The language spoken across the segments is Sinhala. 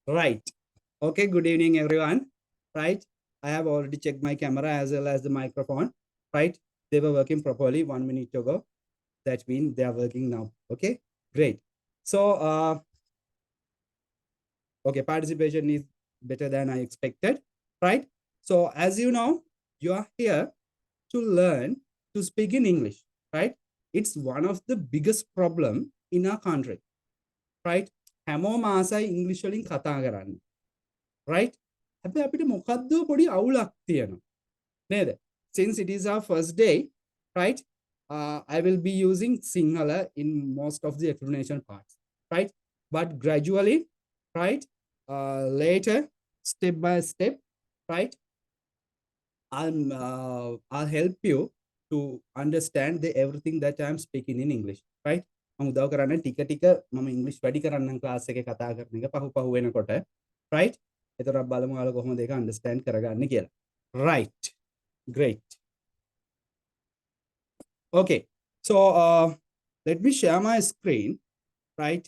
Right. Okay, good evening, everyone. Right. I have already checked my camera as well as the microphone. Right. They were working properly 1 minute ago. That means they are working now. Okay, great. So, okay, participation is better than I expected. Right. So, as you know, you are here to learn to speak in English. Right. It's one of the biggest problem in our country. Right. හැමෝම ආසයි ඉංග්‍රීසි වලින් කතා කරන්න. Right? හැබැයි අපිට මොකද්ද පොඩි අවුලක් තියෙනවා නේද? Since it is our first day, right? I will be using Sinhala in most of the explanation parts, right? But gradually, right? Later, step by step, right? I'll help you to understand the everything that I'm speaking in English, right? මම උදව් කරන්නේ ටික ටික මම ඉංග්‍රීසි වැඩි කරන්නම් ක්ලාස් එකේ කතා කරන එක පහු පහු වෙනකොට, right? එතකොට බලමු ඔයාලා කොහොමද ඒක understand කරගන්නේ කියලා. Right. Great. Okay. So let me share my screen, right?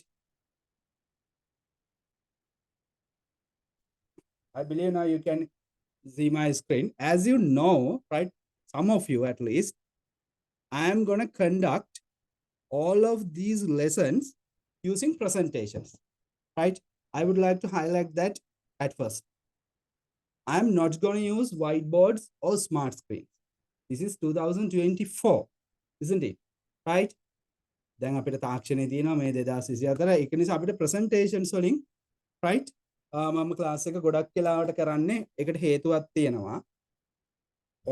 I believe now you can see my screen. As you know, right? Some of you at least, I am going to conduct all of these lessons using presentations, right? I would like to highlight that at first. I'm not going to use whiteboards or smart screens. This is 2024, isn't it? Right? දැන් අපිට තාක්ෂණයේ තියෙනවා මේ 2024 ඒක නිසා අපිට presentations වලින් right මම ක්ලාස් එක ගොඩක් වෙලාවට කරන්නේ ඒකට හේතුවක් තියෙනවා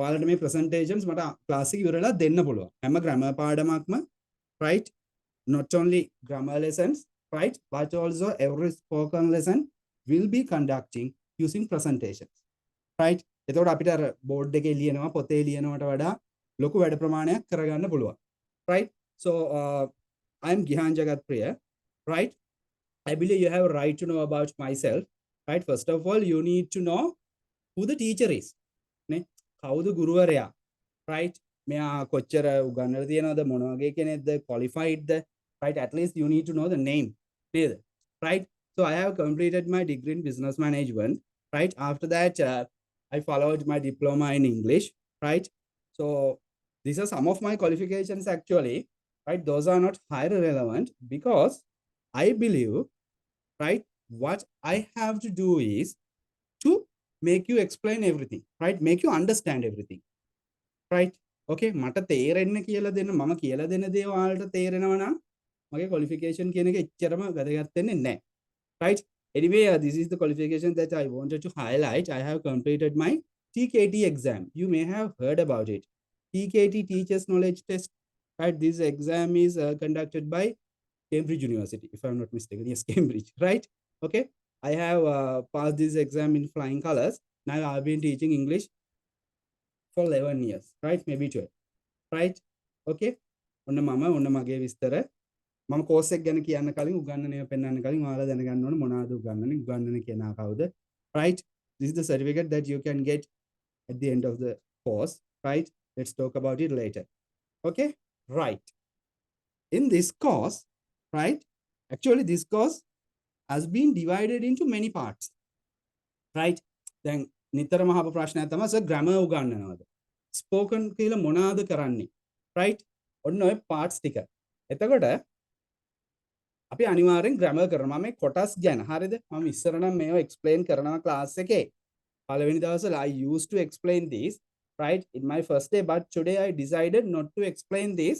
ඔයාලට මේ presentations මට ක්ලාස් එක ඉවරලා දෙන්න පුළුවන් හැම grammar පාඩමක්ම right not only grammar lessons right but also every spoken lesson will be conducting using presentations right එතකොට අපිට අර බෝඩ් එකේ ලියනවා පොතේ ලියනවට වඩා ලොකු වැඩ ප්‍රමාණයක් කරගන්න පුළුවන් right so I'm Gihan Jagatpriya, right? I believe you have a right to know about myself, right? First of all, you need to know who the teacher is. How the guruvaraya, right? මෙයා කොච්චර උගන්වලා තියෙනවද මොන වගේ කෙනෙක්ද qualified, right? At least you need to know the name, right? So I have completed my degree in business management, right? After that, I followed my diploma in English, right? So these are some of my qualifications actually, right? Those are not highly relevant because I believe, right? What I have to do is to make you explain everything, right? Make you understand everything, right? Okay, මට තේරෙන්න කියලා දෙන්න මම කියලා දෙන දේ ඔයාලට තේරෙනවා නම් මගේ qualification කියන එක එච්චරම වැදගත් වෙන්නේ නැහැ, right? Anyway, this is the qualification that I wanted to highlight. I have completed my TKT exam. You may have heard about it. TKT, Teachers Knowledge Test, right? This exam is conducted by Cambridge University, if I'm not mistaken. Yes, Cambridge, right? Okay, I have passed this exam in flying colors. Now I've been teaching English for 11 years, right? Maybe 12, right? Okay, ඔන්න මගේ විස්තර මම කෝස් එක ගැන කියන්න කලින් උගන්වන්නේ පෙන්වන්න කලින් ඔයාලා දැනගන්න ඕනේ මොනවද උගන්වන්නේ කෙනා කවුද, right? This is the certificate that you can get at the end of the course, right? Let's talk about it later. Okay, right. In this course, right? Actually, this course has been divided into many parts, right? Then නිතරම අහපු ප්‍රශ්නයක් තමයි සර් grammar උගන්වනවද? spoken කියලා මොනවාද කරන්නේ? right? ඔන්න ඔය parts ටික. එතකොට අපි අනිවාර්යෙන් grammar කරනවා මේ කොටස් ගැන. හරිද? මම ඉස්සර නම් මේව explain කරනවා class එකේ. පළවෙනි දවසේ I used to explain this, right? In my first day, but today I decided not to explain this,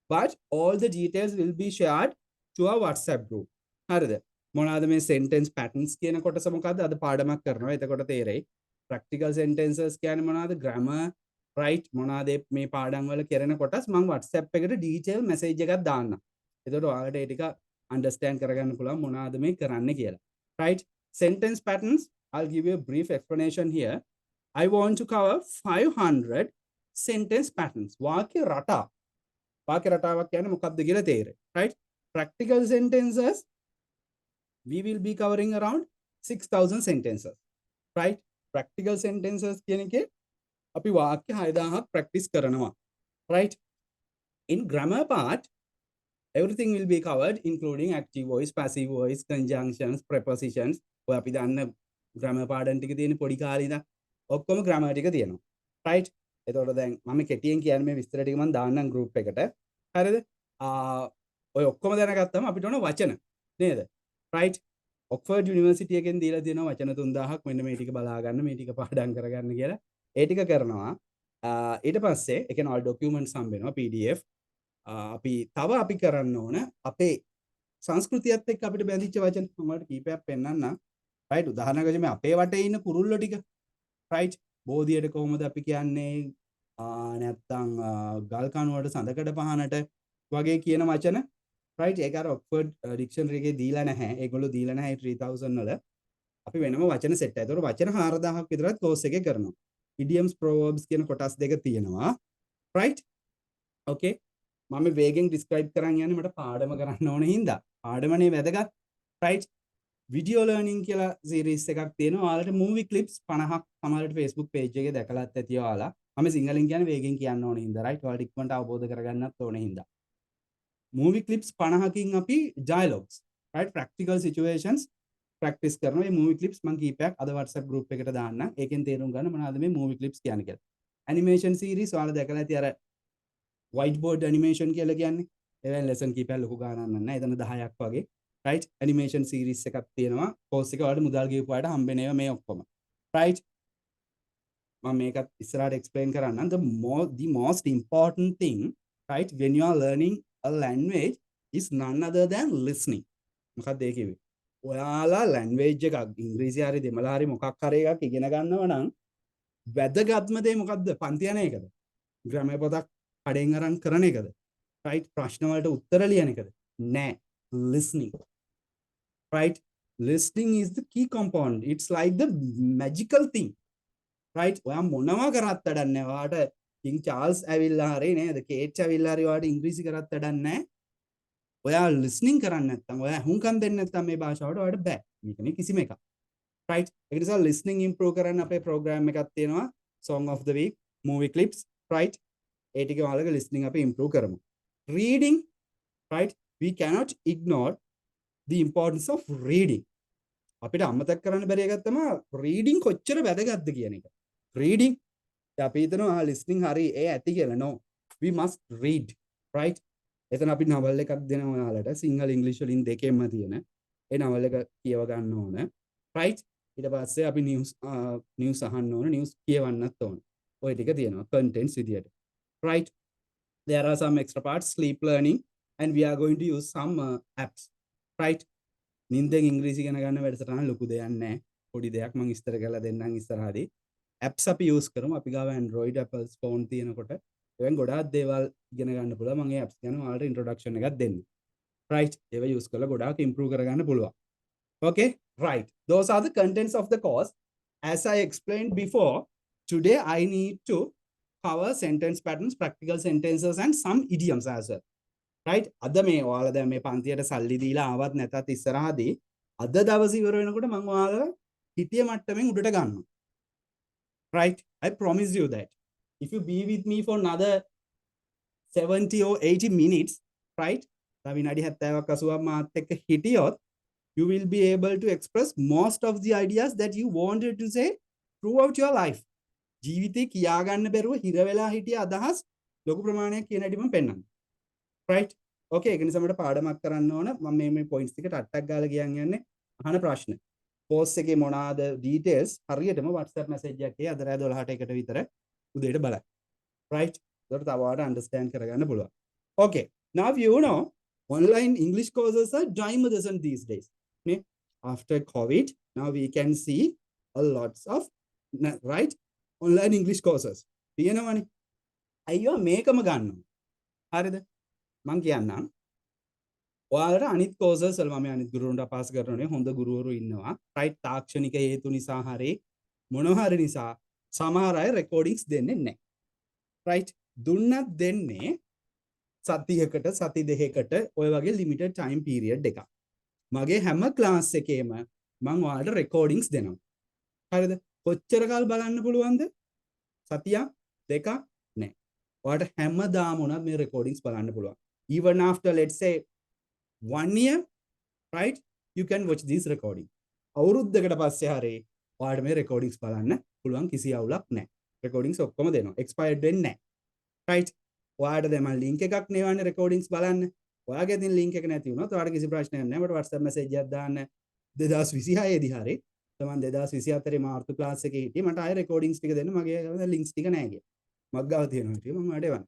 but all the details will be shared to our WhatsApp group. හරිද? මොනවාද මේ sentence patterns කියන කොටස මොකද්ද? අද පාඩමක් කරනවා. එතකොට තේරෙයි. Practical sentences කියන්නේ මොනවාද? grammar, right? මොනවාද මේ පාඩම් වල කරන කොටස් මම WhatsApp එකට detail message එකක් දාන්නම්. එතකොට ඔයාලට ඒ ටික understand කරගන්න පුළුවන් මොනවාද මේ කරන්න කියලා. Right? Sentence patterns, I'll give you a brief explanation here. I want to cover 500 sentence patterns. වාක්‍ය රටා. වාක්‍ය රටාවක් කියන්නේ මොකක්ද කියලා තේරෙයි. Right? Practical sentences, we will be covering around 6,000 sentences, right? Practical sentences කියන එකේ අපි වාක්‍ය 6,000ක් practice කරනවා, right? In grammar part, everything will be covered, including active voice, passive voice, conjunctions, prepositions. ඔය අපි දන්න grammar පාඩම් ටික තියෙන පොඩි කාලේ ඉඳන් ඔක්කොම grammar ටික තියෙනවා. right? එතකොට දැන් මම කෙටියෙන් කියන්නේ මේ විස්තර ටික මම දාන්නම් group එකට. හරිද? ඔය ඔක්කොම දැනගත්තම අපිට ඕන වචන නේද? right? ඔක්ස්ෆර්ඩ් යුනිවර්සිටි එකෙන් දීලා තියෙනවා වචන 3000ක් මෙන්න මේ ටික බලා ගන්න, මේ ටික පාඩම් කරගන්න කියලා. ඒ ටික කරනවා. ඊට පස්සේ ඒ කියන්නේ all documents හම්බ වෙනවා PDF. අපි තව අපි කරන්න ඕන අපේ සංස්කෘතියත් එක්ක අපිට බැඳිච්ච වචන මම වලට කීපයක් පෙන්නන්නම්. right? උදාහරණයක් වශයෙන් මේ අපේ වටේ ඉන්න කුරුල්ලෝ ටික. right? බෝධියට කොහොමද අපි කියන්නේ? නැත්තම් ගල් කණුවට සඳකඩ පහනට වගේ කියන වචන. right? ඒක අර ඔක්ස්ෆර්ඩ් ඩික්ෂනරි එකේ දීලා නැහැ. ඒගොල්ලෝ දීලා නැහැ 3000 වල. අපි වෙනම වචන සෙට් එකක්. ඒතකොට වචන 4000ක් විතරත් කෝස් එකේ කරනවා. idioms proverbs කියන කොටස් දෙක තියෙනවා. right? okay? මම වේගෙන් ඩිස්ක්‍රයිබ් කරන් යන්නේ මට පාඩම කරන්න ඕන හින්දා. පාඩමනේ වැදගත්. right? video learning කියලා සීරීස් එකක් තියෙනවා. ඔයාලට movie clips 50ක් සමහරවිට Facebook page එකේ දැකලාත් ඇති ඔයාලා. මම සිංහලෙන් කියන්නේ වේගෙන් කියන්න ඕන හින්දා. right? ඔයාලට ඉක්මනට අවබෝධ කරගන්නත් ඕන හින්දා. movie clips 50කින් අපි dialogues, right? practical situations practice කරනවා. මේ movie clips මම කීපයක් අද WhatsApp group එකට දාන්නම්. ඒකෙන් තේරුම් ගන්න මොනවද මේ movie clips කියන්නේ කියලා. animation series ඔයාලා දැකලා ඇති අර whiteboard animation කියලා කියන්නේ. ඒවෙන් lesson කීපයක් ලොකු ගානක් නැහැ. එතන 10ක් වගේ. right? animation series එකක් තියෙනවා. course එක වලට මුදල් ගෙවපු අයට හම්බෙන ඒවා මේ ඔක්කොම. right? මම මේකත් ඉස්සරහට explain කරන්නම්. The most important thing, right, when you are learning a language is none other than listening. මොකක්ද ඒ කිව්වේ? ඔයාලා language එකක් ඉංග්‍රීසි හරි දෙමළ හරි මොකක් හරි එකක් ඉගෙන ගන්නව නම් වැදගත්ම දේ මොකද්ද? පන්ති යන එකද? grammar පොතක් කඩෙන් අරන් කරන එකද? right? ප්‍රශ්න වලට උත්තර ලියන එකද? නෑ. listening. right? listening is the key component. It's like the magical thing. right? ඔයා මොනවා කරත් වැඩක් නෑ. ඔයාට කිං චාල්ස් ඇවිල්ලා හරි නේද? කේට් ඇවිල්ලා හරි ඔයාට ඉංග්‍රීසි කරත් වැඩක් නෑ. ඔයා listening කරන්නේ නැත්නම් ඔයා හුම්කම් දෙන්නේ නැත්නම් මේ භාෂාවට ඔයාට බෑ. මේකනේ කිසිම එකක්. right? ඒක නිසා listening improve කරන්න අපේ program එකක් තියෙනවා. song of the week, movie clips, right? ඒ ටික ඔයාලගේ listening අපි improve කරමු. reading, right? we cannot ignore the importance of reading. අපිට අමතක කරන්න බැරි එකක් තමයි reading කොච්චර වැදගත්ද කියන එක. reading අපි හිතනවා listening හරි ඒ ඇති කියලා. no, we must read, right? එතන අපි නවල් එකක් දෙනවා ඔයාලට සිංහල ඉංග්‍රීසි වලින් දෙකෙන්ම තියෙන. ඒ නවල් එක කියව ගන්න ඕන. right? ඊට පස්සේ අපි news අහන්න ඕන, news කියවන්නත් ඕන. ඔය ටික තියෙනවා contents විදියට. right? there are some extra parts, sleep learning, and we are going to use some apps. right? නින්දෙන් ඉංග්‍රීසි ඉගෙන ගන්න වැඩසටහන ලොකු දෙයක් නැහැ. පොඩි දෙයක් මම ඉස්තර කරලා දෙන්නම් ඉස්සරහදී. apps අපි use කරමු. අපි ගාව Android, Apple phone තියෙනකොට එවෙන් ගොඩාක් දේවල් ඉගෙන ගන්න පුළුවන්. මම මේ apps ගැන ඔයාලට introduction එකක් දෙන්නම්. right? ඒව use කරලා ගොඩාක් improve කරගන්න පුළුවන්. okay? right. those are the contents of the course. as I explained before, today I need to cover sentence patterns, practical sentences, and some idioms as well. right? අද මේ ඔයාලා දැන් මේ පන්තියට සල්ලි දීලා ආවත් නැතත් ඉස්සරහදී අද දවස් ඉවර වෙනකොට මම ඔයාලා හිතිය මට්ටමින් උඩට ගන්නවා. right? I promise you that. if you be with me for another 70 or 80 minutes, right? තව විනාඩි 70ක් 80ක් මාත් එක්ක හිටියොත් you will be able to express most of the ideas that you wanted to say throughout your life. ජීවිතේ කියා ගන්න බැරුව හිර වෙලා හිටිය අදහස් ලොකු ප්‍රමාණයක් කියන හැටි මම පෙන්නනවා. right? okay? ඒක නිසා මට පාඩමක් කරන්න ඕන. මම මේ points ටික ටට්ටක් ගාලා ගියන් යන්නේ අහන ප්‍රශ්න. course එකේ මොනවාද details හරියටම WhatsApp message එකේ අද රෑ 12ට එකට විතර උදේට බලන්න. right? ඒකට තව වාට understand කරගන්න පුළුවන්. okay? now you know online English courses are dime a dozen these days. okay? after COVID, now we can see a lots of right online English courses. තියෙනවනේ. අයියෝ මේකම ගන්නවා. හරිද? මං කියන්නම්. ඔයාලට අනිත් courses වල මම අනිත් ගුරුවරුන්ට පාස් කරනෝනේ හොඳ ගුරුවරු ඉන්නවා. right? තාක්ෂණික හේතු නිසා හරි මොනවා හරි නිසා සමහර අය recordings දෙන්නේ නැහැ. right? දුන්නත් දෙන්නේ සතියකට සති දෙකකට ඔය වගේ limited time period එකක්. මගේ හැම ක්ලාස් එකේම මම ඔයාලට recordings දෙනවා. හරිද? කොච්චර කාල බලන්න පුළුවන්ද? සතියක් දෙකක් නෑ. ඔයාලට හැමදාම උනත් මේ recordings බලන්න පුළුවන්. even after let's say 1 year, right? You can watch this recording. අවුරුද්දකට පස්සේ හරේ ඔයාලට මේ recordings බලන්න පුළුවන් කිසි අවුලක් නැහැ. recordings ඔක්කොම දෙනවා. expired වෙන්නේ නැහැ. right? ඔයාලට දැන් මම link එකක් නෙවන්නේ recordings බලන්න. ඔයාගේ තියෙන link එක නැති වුණොත් ඔයාලට කිසි ප්‍රශ්නයක් නැහැ. මට WhatsApp message එකක් දාන්න 2026 දී හරේ. මම 2024 මාර්තු ක්ලාස් එකේ හිටියේ. මට ආයෙ recordings ටික දෙන්න මගේ links ටික නැහැ කියලා. මග් ගාව තියෙනවා ටික මම වැඩ එවන්න.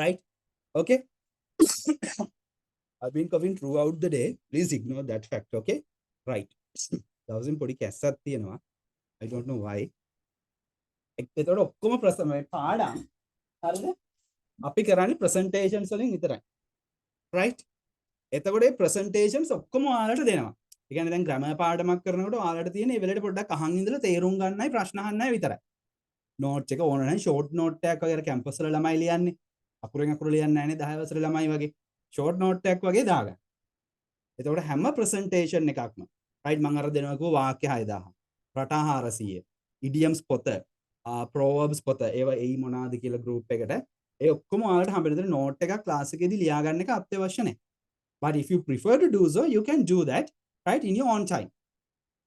right? okay? I've been coughing throughout the day. Please ignore that fact, okay? Right. දවසින් පොඩි කැස්සක් තියෙනවා. I don't know why. එතකොට ඔක්කොම මේ පාඩම් හරිද? අපි කරන්නේ presentations වලින් විතරයි. right? එතකොට මේ presentations ඔක්කොම ඔයාලට දෙනවා. ඒ කියන්නේ දැන් grammar පාඩමක් කරනකොට ඔයාලට තියෙන මේ වෙලෙට පොඩ්ඩක් අහන් ඉඳලා තේරුම් ගන්නයි ප්‍රශ්න අහන්නයි විතරයි. notes එක ඕන නැහැ short note එකක් වගේ කැම්පස් වල ළමයි ලියන්නේ. අකුරෙන් අකුර ලියන්නේ නැහැ නේ 10 වසරේ ළමයි වගේ. short note එකක් වගේ දාගන්න. එතකොට හැම presentation එකක්ම right මම අර දෙනවා කිව්ව වාක්‍ය 6000 රටා 400 idioms පොත proverbs පොත ඒවා එයි මොනවාද කියලා group එකට ඒ ඔක්කොම ඔයාලට හම්බෙන්න note එකක් class එකේදී ලියා ගන්න එක අත්‍යවශ්‍ය නැහැ. But if you prefer to do so, you can do that right in your own time.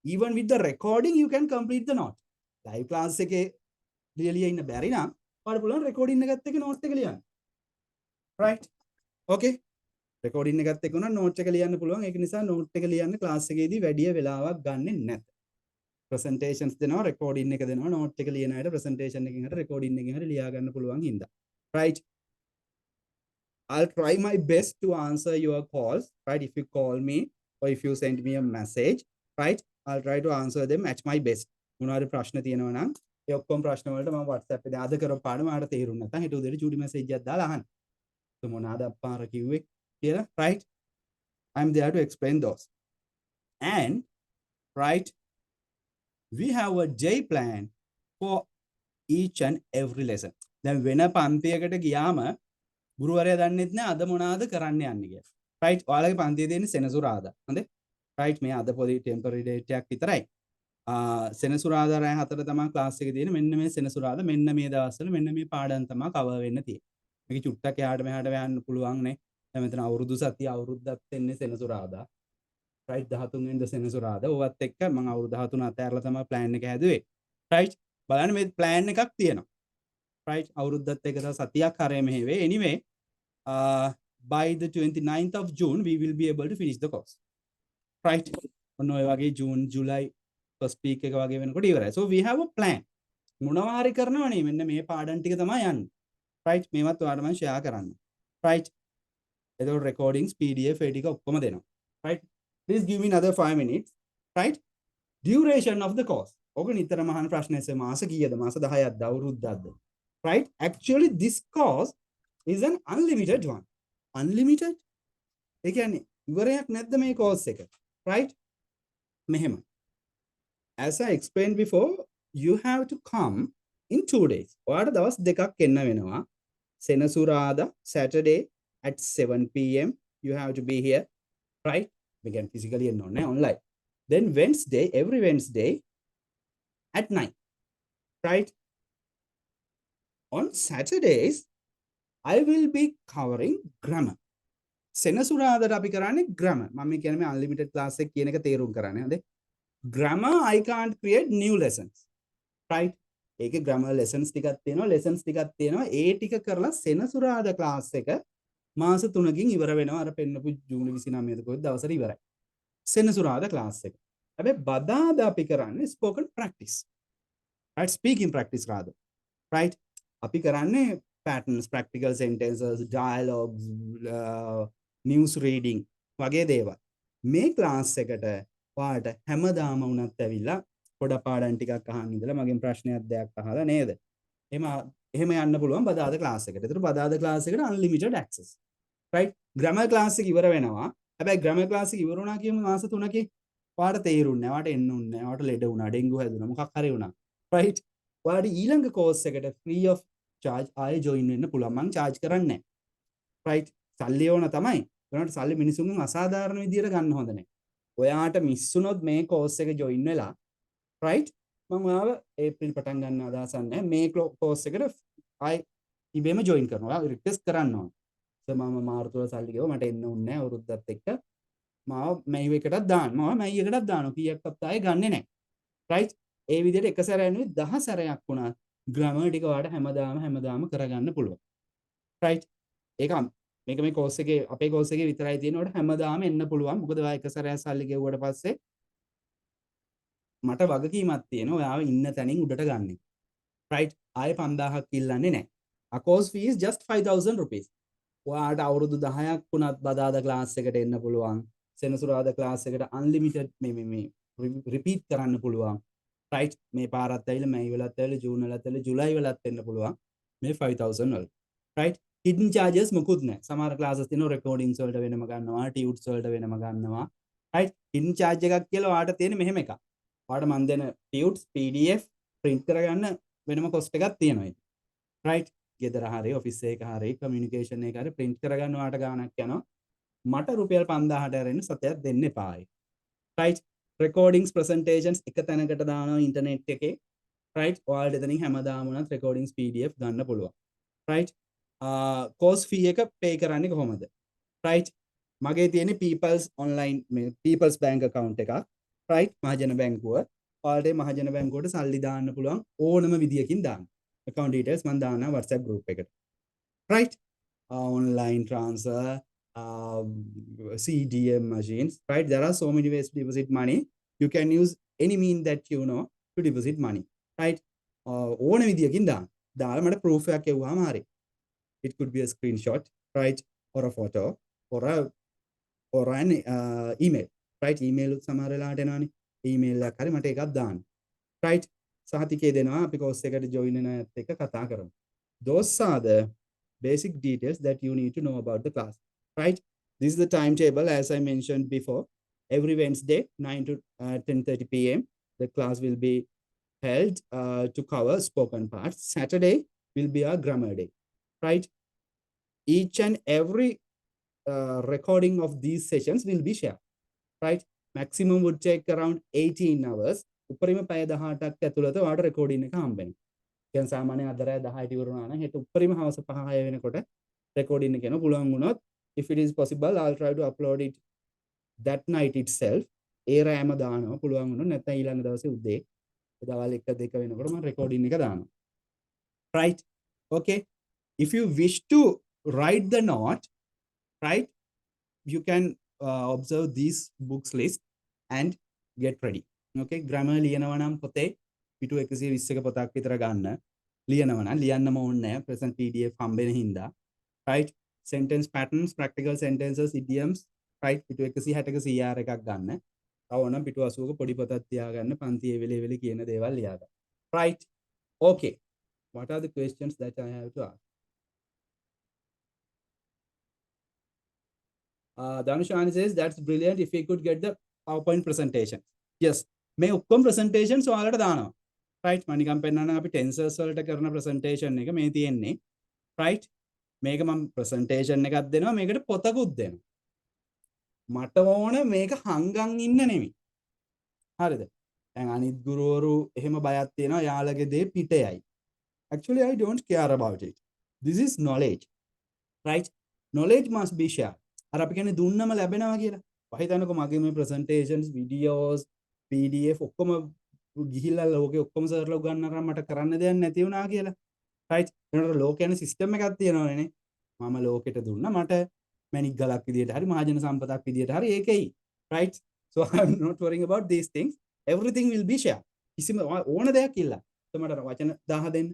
Even with the recording, you can complete the note. Live class එකේ ලියලිය ඉන්න බැරි නම් ඔයාලට පුළුවන් recording එකත් එක්ක note එක ලියන්න. right? okay? recording එකත් එක්ක උනා note එක ලියන්න පුළුවන්. ඒක නිසා note එක ලියන්න class එකේදී වැඩි වෙලාවක් ගන්නෙ නැත. presentations දෙනවා, recording එක දෙනවා, note එක ලියන අයට presentation එකකින් හරි recording එකකින් හරි ලියා ගන්න පුළුවන් හින්දා. right? I'll try my best to answer your calls, right? If you call me or if you send me a message, right? I'll try to answer them at my best. මොනවාරි ප්‍රශ්න තියෙනවා නම් ඒ ඔක්කොම ප්‍රශ්න වලට මම WhatsApp එකේ අද කරපු පාඩම ආට තේරුම් නැත්නම් හිත උදේට චූටි message එකක් දාලා අහන්න. මොනවාද අපාර කිව්වේ කියලා, right? I'm there to explain those. And right, we have a J plan for each and every lesson. දැන් වෙන පන්තියකට ගියාම ගුරුවරයා දන්නෙත් නෑ අද මොනවාද කරන්න යන්නේ කියලා. right? ඔයාලගේ පන්තියේ තියෙන සෙනසුරාදා. හරිද? right? මේ අද පොඩි temporary date එකක් විතරයි. සෙනසුරාදා රෑ 4 තමයි ක්ලාස් එකේ තියෙන්නේ. මෙන්න මේ සෙනසුරාදා මෙන්න මේ දවස්වල මෙන්න මේ පාඩම් තමයි කවර් වෙන්න තියෙන්නේ. මේක චුට්ටක් එහාට මෙහාට යන්න පුළුවන් නේ. දැන් මෙතන අවුරුදු සතිය අවුරුද්දක් වෙන්නේ සෙනසුරාදා. right? 13 වෙනිදා සෙනසුරාදා. ඕවත් එක්ක මම අවුරුදු 13 අතෑරලා තමයි plan එක හැදුවේ. right? බලන්න මේ plan එකක් තියෙනවා. right? අවුරුද්දත් එක්ක තව සතියක් හරේ මෙහෙ වේ. anyway, by the 29th of June, we will be able to finish the course. right? ඔන්න ඔය වගේ June, July first week එක වගේ වෙනකොට ඉවරයි. So we have a plan. මොනවා හරි කරනවනේ මෙන්න මේ පාඩම් ටික තමයි යන්නේ. right? මේවත් ඔයාලට මම share කරන්න. right? එතකොට recordings, PDF ඒ ටික ඔක්කොම දෙනවා. right? Please give me another 5 minutes. right? Duration of the course. ඔක නිතරම අහන ප්‍රශ්නේ මාස කීයද? මාස 10ක්ද අවුරුද්දක්ද? right? Actually this course is an unlimited one. Unlimited? ඒ කියන්නේ ඉවරයක් නැද්ද මේ course එක? right? මෙහෙම. As I explained before, you have to come in 2 days. ඔයාලට දවස් දෙකක් එන්න වෙනවා. සෙනසුරාදා Saturday at 7 p.m. you have to be here. right? We can physically and online. Then Wednesday, every Wednesday at 9. right? On Saturdays, I will be covering grammar. සෙනසුරාදාට අපි කරන්නේ grammar. මම කියන්නේ මේ unlimited class එක කියන එක තේරුම් කරන්නේ. හරිද? Grammar I can't create new lessons. right? ඒකේ grammar lessons ටිකක් තියෙනවා, lessons ටිකක් තියෙනවා. ඒ ටික කරලා සෙනසුරාදා class එක මාස 3කින් ඉවර වෙනවා. අර පෙන්නපු ජූනි 29 කොහෙද දවසට ඉවරයි. සෙනසුරාදා class එක. හැබැයි බදාදා අපි කරන්නේ spoken practice. right? Speaking practice rather. right? අපි කරන්නේ patterns, practical sentences, dialogues, news reading වගේ දේවල්. මේ ක්ලාස් එකට ඔයාලට හැමදාම වුණත් ඇවිල්ලා පොඩ පාඩම් ටිකක් අහන් ඉඳලා මගෙන් ප්‍රශ්නයක් දෙයක් අහලා නේද? එහෙම යන්න පුළුවන් බදාද ක්ලාස් එකට. ඒතර බදාද ක්ලාස් එකට unlimited access. right? grammar class එක ඉවර වෙනවා. හැබැයි grammar class එක ඉවර වුණා කියමු මාස 3කින්. ඔයාලට තේරුන්නේ නැහැ. ඔයාලට එන්න උන්නේ නැහැ. ඔයාලට ලෙඩ වුණා, ඩෙන්ගු හැදුණා, මොකක් හරි වුණා. right? ඔයාලට ඊළඟ course එකට free of charge ආයෙ join වෙන්න පුළුවන්. මං charge කරන්නේ නැහැ. right? සල්ලි ඕන තමයි. ඒනට සල්ලි මිනිසුන්ගෙන් අසාධාරණ විදියට ගන්න හොඳ නැහැ. ඔයාට මිස් වුණොත් මේ course එක join වෙලා right? මම ඔයාව ඒප්‍රිල් පටන් ගන්න අදහසක් නැහැ. මේ course එකට ආයෙ ඉබේම join කරනවා. ඔයා request කරන්න ඕන. මම මාර්තුල සල්ලි ගෙව මට එන්න ඕනේ නැහැ අවුරුද්දත් එක්ක මාව මැයි එකටත් දාන්න මම මැයි එකටත් දානවා කීයක්වත් ආයේ ගන්නෙ නැහැ right ඒ විදිහට එක සැරයක් නෙවෙයි 10 සැරයක් වුණා ග්‍රැමර් ටික ඔයාලට හැමදාම කරගන්න පුළුවන් right ඒක මේක මේ කෝස් එකේ අපේ කෝස් එකේ විතරයි තියෙන උඩ හැමදාම එන්න පුළුවන් මොකද ඔයා එක සැරයක් සල්ලි ගෙවුවට පස්සේ මට වගකීමක් තියෙනවා ඔයාව ඉන්න තැනින් උඩට ගන්න right ආයේ 5000ක් ඉල්ලන්නේ නැහැ a course fee is just 5000 rupees ඔයාට අවුරුදු 10ක් වුණත් බදාදා ක්ලාස් එකට එන්න පුළුවන් සෙනසුරාදා ක්ලාස් එකට unlimited මේ repeat කරන්න පුළුවන් right මේ පාරත් ඇවිල්ලා මැයි වෙලත් ඇවිල්ලා ජූන් වෙලත් ඇවිල්ලා ජුලයි වෙලත් එන්න පුළුවන් මේ 5000 වල right hidden charges මොකුත් නැහැ සමහර classes තියෙනවා recordings වලට වෙනම ගන්නවා tutors වලට වෙනම ගන්නවා right hidden charge එකක් කියලා ඔයාට තියෙන මෙහෙම එකක් ඔයාට මන් දෙන tutors pdf print කරගන්න වෙනම cost එකක් තියෙනවා right ගෙදර හරි ඔෆිස් එක හරි කමියුනිකේෂන් එක හරි print කරගන්න ඔයාට ගාණක් යනවා මට රුපියල් 5000ට අරගෙන සතයක් දෙන්න එපායි right recordings presentations එක තැනකට දානවා ඉන්ටර්නෙට් එකේ right ඔයාලට එතනින් හැමදාම උනත් recordings pdf ගන්න පුළුවන් right course fee එක pay කරන්නේ කොහොමද right මගේ තියෙන people's online මේ people's bank account එකක් right මහජන බැංකුව ඔයාලට මහජන බැංකුවට සල්ලි දාන්න පුළුවන් ඕනම විදියකින් දාන්න account details මම දානවා WhatsApp group එකට right online transfer CDM machines right there are so many ways to deposit money you can use any mean that you know to deposit money right ඕන විදියකින් දාලා මට proof එකක් එවුවාම හරි it could be a screenshot right or a photo or an email right email සමහර වෙලාවට එනවනේ email එකක් හරි මට එකක් දාන්න right සහතිකේ දෙනවා අපි course එකට join වෙන අයත් එක්ක කතා කරමු those are the basic details that you need to know about the class right this is the timetable as I mentioned before every Wednesday 9 to 10:30 p.m. the class will be held to cover spoken parts Saturday will be our grammar day right each and every recording of these sessions will be shared right maximum would take around 18 hours උපරිම පැය 18ක් ඇතුළත ඔයාලට රෙකෝඩින් එක හම්බ වෙනවා. කියන්නේ සාමාන්‍යයෙන් අද රෑ 10ට ඉවරුණා නම් හෙට උපරිම හවස 5-6 වෙනකොට රෙකෝඩින් එක යනවා. පුළුවන් වුණොත් if it is possible I'll try to upload it that night itself. ඒ රෑම දානවා. පුළුවන් වුණොත් නැත්නම් ඊළඟ දවසේ උදේ දවල් 1-2 වෙනකොට මම රෙකෝඩින් එක දානවා. right okay if you wish to write the note right you can observe these books list and get ready okay grammar ලියනවා නම් පොතේ පිටු 120ක පොතක් විතර ගන්න ලියනවා නම් ලියන්නම ඕනේ නැහැ present pdf හම්බෙන හින්දා right sentence patterns practical sentences idioms right පිටු 160ක cr එකක් ගන්න තව නම් පිටු 80ක පොඩි පොතක් තියාගන්න පන්තියේ වෙලෙ කියන දේවල් ලියා ගන්න right okay what are the questions that I have to ask Dhanushani says that's brilliant if we could get the PowerPoint presentation yes මේ ඔක්කොම presentations ඔයාලට දානවා right මම නිකන් පෙන්නන්න අපි tensors වලට කරන presentation එක මේ තියෙන්නේ right මේක මම presentation එකක් දෙනවා මේකට පොතකුත් දෙනවා මට ඕන මේක හංගන් ඉන්න නෙමෙයි හරිද දැන් අනිත් ගුරුවරු එහෙම බයක් තියෙනවා යාළගේ දේ පිටයයි actually I don't care about it this is knowledge right knowledge must be shared අර අපි කියන්නේ දුන්නම ලැබෙනවා කියලා වහිතන්නකො මගේ මේ presentations videos pdf ඔක්කොම ගිහිල්ලා ලෝකේ ඔක්කොම සර්ලා උගන්වනවා මට කරන්න දෙයක් නැති වුණා කියලා right ඒනට ලෝකේ යන සිස්ටම් එකක් තියෙනවනේ මම ලෝකෙට දුන්නා මට මැනික් ගලක් විදියට හරි මහජන සම්පතක් විදියට හරි ඒකයි right so I'm not worrying about these things everything will be shared කිසිම ඕන දෙයක් ඉල්ල මට වචන 1000 දෙන්න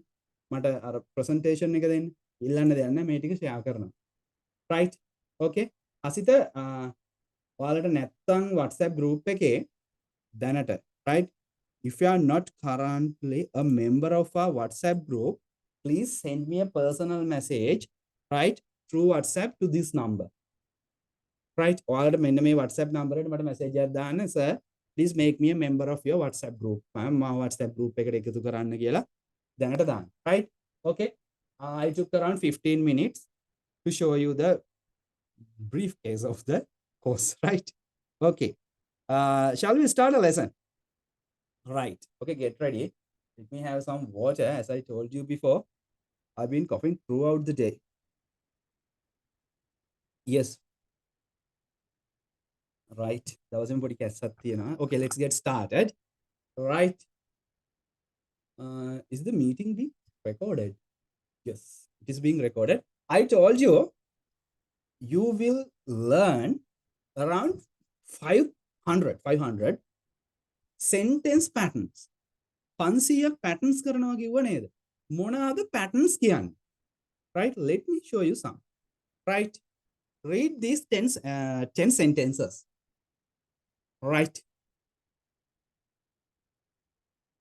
මට අර presentation එක දෙන්න ඉල්ලන්න දෙයක් නැහැ මේ ටික share කරනවා right okay අසිත ඔයාලට නැත්තම් WhatsApp group එකේ දැනට right if you are not currently a member of our WhatsApp group please send me a personal message right through WhatsApp to this number right ඔයාලට මෙන්න මේ WhatsApp number එකට මට message එකක් දාන්න sir please make me a member of your WhatsApp group මම WhatsApp group එකට එකතු කරන්න කියලා දැනට දාන්න right okay I took around 15 minutes to show you the brief case of the course right okay shall we start a lesson right okay get ready let me have some water as I told you before I've been coughing throughout the day Yes, right. දවසම පොඩි කැස්සක් තියෙනවා. Okay, let's get started. Right. Is the meeting being recorded? Yes, it is being recorded. I told you, you will learn around 500 sentence patterns. 500 patterns කරනවා කිව්ව නේද? මොනවාද patterns කියන්නේ? Right? Let me show you some. Right? Read these 10 sentences. Right?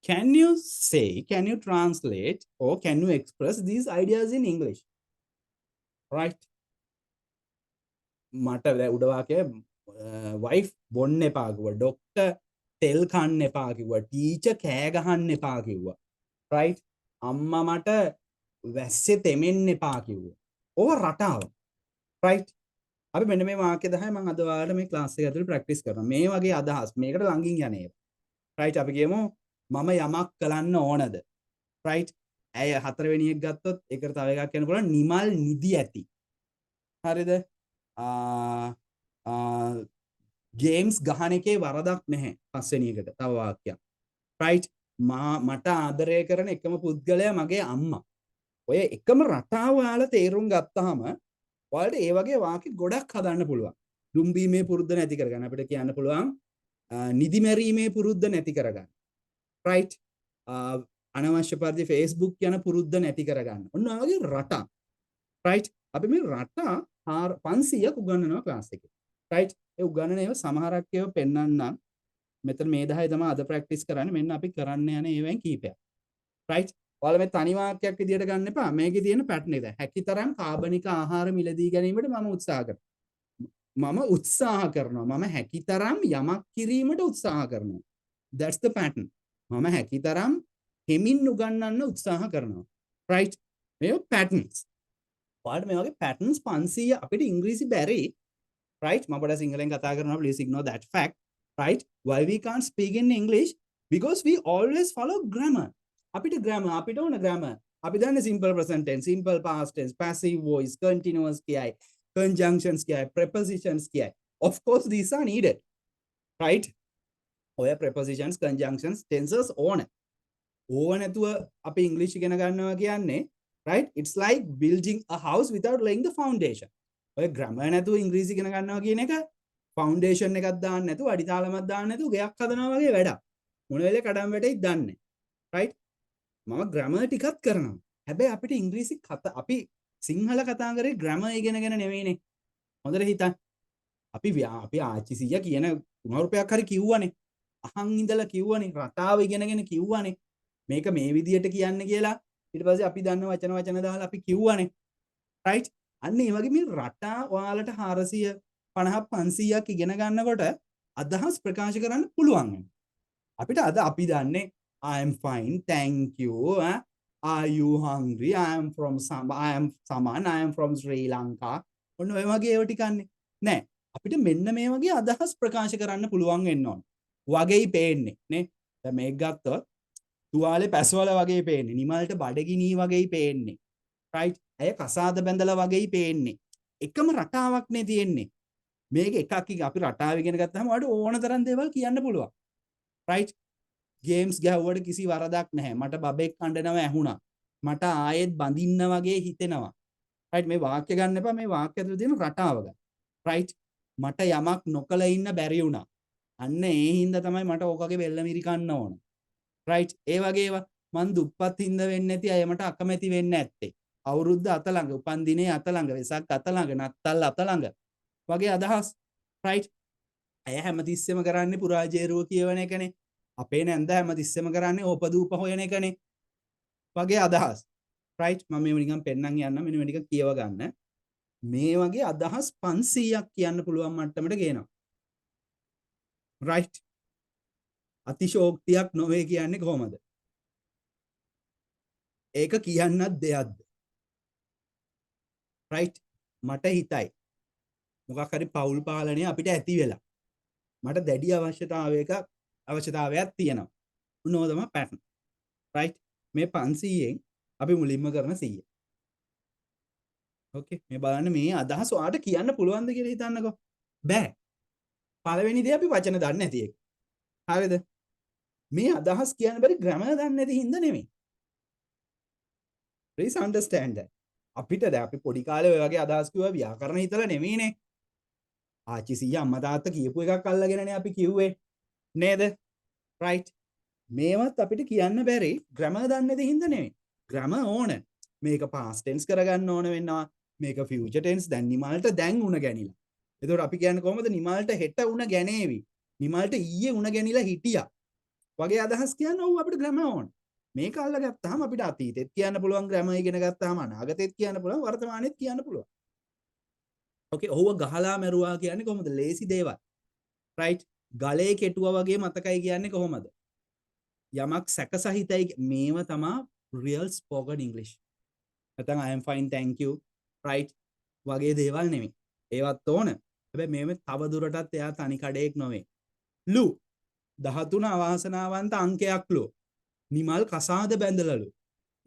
Can you say, can you translate, or can you express these ideas in English? Right? මට උඩ වාක්‍යය wife බොන්න එපා කිව්වා. doctor තෙල් කන්න එපා කිව්වා. teacher කෑ ගහන්න එපා කිව්වා. Right? අම්මා මට වැස්සේ තෙමෙන්න එපා කිව්වා. ඕව රටාව. Right? අපි මෙන්න මේ වාක්‍ය 10 මම අද ඔයාලට මේ ක්ලාස් එක ඇතුලේ ප්‍රැක්ටිස් කරනවා. මේ වගේ අදහස් මේකට ළඟින් යන ඒවා. Right? අපි කියමු මම යමක් කරන්න ඕනද? Right? ඇය හතරවෙනි එක ගත්තොත් ඒකට තව එකක් කියන්න පුළුවන් නිමල් නිදි ඇති. හරිද? ගේම්ස් ගහන එකේ වරදක් නැහැ. පස්වෙනි එකට තව වාක්‍යයක්. Right? මට ආදරය කරන එකම පුද්ගලයා මගේ අම්මා. ඔය එකම රටාව ඔයාලා තේරුම් ගත්තාම ඔයාලට ඒ වගේ වාක්‍ය ගොඩක් හදන්න පුළුවන්. දුම්බීමේ පුරුද්ද නැති කරගන්න. අපිට කියන්න පුළුවන් නිදිමැරීමේ පුරුද්ද නැති කරගන්න. Right? අනවශ්‍ය පරිදි Facebook යන පුරුද්ද නැති කරගන්න. ඔන්න ඔය වගේ රටා. Right? අපි මේ රටා 500ක් උගන්වනවා ක්ලාස් එකේ. Right? ඒ උගන්වන ඒවා සමහරක් ඒවා පෙන්වන්නම්. මෙතන මේ 10 තමයි අද ප්‍රැක්ටිස් කරන්නේ. මෙන්න අපි කරන්න යන ඒවායින් කීපයක්. Right? ඔයාලා මේ තනි වාක්‍යයක් විදියට ගන්න එපා. මේකේ තියෙන පැටර්න් එක. හැකිතරම් කාබනික ආහාර මිලදී ගැනීමට මම උත්සාහ කරනවා. මම උත්සාහ කරනවා. මම හැකිතරම් යමක් කිරීමට උත්සාහ කරනවා. That's the pattern. මම හැකිතරම් හිමින් උගන්වන්න උත්සාහ කරනවා. Right? මේ patterns. ඔයාලට මේ වගේ patterns 500 අපිට ඉංග්‍රීසි බැරි. Right? මම පොඩ්ඩක් සිංහලෙන් කතා කරනවා. Please ignore that fact. Right? Why we can't speak in English? Because we always follow grammar. අපිට grammar, අපිට ඕන grammar. අපි දන්නේ simple present tense, simple past tense, passive voice, continuous කියයි, conjunctions කියයි, prepositions කියයි. Of course these are needed. Right? ඔය prepositions, conjunctions, tenses ඕන. ඕව නැතුව අපි English ඉගෙන ගන්නවා කියන්නේ, right? It's like building a house without laying the foundation. ඔය grammar නැතුව ඉංග්‍රීසි ඉගෙන ගන්නවා කියන එක foundation එකක් දාන්න නැතුව අඩිතාලමක් දාන්න නැතුව ගෙයක් හදනවා වගේ වැඩක්. මොන වෙලේ කඩම් වැටෙයිද දන්නේ. right? මම grammar ටිකක් කරනවා. හැබැයි අපිට ඉංග්‍රීසි අපි සිංහල කතා කරේ grammar ඉගෙනගෙන නෙවෙයිනේ. හොඳට හිතන්න. අපි ආච්චි සීයා කියන කුමාරුපයක් හරි කිව්වනේ. අහන් ඉඳලා කිව්වනේ. රටාව ඉගෙනගෙන කිව්වනේ. මේක මේ විදියට කියන්න කියලා. ඊට පස්සේ අපි දන්න වචන දාලා අපි කිව්වනේ. right? අන්න ඒ වගේ මේ රටා ඔයාලට 450 500ක් ඉගෙන ගන්නකොට අදහස් ප්‍රකාශ කරන්න පුළුවන්. අපිට අද අපි දන්නේ I am fine, thank you. Are you hungry? I am Saman, I am from Sri Lanka. ඔන්න ඔය වගේ ඒවා ටිකන්නේ. නෑ. අපිට මෙන්න මේ වගේ අදහස් ප්‍රකාශ කරන්න පුළුවන් වෙන්න ඕන. වගේයි පේන්නේ නේ. දැන් මේක ගත්තොත් තුවාලේ පැසවල වගේ පේන්නේ. නිමල්ට බඩගිනි වගේයි පේන්නේ. right? ඇය කසාද බැඳලා වගේයි පේන්නේ. එකම රටාවක් නේ තියෙන්නේ. මේක එකක් අපි රටාව ඉගෙන ගත්තාම ඔයාලට ඕන තරම් දේවල් කියන්න පුළුවන්. right? ගේම්ස් ගැහුවට කිසි වරදක් නැහැ. මට බබෙක් කණ්ඩනව ඇහුණා. මට ආයෙත් බඳින්න වගේ හිතෙනවා. right? මේ වාක්‍ය ගන්න එපා. මේ වාක්‍ය ඇතුලේ තියෙන රටාව ගන්න. right? මට යමක් නොකල ඉන්න බැරි වුණා. අන්න ඒ හින්දා තමයි මට ඕකගේ බෙල්ල මිරි කන්න ඕන. right? ඒ වගේ ඒවා මං දුප්පත් හින්දා වෙන්නේ නැති අය මට අකමැති වෙන්නේ නැත්තේ. අවුරුද්ද අත ළඟ, උපන් දිනේ අත ළඟ, වෙසක් අත ළඟ, නත්තල් අත ළඟ වගේ අදහස්. right? අය හැමතිස්සෙම කරන්නේ පුරාජේරුව කියවන එකනේ. අපේ නැන්ද හැමතිස්සෙම කරන්නේ ඕපදූප හොයන එකනේ. වගේ අදහස්. right? මම මේව නිකන් පෙන්නන් යන්න මෙන්න මේ ටික කියව ගන්න. මේ වගේ අදහස් 500ක් කියන්න පුළුවන් මට්ටමට ගේනවා. right? අතිශෝක්තියක් නොවේ කියන්නේ කොහොමද? ඒක කියන්නත් දෙයක්ද? right? මට හිතයි. මොකක් හරි පෞල් පාලනය අපිට ඇති වෙලා. මට දැඩි අවශ්‍යතාවයක් තියෙනවා. උනෝ තමයි pattern. right? මේ 500න් අපි මුලින්ම කරන 100. ඕකේ මේ බලන්න මේ අදහස ඔයාලට කියන්න පුළුවන්ද කියලා හිතන්නකෝ. බෑ. පළවෙනි දේ අපි වචන දන්නේ නැති එක. හරිද? මේ අදහස් කියන්න බැරි ග්‍රැමර් දන්නේ නැති හින්දා නෙමෙයි. please understand that. අපිට දැන් අපි පොඩි කාලේ ඔය වගේ අදහස් කිව්වා ව්‍යාකරණ හිතලා නෙමෙයිනේ. ආච්චි සීයා අම්මා තාත්තා කියපු එකක් අල්ලගෙනනේ අපි කිව්වේ. නේද? right. මේවත් අපිට කියන්න බැරි ග්‍රැමර් දන්නේ නැති හින්දා නෙමෙයි. ග්‍රැමර් ඕන. මේක past tense කරගන්න ඕන වෙනවා. මේක future tense දැන් නිමල්ට දැන් උණ ගැනිලා. එතකොට අපි කියන්නේ කොහොමද නිමල්ට හෙට උණ ගැනේවි. නිමල්ට ඊයේ උණ ගැනිලා හිටියා. වගේ අදහස් කියන්න ඔව් අපිට ග්‍රැමර් ඕන. මේක අල්ලගත්තාම අපිට අතීතෙත් කියන්න පුළුවන් ග්‍රැමර් ඉගෙන ගත්තාම අනාගතෙත් කියන්න පුළුවන් වර්තමානෙත් කියන්න පුළුවන්. ඕකේ ඔව්ව ගහලා මැරුවා කියන්නේ කොහොමද? ලේසි දේවල්. right? ගලේ කෙටුවා වගේ මතකයි කියන්නේ කොහොමද? යමක් සැකසහිතයි මේව තමා real spoken English. නැත්නම් I am fine thank you right වගේ දේවල් නෙමෙයි. ඒවත් ඕන. හැබැයි මේව තව දුරටත් එයා තනි කඩේක් නොවේ. ලු 13 අවාසනාවන්ත අංකයක්ලු. නිමල් කසාද බැඳලලු.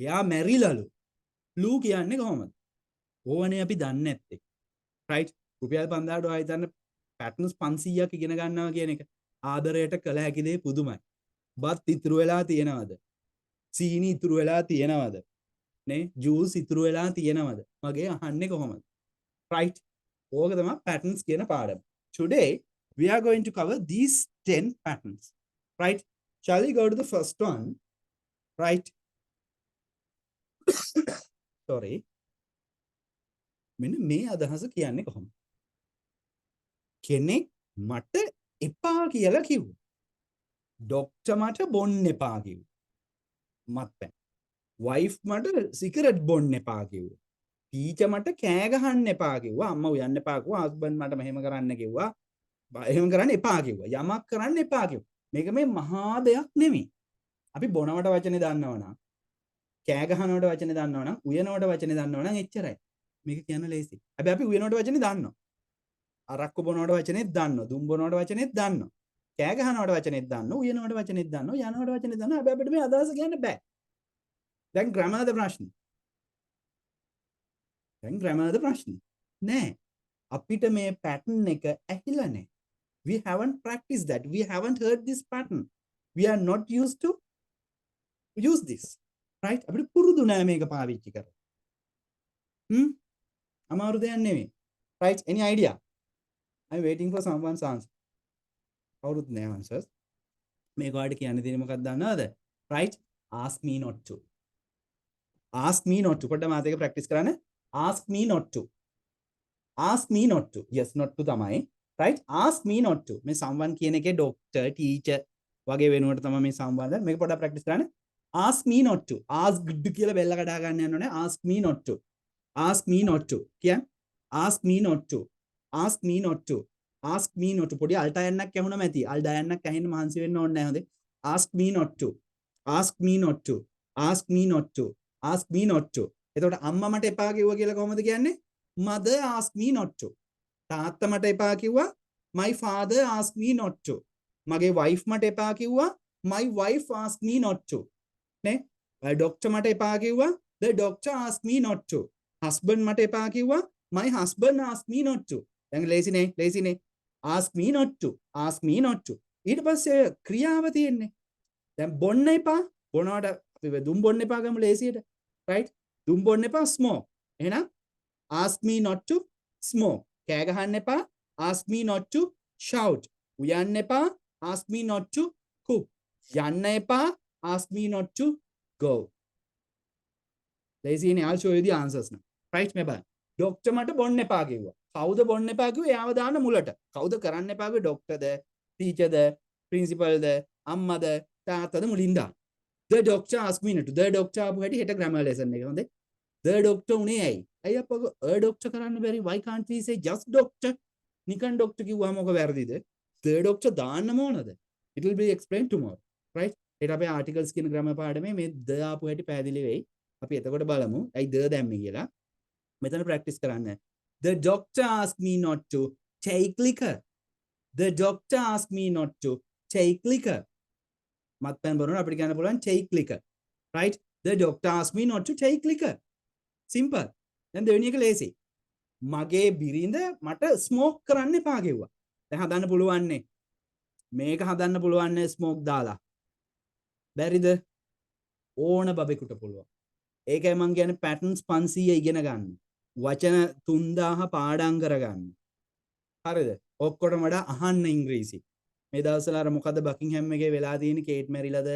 එයා මැරිලලු. ලු කියන්නේ කොහොමද? ඕවනේ අපි දන්නේ නැත්තේ. right? රුපියල් 5000ට ඔයා හිතන්න පැටර්න්ස් 500ක් ඉගෙන ගන්නවා කියන එක ආදරයට කළ හැකි දේ පුදුමයි. බත් ඉතුරු වෙලා තියෙනවද? සීනි ඉතුරු වෙලා තියෙනවද? නේ ජූස් ඉතුරු වෙලා තියෙනවද? වගේ අහන්නේ කොහොමද? right? ඕක තමයි patterns කියන පාඩම. Today we are going to cover these 10 patterns. Right? Shall we go to the first one? Right? Sorry. මෙන්න මේ අදහස කියන්නේ කොහොමද? කෙනෙක් මට එපා කියලා කිව්වා. ඩොක්ටර් මට බොන්න එපා කිව්වා. මත්පැන්. වයිෆ් මට සිගරට් බොන්න එපා කිව්වා. ටීචර් මට කෑ ගහන්න එපා කිව්වා. අම්මා උයන්න එපා කිව්වා. හස්බන්ඩ් මට මෙහෙම කරන්න කිව්වා. එහෙම කරන්න එපා කිව්වා. යමක් කරන්න එපා කිව්වා. මේක මේ මහා දෙයක් නෙමෙයි. අපි බොනවට වචනේ දන්නවනම්, කෑ ගහනවට වචනේ දන්නවනම්, උයනවට වචනේ දන්නවනම් එච්චරයි. මේක කියන්න ලේසි. හැබැයි අපි උයනවට වචනේ දන්නවා. අරක්කු බොනවට වචනේත් දන්නවා. දුම් බොනවට වචනේත් දන්නවා. කෑ ගහනවට වචනේත් දන්නවා. උයනවට වචනේත් දන්නවා. යනවට වචනේත් දන්නවා. හැබැයි අපිට මේ අදහස කියන්න බෑ. දැන් ග්‍රැමර්ද ප්‍රශ්නේ. දැන් ග්‍රැමර්ද ප්‍රශ්නේ. නෑ. අපිට මේ pattern එක ඇහිලා නෑ. We haven't practiced that. We haven't heard this pattern. We are not used to use this. Right? අපිට පුරුදු නෑ මේක පාවිච්චි කරන්න. අමාරු දෙයක් නෙමෙයි. Right? Any idea? I'm waiting for someone's answer. කවුරුත් නෑ answers. මේක ඔයාලට කියන්න තියෙන්නේ මොකක්ද දන්නවද? Right? Ask me not to. Ask me not to. පොඩ්ඩක් මාත් එක ප්‍රැක්ටිස් කරන්න. Ask me not to. Ask me not to. Yes, not to තමයි. Right? Ask me not to. මේ someone කියන එකේ doctor, teacher වගේ වෙනුවට තමයි මේ someone. මේක පොඩ්ඩක් ප්‍රැක්ටිස් කරන්න. Ask me not to. Asked කියලා බෙල්ල කඩා ගන්න යන්න ඕනේ. Ask me not to. Ask me not to. කියන්න. Ask me not to. Ask me not to. Ask me not to. පොඩි අල්ටා යන්නක් ඇහුණම ඇති. අල්ඩා යන්නක් ඇහෙන්න මහන්සි වෙන්න ඕනේ නැහැ හොඳේ. Ask me not to. Ask me not to. Ask me not to. Ask me not to. එතකොට අම්මා මට එපා කිව්වා කියලා කොහොමද කියන්නේ? Mother asked me not to. තාත්තා මට එපා කිව්වා. My father asked me not to. මගේ wife මට එපා කිව්වා. My wife asked me not to. නේ? doctor මට එපා කිව්වා. The doctor asked me not to. husband මට එපා කිව්වා. My husband asked me not to. දැන් ලේසිනේ. Ask me not to. Ask me not to. ඊට පස්සේ ක්‍රියාව තියෙන්නේ. දැන් බොන්න එපා. බොනවට අපි දුම් බොන්න එපා ගමු ලේසියට. right? දුම් බොන්න එපා smoke. එහෙනම් ask me not to smoke. කෑ ගහන්න එපා. Ask me not to shout. උයන්න එපා. Ask me not to cook. යන්න එපා. Ask me not to go. ලේසිනේ. I'll show you the answers now. right? මේ බලන්න. ඩොක්ටර් මට බොන්න එපා කිව්වා. කවුද බොන්න එපා කිව්වේ? එයාව දාන්න මුලට. කවුද කරන්න එපා කිව්වේ? ඩොක්ටර්ද, ටීචර්ද, ප්‍රින්සිපල්ද, අම්මද, තාත්තද මුලින් දාන්න. The doctor asked me not to. The doctor ආපු හැටි හෙට grammar lesson එක. හොඳේ. The doctor උනේ ඇයි? ඇයි අප්පා a doctor කරන්න බැරි? Why can't we say just doctor? නිකන් doctor කිව්වම මොක වැරදිද? The doctor දාන්නම ඕනද? It will be explained tomorrow. right? හෙට අපේ articles කියන grammar පාඩමේ මේ the ආපු හැටි පැහැදිලි වෙයි. අපි එතකොට බලමු. ඇයි the දැම්මේ කියලා. මෙතන ප්‍රැක්ටිස් කරන්න. The doctor asked me not to take liquor. The doctor asked me not to take liquor. මත්පැන් බොනකොට අපිට කියන්න පුළුවන් take liquor. right? The doctor asked me not to take liquor. Simple. දැන් දෙවෙනි එක ලේසි. මගේ බිරිඳ මට ස්මෝක් කරන්න එපා කිව්වා. දැන් හදන්න පුළුවන්නේ. මේක හදන්න පුළුවන්නේ ස්මෝක් දාලා. බැරිද? ඕන බබෙකුට පුළුවන්. ඒකයි මං කියන්නේ පැටර්න්ස් 500 ඉගෙන ගන්න. වචන 3000 පාඩම් කරගන්න. හරිද? ඔක්කොටම වඩා අහන්න ඉංග්‍රීසි. මේ දවස්වල අර මොකද බකින්හෑම් එකේ වෙලා තියෙන්නේ කේට් මැරිලාද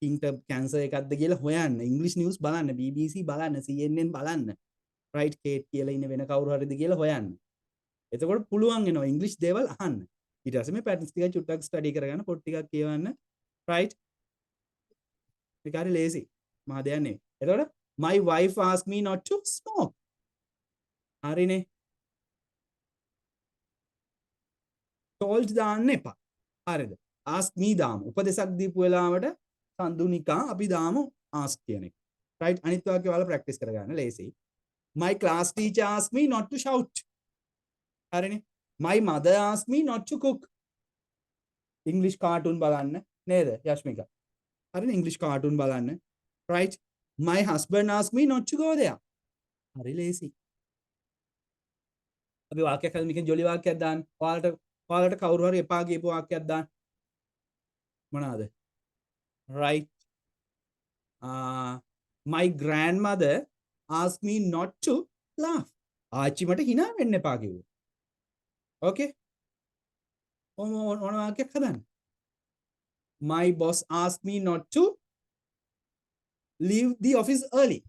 කින්ට කැන්සර් එකක්ද කියලා හොයන්න. ඉංග්‍රීසි නිවුස් බලන්න, BBC බලන්න, CNN බලන්න. රයිට් කේට් කියලා ඉන්න වෙන කවුරු හරිද කියලා හොයන්න. එතකොට පුළුවන් වෙනවා ඉංග්‍රීසි දේවල් අහන්න. ඊට පස්සේ මේ පැටර්න්ස් ටික චුට්ටක් ස්ටඩි කරගන්න, පොත් ටිකක් කියවන්න. රයිට්? ඒක හරි ලේසි. මහා දෙයක් නෙවෙයි. එතකොට my wife asked me not to smoke. හරිනේ. told දාන්න එපා. හරිද? ask me දාමු. උපදේශක් දීපු වෙලාවට සඳුනිකා අපි දාමු ask කියන එක. right? අනිත් වාක්‍ය වල ප්‍රැක්ටිස් කරගන්න ලේසි. my class teacher asked me not to shout. හරිනේ. my mother asked me not to cook. English cartoon බලන්න නේද යශ්මිකා? හරිනේ English cartoon බලන්න. right? my husband asked me not to go there. හරි ලේසි. අපි වාක්‍යයක් හදලා මේකෙන් ජොලි වාක්‍යයක් දාන්න. ඔයාලට කවුරු හරි එපා කියපු වාක්‍යයක් දාන්න. මොනවාද? right? My grandmother asked me not to laugh. ආච්චි මට hina වෙන්න එපා කිව්වා. okay? ඕන වාක්‍යයක් හදන්න. My boss asked me not to leave the office early.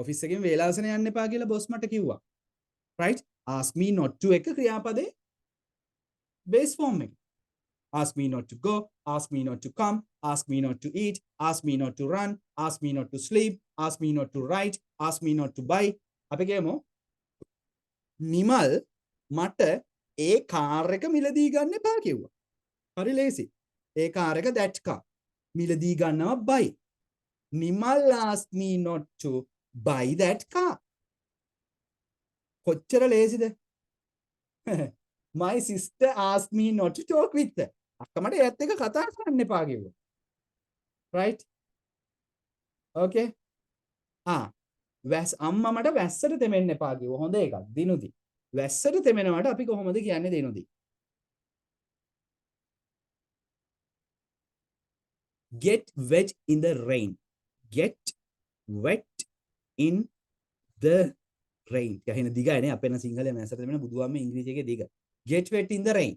office එකෙන් වේලාසන යන්න එපා කියලා boss මට කිව්වා. right? ask me not to එක ක්‍රියාපදේ base form එක. ask me not to go, ask me not to come, ask me not to eat, ask me not to run, ask me not to sleep, ask me not to write, ask me not to buy. අපි කියමු නිමල් මට ඒ කාර් එක මිලදී ගන්න එපා කිව්වා. හරි ලේසි. ඒ කාර් එක that car මිලදී ගන්නවා buy. Nimal asked me not to buy that car. කොච්චර ලේසිද? My sister asked me not to talk with her. අක්කමට ඒත් එක කතා කරන්න එපා කිව්වා. right? okay? අම්මා මට වැස්සට තෙමෙන්න එපා කිව්වා. හොඳ එකක්. දිනුදි. වැස්සට තෙමෙනවට අපි කොහොමද කියන්නේ දිනුදි? get wet in the rain. get wet in the rain. යහින දිගයි නේ අපේ සිංහලයේ වැස්සට තෙමෙන බුදුහාමේ ඉංග්‍රීසි එකේ දිග. get wet in the rain.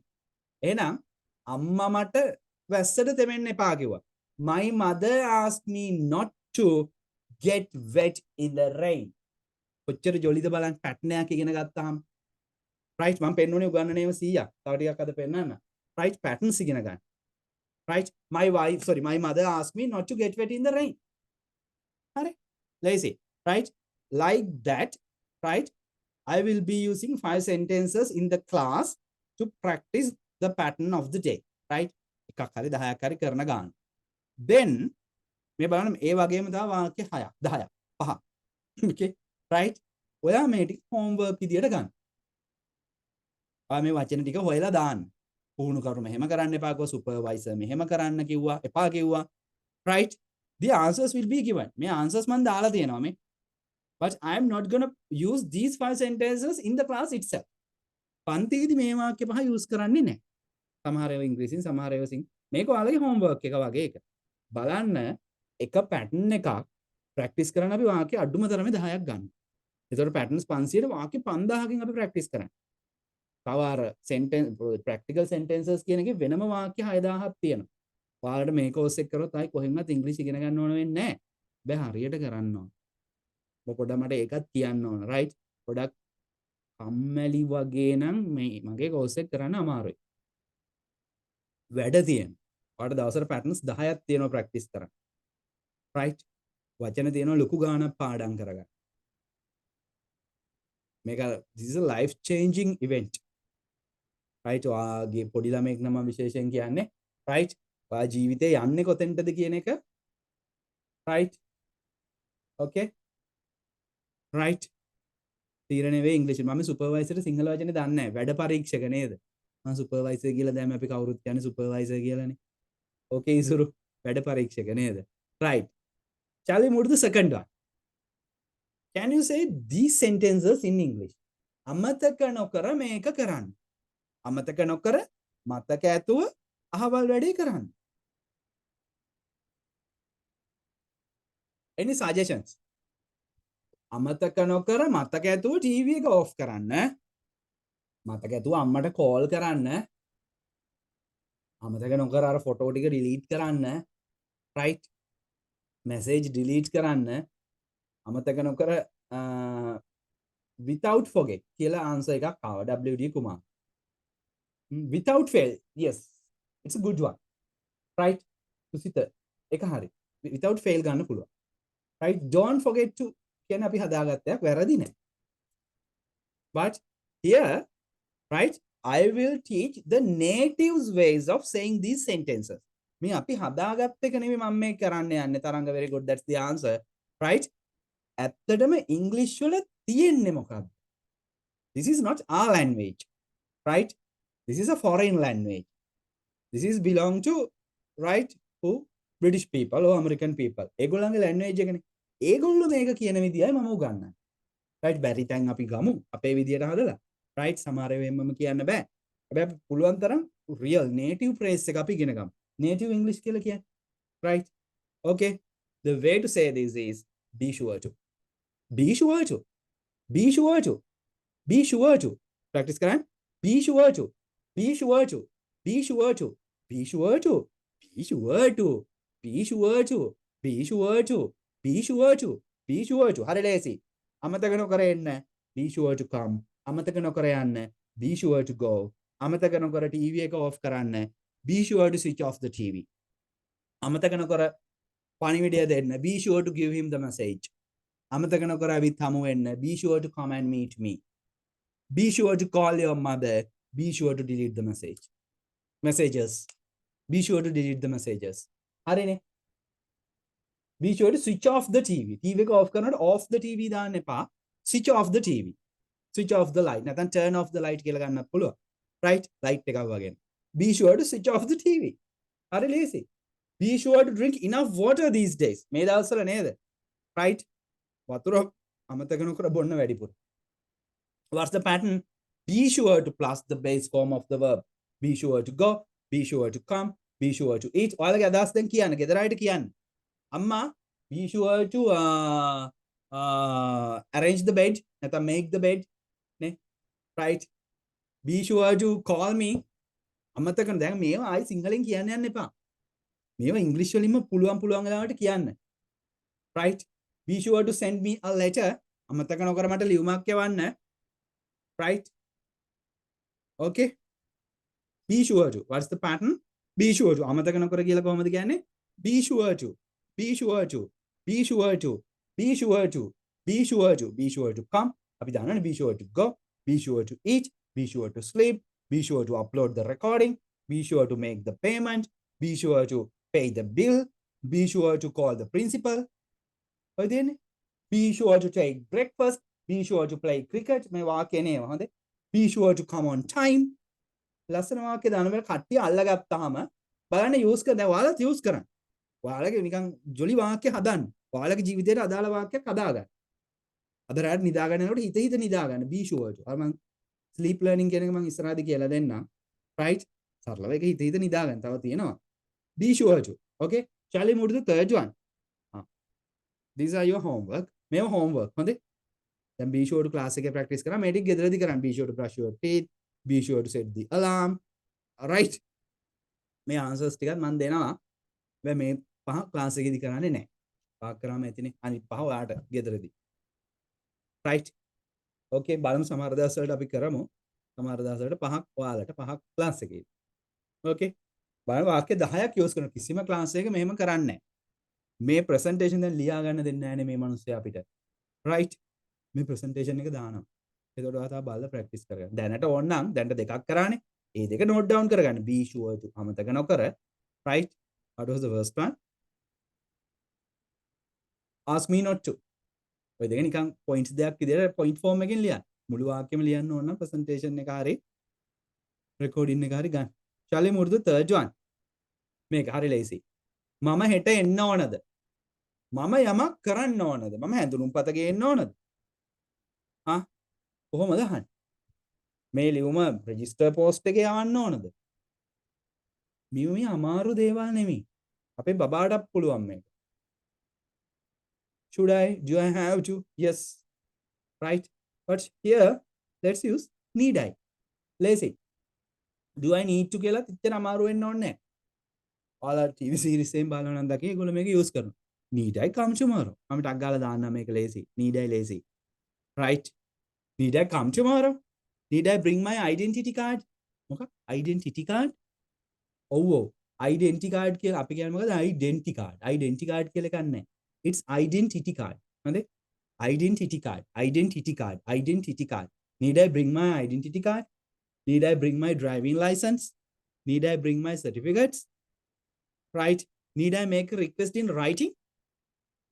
එහෙනම් අම්මා මට වැස්සට තෙමෙන්න එපා කිව්වා. My mother asked me not to get wet in the rain. කොච්චර ජොලිද බලන්න පැටර්න් එකක් ඉගෙන ගත්තාම. right? මම පෙන්නුනේ උගන්නනේම 100ක්. තව ටිකක් අද පෙන්නන්න. right? patterns ඉගෙන ගන්න. right? my mother asked me not to get wet in the rain. හරි? lazy. right? like that. right? I will be using 5 sentences in the class to practice the pattern of the day. right? එකක් හරි 10ක් හරි කරන ගන්න. then මේ බලන්න ඒ වගේම තව වාක්‍ය 6ක් 10ක් 5ක්. okay? right? ඔයා මේ ටික homework විදියට ගන්න. ඔයා මේ වචන ටික හොයලා දාන්න. පුහුණු කරු මෙහෙම කරන්න එපා කිව්වා, supervisor මෙහෙම කරන්න කිව්වා, එපා කිව්වා. right? the answers will be given. මේ answers මම දාලා තියෙනවා මේ. but I am not going to use these 5 sentences in the class itself. පන්තියේදී මේ වාක්‍ය පහ use කරන්නේ නැහැ. සමහර ඒවා ඉංග්‍රීසියෙන්, සමහර ඒවා සිං. මේක ඔයාලගේ homework එක වගේ එක. බලන්න එක pattern එකක් practice කරන්න අපි වාක්‍ය අඩුම තරමේ 10ක් ගන්න. ඒතකොට patterns 500ට වාක්‍ය 5000කින් අපි practice කරන්නේ. තව අර sentence practical sentences කියන එකේ වෙනම වාක්‍ය 6000ක් තියෙනවා. ඔයාලට මේ course එක කරොත් ආයි කොහෙන්වත් ඉංග්‍රීසි ඉගෙන ගන්න ඕන වෙන්නේ නැහැ. බෑ හරියට කරන්න ඕන. පොඩ්ඩක් මට ඒකත් කියන්න ඕන. right? පොඩක් කම්මැලි වගේ නම් මේ මගේ course එක කරන්න අමාරුයි. වැඩ තියෙනවා. ඔයාලට දවසට patterns 10ක් තියෙනවා practice කරන්න. right? වචන තියෙනවා ලොකු ගාණක් පාඩම් කරගන්න. මේක this is a life changing event. right? ඔයාගේ පොඩි ළමෙක් නම් විශේෂයෙන් කියන්නේ right? ඔයා ජීවිතේ යන්නේ කොතෙන්ටද කියන එක right? okay? right? තීරණය වේ ඉංග්‍රීසි. මම සුපර්වයිසර් සිංහල වචනේ දන්නේ නැහැ. වැඩ පරීක්ෂක නේද? මම සුපර්වයිසර් කියලා දැන් අපි කවුරුත් කියන්නේ සුපර්වයිසර් කියලානේ. okay ඉසුරු වැඩ පරීක්ෂක නේද? right? shall we move to the second one? Can you say these sentences in English? අමතක නොකර මේක කරන්න. අමතක නොකර මතක ඇතුව අහවල් වැඩේ කරන්න. Any suggestions? අමතක නොකර මතක ඇතුව ටීවී එක ඔෆ් කරන්න. මතක ඇතුව අම්මට කෝල් කරන්න. අමතක නොකර අර ෆොටෝ ටික ඩිලීට් කරන්න. right? message delete කරන්න. අමතක නොකර without forget කියලා answer එකක් ආවා WD Kumar. Without fail, yes, it's a good one, right? Susitha එක හරි. without fail ගන්න පුළුවන්, right? Don't forget to කියන අපි හදාගත්තයක් වැරදි නෑ. But here, right, I will teach the native ways of saying these sentences. මේ අපි හදාගත්ත එක නෙමෙයි මම මේ කරන්න යන්නේ. තරංග very good, that's the answer, right? ඇත්තටම ඉංග්‍රීසි වල තියෙන්නේ මොකක්ද? This is not our language, right? This is a foreign language. This is belong to, right, who? British people or American people. ඒගොල්ලන්ගේ language එකනේ. ඒගොල්ලෝ මේක කියන විදියයි මම උගන්වන්නේ. right? බැරි තැන් අපි ගමු අපේ විදියට හදලා. right? සමහර වෙලාවෙම මම කියන්න බෑ. හැබැයි පුළුවන් තරම් real native phrase එක අපි ඉගෙන ගමු. native English කියලා කියන්නේ. right? Okay. The way to say this is be sure to. Be sure to. Be sure to. Be sure to. Practice කරන්න. Be sure to. Be sure to. Be sure to. Be sure to. Be sure to. Be sure to. Be sure to. Be sure to. Be sure to. හරි ලේසි. අමතක නොකර එන්න. Be sure to come. අමතක නොකර යන්න. Be sure to go. අමතක නොකර TV එක off කරන්න. Be sure to switch off the TV. අමතක නොකර පණිවිඩය දෙන්න. Be sure to give him the message. අමතක නොකර ඇවිත් හමු වෙන්න. Be sure to come and meet me. Be sure to call your mother. Be sure to delete the messages. Be sure to delete the messages. හරිනේ. Be sure to switch off the TV. TV එක off කරනකොට off the TV දාන්න එපා. Switch off the TV. Switch off the light. නැත්නම් turn off the light කියලා ගන්නත් පුළුවන්. right? light එකක් වගේ. Be sure to switch off the TV. හරි ලේසි. Be sure to drink enough water these days. මේ දවස්වල නේද? right? වතුර අමතක නොකර බොන්න වැඩිපුර. What's the pattern? Be sure to plus the base form of the verb. Be sure to go. Be sure to come. Be sure to eat. ඔයාලගේ අදහස් දැන් කියන්න. ගෙදර අයට කියන්න. අම්මා, be sure to arrange the bed. නැත්නම් make the bed. නේ? right? Be sure to call me. අමතක දැන් මේවා ආයි සිංහලෙන් කියන්න යන්න එපා. මේවා ඉංග්‍රීසි වලින්ම පුළුවන් වෙලාවට කියන්න. right? Be sure to send me a letter. අමතක නොකර මට ලියුමක් යවන්න. right? okay? Be sure to. What's the pattern? Be sure to. අමතක නොකර කියලා කොහොමද කියන්නේ? Be sure to. Be sure to. Be sure to. Be sure to. Be sure to. Be sure to come. අපි දන්නවනේ be sure to go. Be sure to eat. Be sure to sleep. Be sure to upload the recording. Be sure to make the payment. Be sure to pay the bill. Be sure to call the principal. ඔය දෙන්නේ. Be sure to take breakfast. Be sure to play cricket. මේ වාක්‍ය නේම හොඳේ. Be sure to come on time. ලස්සන වාක්‍ය දාන වල කට්ටිය අල්ලගත්තාම බලන්න යූස් කරන දැන් ඔයාලත් යූස් කරන්න. ඔයාලගේ නිකන් ජොලි වාක්‍ය හදන්න. ඔයාලගේ ජීවිතේට අදාළ වාක්‍යයක් හදාගන්න. අද රාත් නිදා ගන්නකොට හිත නිදා ගන්න. Be sure to. අර මම sleep learning කියන එක මම ඉස්සරහදී කියලා දෙන්නම්. right? සරලව ඒක හිත නිදා ගන්න. තව තියෙනවා. Be sure to. okay? shall we move to the third one? These are your homework. මේව homework. හොඳේ? දැන් be sure to class එකේ practice කරා. මේ ටික ගෙදරදී කරන්න. Be sure to brush your teeth. Be sure to set the alarm. right? මේ answers ටිකත් මම දෙනවා. හැබැයි මේ පහ class එකේදී කරන්නේ නැහැ. පහ කරාම ඇතිනේ. අනිත් පහ ඔයාට ගෙදරදී. right? okay? බලමු සමහර දවස් වලට අපි කරමු. සමහර දවස් වලට පහක් ඔයාලට පහක් class එකේ. okay? බලමු වාක්‍ය 10ක් use කරන කිසිම class එකක මෙහෙම කරන්නේ නැහැ. මේ presentation දැන් ලියා ගන්න දෙන්නේ නැහැ නේ මේ මිනිස්සයා අපිට. right? මේ presentation එක දානවා. එතකොට ඔයා තා බලලා practice කරගන්න. දැනට ඕන නම් දැනට දෙකක් කරානේ. ඒ දෙක note down කරගන්න. Be sure to. අමතක නොකර. right? What was the first one? Ask me not to. ඔය දෙක නිකන් points දෙකක් විදිහට point form එකකින් ලියන්න. මුළු වාක්‍යෙම ලියන්න ඕන නම් presentation එක හරි recording එක හරි ගන්න. shall we move to the third one? මේක හරි ලේසි. මම හෙට එන්න ඕනද? මම යමක් කරන්න ඕනද? මම හැඳුනුම්පත ගේන්න ඕනද? ආ කොහොමද අහන්නේ? මේ ලියුම රෙජිස්ටර් පෝස්ට් එකේ යවන්න ඕනද? මේ අමාරු දේවල් නෙමෙයි. අපේ බබාටත් පුළුවන් මේක. Should I? Do I have to? Yes. Right? But here, let's use need I. Lazy. Do I need to කියලා තිච්චර අමාරු වෙන්න ඕනේ නැහැ. ඔයාලා TV series එකෙන් බලනවා නම් දැකේ ඒගොල්ලෝ මේක use කරනවා. Need I come tomorrow? මම ටක් ගාලා දාන්නම් මේක lazy. Need I lazy. Right? Need I come tomorrow? Need I bring my identity card? මොකක්? Identity card? ඔව් ඔව්. Identity card කියලා අපි කියන්නේ මොකද? Identity card. Identity card කියලා එකක් නැහැ. It's identity card. හරිද? Identity card. Identity card. Identity card. Need I bring my identity card? Need I bring my driving license? Need I bring my certificates? Right? Need I make a request in writing?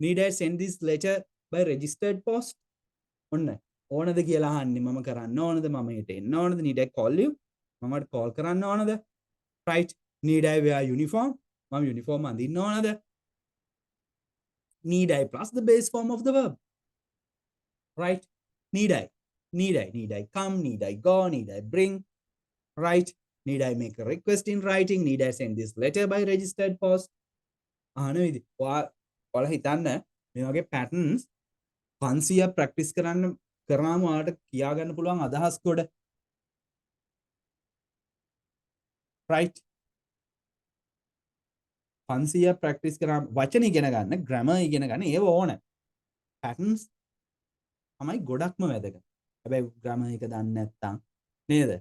Need I send this letter by registered post? ඔන්න ඕනද කියලා අහන්නේ මම කරන්න ඕනද මම හිට එන්න ඕනද? Need I call you? මමට call කරන්න ඕනද? Right? Need I wear uniform? මම uniform අඳින්න ඕනද? Need I plus the base form of the verb? Right? Need I? Need I? Need I come? Need I go? Need I bring? Right? Need I make a request in writing? Need I send this letter by registered post? අහන විදි. ඔයාලා හිතන්න මේ වගේ patterns 500 practice කරාම ඔයාලට කියා ගන්න පුළුවන් අදහස් කොට. Right? 500 practice කරාම වචන ඉගෙන ගන්න, grammar ඉගෙන ගන්න ඒව ඕන. patterns තමයි ගොඩක්ම වැදගත්. හැබැයි grammar එක දන්නේ නැත්නම් නේද?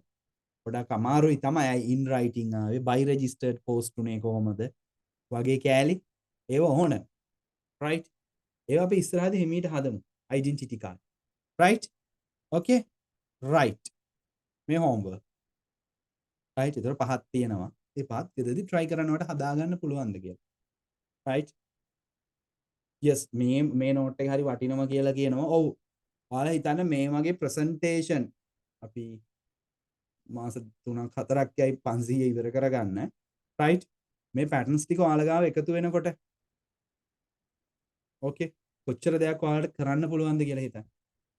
ගොඩක් අමාරුයි තමයි in writing ආවේ by registered post උනේ කොහොමද? වගේ කෑලි ඒව ඕන. Right? ඒව අපි ඉස්සරහදී හිමීට හදමු. Identity card. Right? Okay? Right. මේ homework. Right? ඒතර පහක් තියෙනවා. ඒ පහත් ගෙදරදී try කරනවට හදාගන්න පුළුවන්ද කියලා. Right? Yes, මේ note එක හරි වටිනවා කියලා කියනවා. ඔව්. ඔයාලා හිතන්න මේ වගේ presentation අපි මාස 3ක් 4ක් යයි 500 ඉවර කරගන්න. Right? මේ patterns ටික ඔයාලා ගාව එකතු වෙනකොට okay කොච්චර දෙයක් ඔයාලට කරන්න පුළුවන්ද කියලා හිතන්න.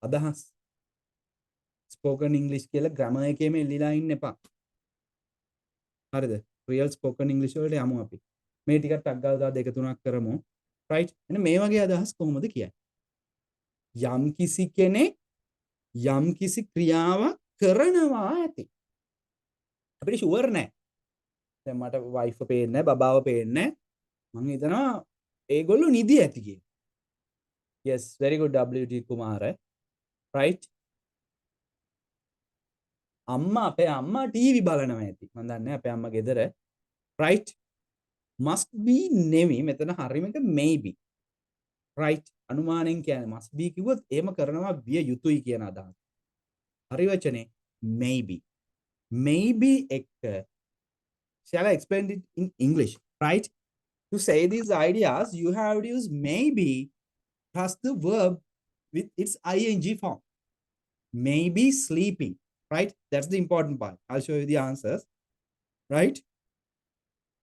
අදහස් spoken english කියලා grammar එකේම එල්ලිලා ඉන්න එපා. හරිද? real spoken english වලට යමු අපි. මේ ටිකක් ටක් ගාලා තව දෙක තුනක් කරමු. right? එන්න මේ වගේ අදහස් කොහොමද කියන්නේ? යම් කිසි කෙනෙක් යම් කිසි ක්‍රියාවක් කරනවා ඇති. අපිට ෂුවර් නෑ. දැන් මට වයිෆ් පේන්නේ නෑ, බබාව පේන්නේ නෑ. මම හිතනවා ඒගොල්ලෝ නිදි ඇති කියලා. Yes, very good WT Kumara. Right? අපේ අම්මා ටීවී බලනවා ඇති. මම දන්නේ අපේ අම්මා ගෙදර. Right? Must be නෙමෙයි මෙතන හරියම එක maybe. Right? අනුමානෙන් කියන්නේ must be කිව්වොත් එහෙම කරනවා විය යුතුයි කියන අදහස. හරි වචනේ maybe. Maybe එක shall I explain it in English? Right? To say these ideas, you have to use maybe plus the verb with its ing form. Maybe sleeping. Right? That's the important part. I'll show you the answers. Right?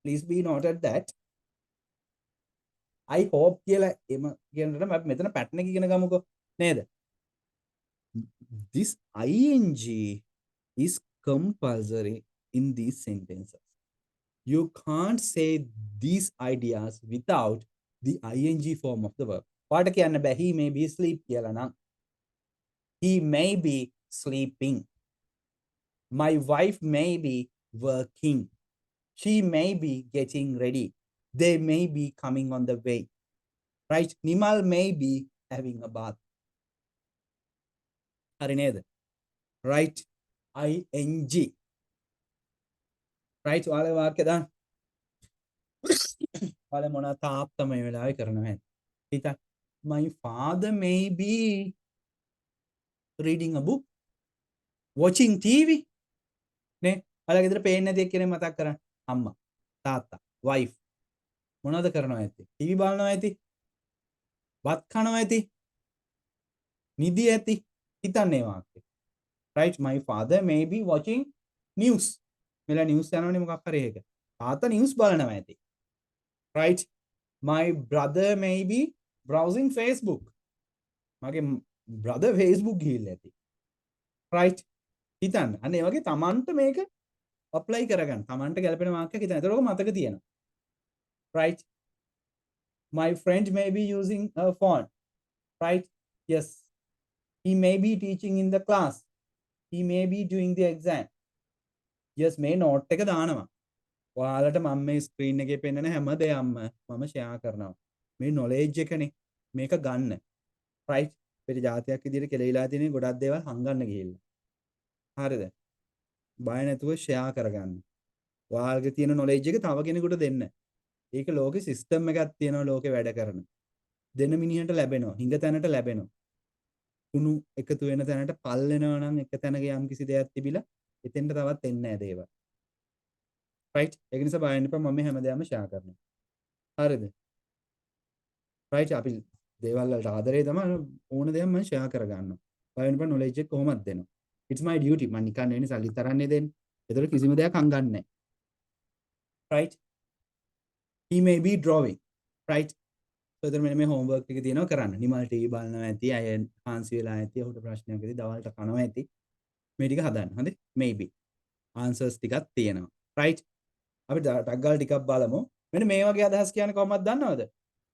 Please be noted that. I hope කියලා එම කියනකොට අපි මෙතන pattern එක ඉගෙන ගමුකෝ නේද? This ing is compulsory in these sentences. You can't say these ideas without the ing form of the verb. පාට කියන්න බෑ he may be sleep කියලා නම්. He may be sleeping. My wife may be working. She may be getting ready. They may be coming on the way. Right? Nimal may be having a bath. හරි නේද? Right? ing. Right? ඔයාලා වාක්‍ය දාන්න. ඔයාලා මොන තාත්තා මේ වෙලාවේ කරනවා හිතන්න. My father may be reading a book, watching TV. නේ? ඔයාලා ගෙදර පේන්නේ නැති එක්කෙනෙක් මතක් කරන්න. අම්මා, තාත්තා, wife. මොනවද කරනවා ඇති? ටීවී බලනවා ඇති. වත් කනවා ඇති. නිදි ඇති. හිතන්නේ වාක්‍ය. Right? My father may be watching news. මෙලා news යනවනේ මොකක් හරි එක. තාත්තා news බලනවා ඇති. Right? My brother may be browsing Facebook. මගේ brother Facebook ගිහිල්ලා ඇති. right? හිතන්න. අන්න ඒ වගේ Tamanට මේක apply කරගන්න. Tamanට ගැලපෙන මාර්ක් එක හිතන්න. ඒතර ඔක මතක තියෙනවා. right? My friend may be using a phone. right? Yes. He may be teaching in the class. He may be doing the exam. yes, මේ note එක දානවා. ඔයාලට මම මේ ස්ක්‍රීන් එකේ පෙන්නන හැම දෙයක්ම මම ෂෙයා කරනවා. මේ knowledge එකනේ. මේක ගන්න. right? පිට જાතියක් විදිහට කෙලවිලා තියෙන ගොඩක් දේවල් හංගන්න ගිහිල්ලා. හරිද? බය නැතුව ෂෙයා කරගන්න. ඔයාලගේ තියෙන knowledge එක තව කෙනෙකුට දෙන්න. ඒක ලෝකේ සිස්ටම් එකක් තියෙනවා ලෝකේ වැඩ කරන. දෙන මිනිහට ලැබෙනවා. හිඟ තැනට ලැබෙනවා. කුණු එකතු වෙන තැනට පල් වෙනවා නම් එක තැනක යම් කිසි දෙයක් තිබිලා එතෙන්ට තවත් එන්නේ නැහැ දේවල්. right? ඒක නිසා බය වෙන්න එපා මම හැමදාම ෂෙයා කරනවා. හරිද? right? අපි දේවල් වලට ආදරේ තමයි ඕන දෙයක් මම ෂෙයා කරගන්නවා. බය වෙන්න එපා knowledge එක කොහොමද දෙනවා. it's my duty. මම නිකන් වෙන්නේ සල්ලි තරන්නේ දෙන්නේ. ඒතර කිසිම දෙයක් හංගන්නේ නැහැ. right? he may be drawing. right? so එතන මෙන්න මේ homework එක තියෙනවා කරන්න. නිමල් ටීවී බලනවා ඇති, අය හාන්සි වෙලා ඇති, ඔහුට ප්‍රශ්නයක් ඇති, දවල්ට කනවා ඇති. මේ ටික හදන්න. හරි? maybe. answers ටිකක් තියෙනවා. right? අපි ටක් ගාලා ටිකක් බලමු. මෙන්න මේ වගේ අදහස් කියන්නේ කොහොමද දන්නවද?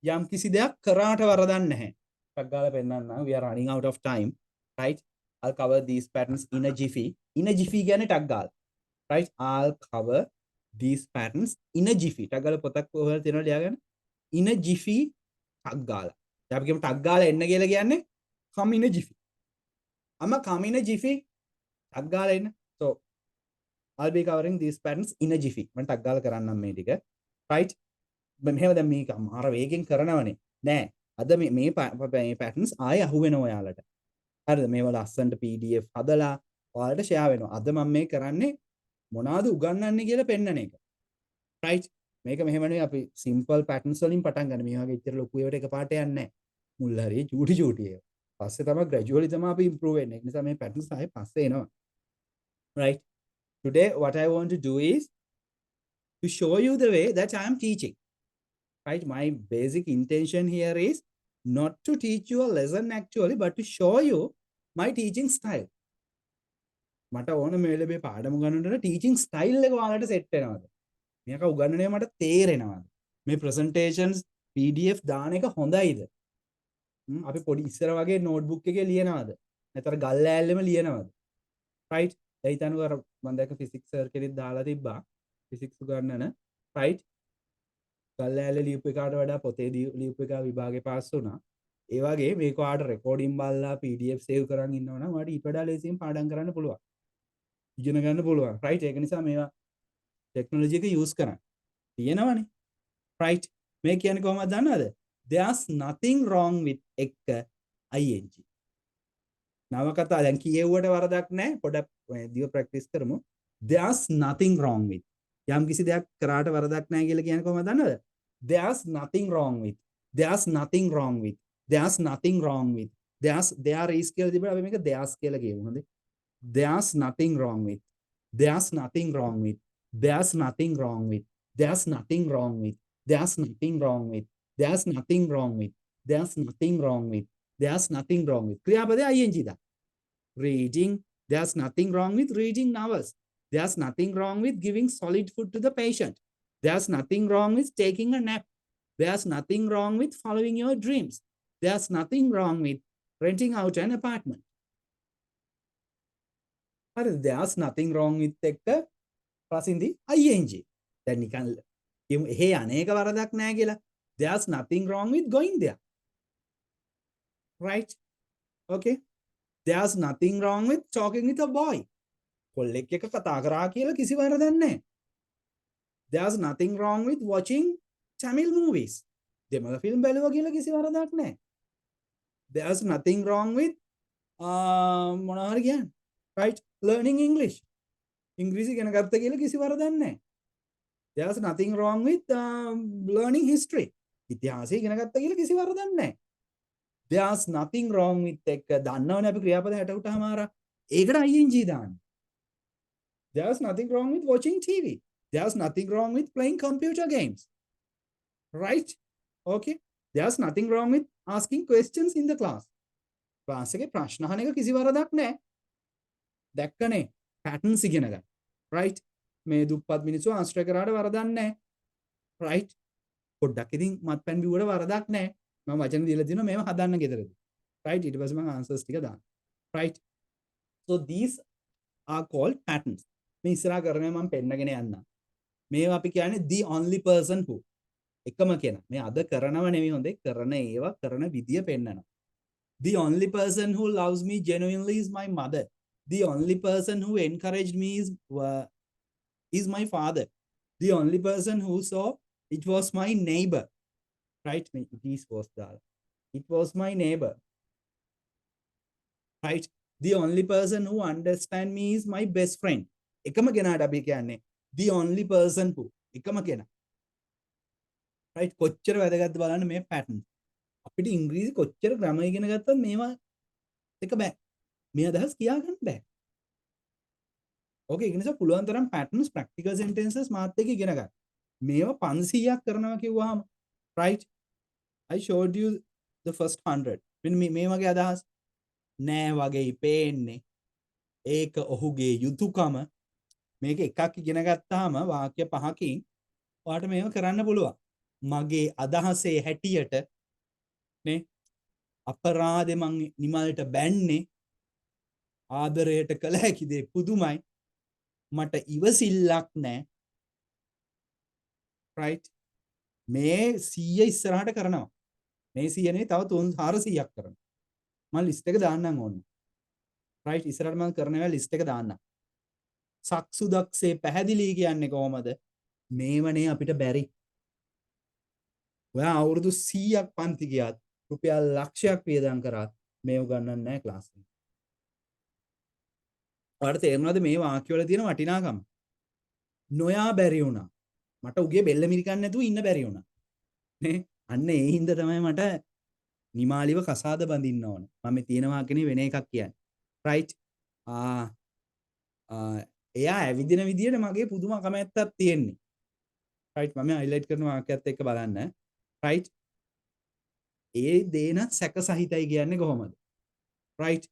යම් කිසි දෙයක් කරාට වරදක් නැහැ. ටක් ගාලා පෙන්නන්නම්. we are running out of time. right? I'll cover these patterns in a jiffy. in a jiffy කියන්නේ ටක් ගාලා. right? I'll cover these patterns in a jiffy. ටක් ගාලා පොතක් ඔයාලා තියෙනවා ලියාගන්න. in a jiffy ටක් ගාලා. අපි කියමු ටක් ගාලා එන්න කියලා කියන්නේ come in a jiffy. come in a jiffy ටක් ගාලා එන්න. so I'll be covering these patterns in a jiffy. මම ටක් ගාලා කරන්නම් මේ ටික. right? මෙහෙම දැන් මේක අර වේගෙන් කරනවනේ. නෑ. අද මේ patterns ආයෙ අහු වෙනවා ඔයාලට. හරිද? මේවා ලස්සනට PDF හදලා ඔයාලට ෂෙයා වෙනවා. අද මම මේ කරන්නේ මොනවාද උගන්වන්නේ කියලා පෙන්නන එක. right? මේක මෙහෙම නෙවෙයි අපි simple patterns වලින් පටන් ගන්න. මේ වගේ ඉතර ලොකු ඒවාට එකපාරට යන්නේ නැහැ. මුල් හරිය චූටි ඒවා. පස්සේ තමයි gradually තමයි අපි improve වෙන්නේ. ඒ නිසා මේ patterns ආයෙ පස්සේ එනවා. right? Today what I want to do is to show you the way that I am teaching. right? My basic intention here is not to teach you a lesson actually, but to show you my teaching style. මට ඕන මේ වෙලේ පාඩම ගන්නකොට teaching style එක ඔයාලට set වෙනවද? මේක උගන්වන්නේ මට තේරෙනවද? මේ presentations PDF දාන එක හොඳයිද? අපි පොඩි ඉස්සර වගේ notebook එකේ ලියනවද? නැත්නම් ගල් ඈල්ලෙම ලියනවද? right? ඒ හිතනවා අර මම දැක්ක physics sir කෙනෙක් දාලා තිබ්බා. physics උගන්වන right? ගල්ලෑල්ල ලියපු එකාට වඩා පොතේ ලියපු එකා විභාගේ පාස් වුණා. ඒ වගේ මේක ඔයාලට රෙකෝඩින් බලලා PDF සේව් කරන් ඉන්නවා නම් ඔයාලට ඊට වඩා ලේසියෙන් පාඩම් කරන්න පුළුවන්. ඉගෙන ගන්න පුළුවන්. right? ඒක නිසා මේවා ටෙක්නොලොජි එක යූස් කරන්න. තියෙනවනේ. right? මේ කියන්නේ කොහොමද දන්නවද? There's nothing wrong with එක ing. නවකතා දැන් කියෙව්වට වරදක් නැහැ. පොඩක් දිව ප්‍රැක්ටිස් කරමු. There's nothing wrong with. යම් කිසි දෙයක් කරාට වරදක් නැහැ කියලා කියන්නේ කොහොමද දන්නවද? There's nothing wrong with. There's nothing wrong with. There's nothing wrong with. there is කියලා තිබුණා අපි මේක there's කියලා කියමු. හොඳේ. There's nothing wrong with. There's nothing wrong with. There's nothing wrong with. There's nothing wrong with. There's nothing wrong with. There's nothing wrong with. There's nothing wrong with. There's nothing wrong with. ක්‍රියාපදේ ing දා. Reading. There's nothing wrong with reading novels. There's nothing wrong with giving solid food to the patient. There's nothing wrong with taking a nap. There's nothing wrong with following your dreams. There's nothing wrong with renting out an apartment. But there's nothing wrong with එක plus in the ing. දැන් නිකන් එහෙ අනේක වරදක් නැහැ කියලා. There's nothing wrong with going there. Right? Okay? There's nothing wrong with talking with a boy. කොල්ලෙක් එක්ක කතා කරා කියලා කිසි වරදක් නැහැ. There's nothing wrong with watching Tamil movies. දෙමළ ෆිල්ම් බැලුවා කියලා කිසි වරදක් නැහැ. There's nothing wrong with මොනවා හරි කියන්නේ. Right? Learning English. ඉංග්‍රීසි ඉගෙන ගත්ත කියලා කිසි වරදක් නැහැ. There's nothing wrong with learning history. ඉතිහාසය ඉගෙන ගත්ත කියලා කිසි වරදක් නැහැ. There's nothing wrong with එක දන්නවනේ අපි ක්‍රියාපද 60ට හමාරා. ඒකට ing දාන්න. There's nothing wrong with watching TV. There's nothing wrong with playing computer games. Right? Okay? There's nothing wrong with asking questions in the class. Class එකේ ප්‍රශ්න අහන එක කිසි වරදක් නැහැ. දැක්කනේ පැටර්න්ස් ඉගෙන ගන්න. රයිට්. මේ දුප්පත් මිනිස්සු ආශ්‍රය කරාට වරදක් නැහැ. රයිට්. පොඩ්ඩක් ඉතින් මත්පැන් බිව්වට වරදක් නැහැ. මම වචන දීලා දිනවා මේව හදන්න ගෙදරදී. රයිට්. ඊට පස්සේ මම ආන්සර්ස් ටික දාන්න. Right. so these are called patterns. මේ ඉස්සරහා කරන්නේ මම පෙන්නගෙන යන්නම්. මේවා අපි කියන්නේ the only person who. එකම කෙනා. මේ අද කරනව නෙවෙයි හොඳේ, කරන ඒවා කරන විදිය පෙන්නනවා. The only person who loves me genuinely is my mother. The only person who encouraged me is my father. The only person who saw it was my neighbor. Right? It was my neighbor. Right? The only person who understands me is my best friend. එකම කෙනාට අපි කියන්නේ the only person who. එකම කෙනා. Right? කොච්චර වැදගත්ද බලන්න මේ pattern. අපිට ඉංග්‍රීසි කොච්චර ග්‍රැමර් ඉගෙන ගත්තත් මේවා එක බෑ. මේ අදහස් කියා ගන්න බෑ. ඕකේ, ඒ නිසා පුළුවන් තරම් patterns practical sentences මාත් එක්ක ඉගෙන ගන්න. මේවා 500ක් කරනවා කිව්වහම right, I showed you the first 100. මෙන්න මේ වගේ අදහස් නෑ වගේ පේන්නේ. ඒක ඔහුගේ යුතුයකම. මේක එකක් ඉගෙන ගත්තාම වාක්‍ය 5කින් ඔයාලට මේව කරන්න පුළුවන්. මගේ අදහසේ හැටියට නේ අපරාධෙ මං නිමල්ට බැන්නේ, ආදරයට කළ හැකි දේ පුදුමයි, මට ඉවසිල්ලක් නැහැ. right? මේ 100 ඉස්සරහට කරනවා. මේ 100 නේ තව 400ක් කරනවා. මම ලිස්ට් එක දාන්නම් ඕන්න. right? ඉස්සරහට මම කරනවා ලිස්ට් එක දාන්නම්. සක්සුදක්සේ පැහැදිලි කියන්නේ කොහමද? මේවනේ අපිට බැරි. ඔයා අවුරුදු 100ක් පන්ති ගියත් රුපියල් ලක්ෂයක් වියදම් කරත් මේව ගන්නන්නේ නැහැ ක්ලාස් එකේ. ඔයාලට තේරෙනවද මේ වාක්‍ය වල තියෙන වටිනාකම? නොයා බැරි වුණා. මට උගේ බෙල්ල මිරිකන්න නැතුව ඉන්න බැරි වුණා. නේ? අන්න ඒ හින්දා තමයි මට නිමාලිව කසාද බඳින්න ඕන. මම මේ තියෙන වාක්‍යනේ වෙන එකක් කියන්නේ. right? එයා ඇවිදින විදියට මගේ පුදුම කැමැත්තක් තියෙන්නේ. right? මම highlight කරන වාක්‍යයත් එක්ක බලන්න. right? ඒ දේන සැක සහිතයි කියන්නේ කොහොමද? right?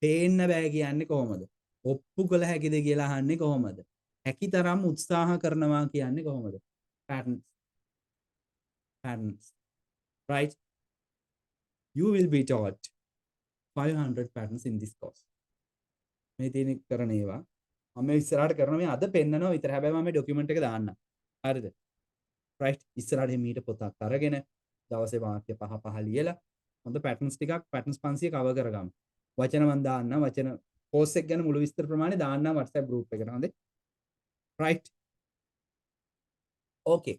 පේන්න බෑ කියන්නේ කොහොමද? ඔප්පු කළ හැකිද කියලා අහන්නේ කොහොමද? හැකිතරම් උත්සාහ කරනවා කියන්නේ කොහොමද? patterns. Right? You will be taught 500 patterns in this course. මේ තියෙන කරන ඒවා මම ඉස්සරහට කරන මේ අද පෙන්නනවා විතර. හැබැයි මම මේ ડોකියුමන්ට් එක දාන්න. හරිද? right? ඉස්සරහට මීට පොතක් අරගෙන දවසේ වාක්‍ය 5 ලියලා හොඳ patterns ටිකක් patterns 500 cover කරගමු. වචන මන් දාන්න, වචන course එක ගැන මුළු විස්තර ප්‍රමාණය දාන්න WhatsApp group එකට. හොඳේ? right? okay,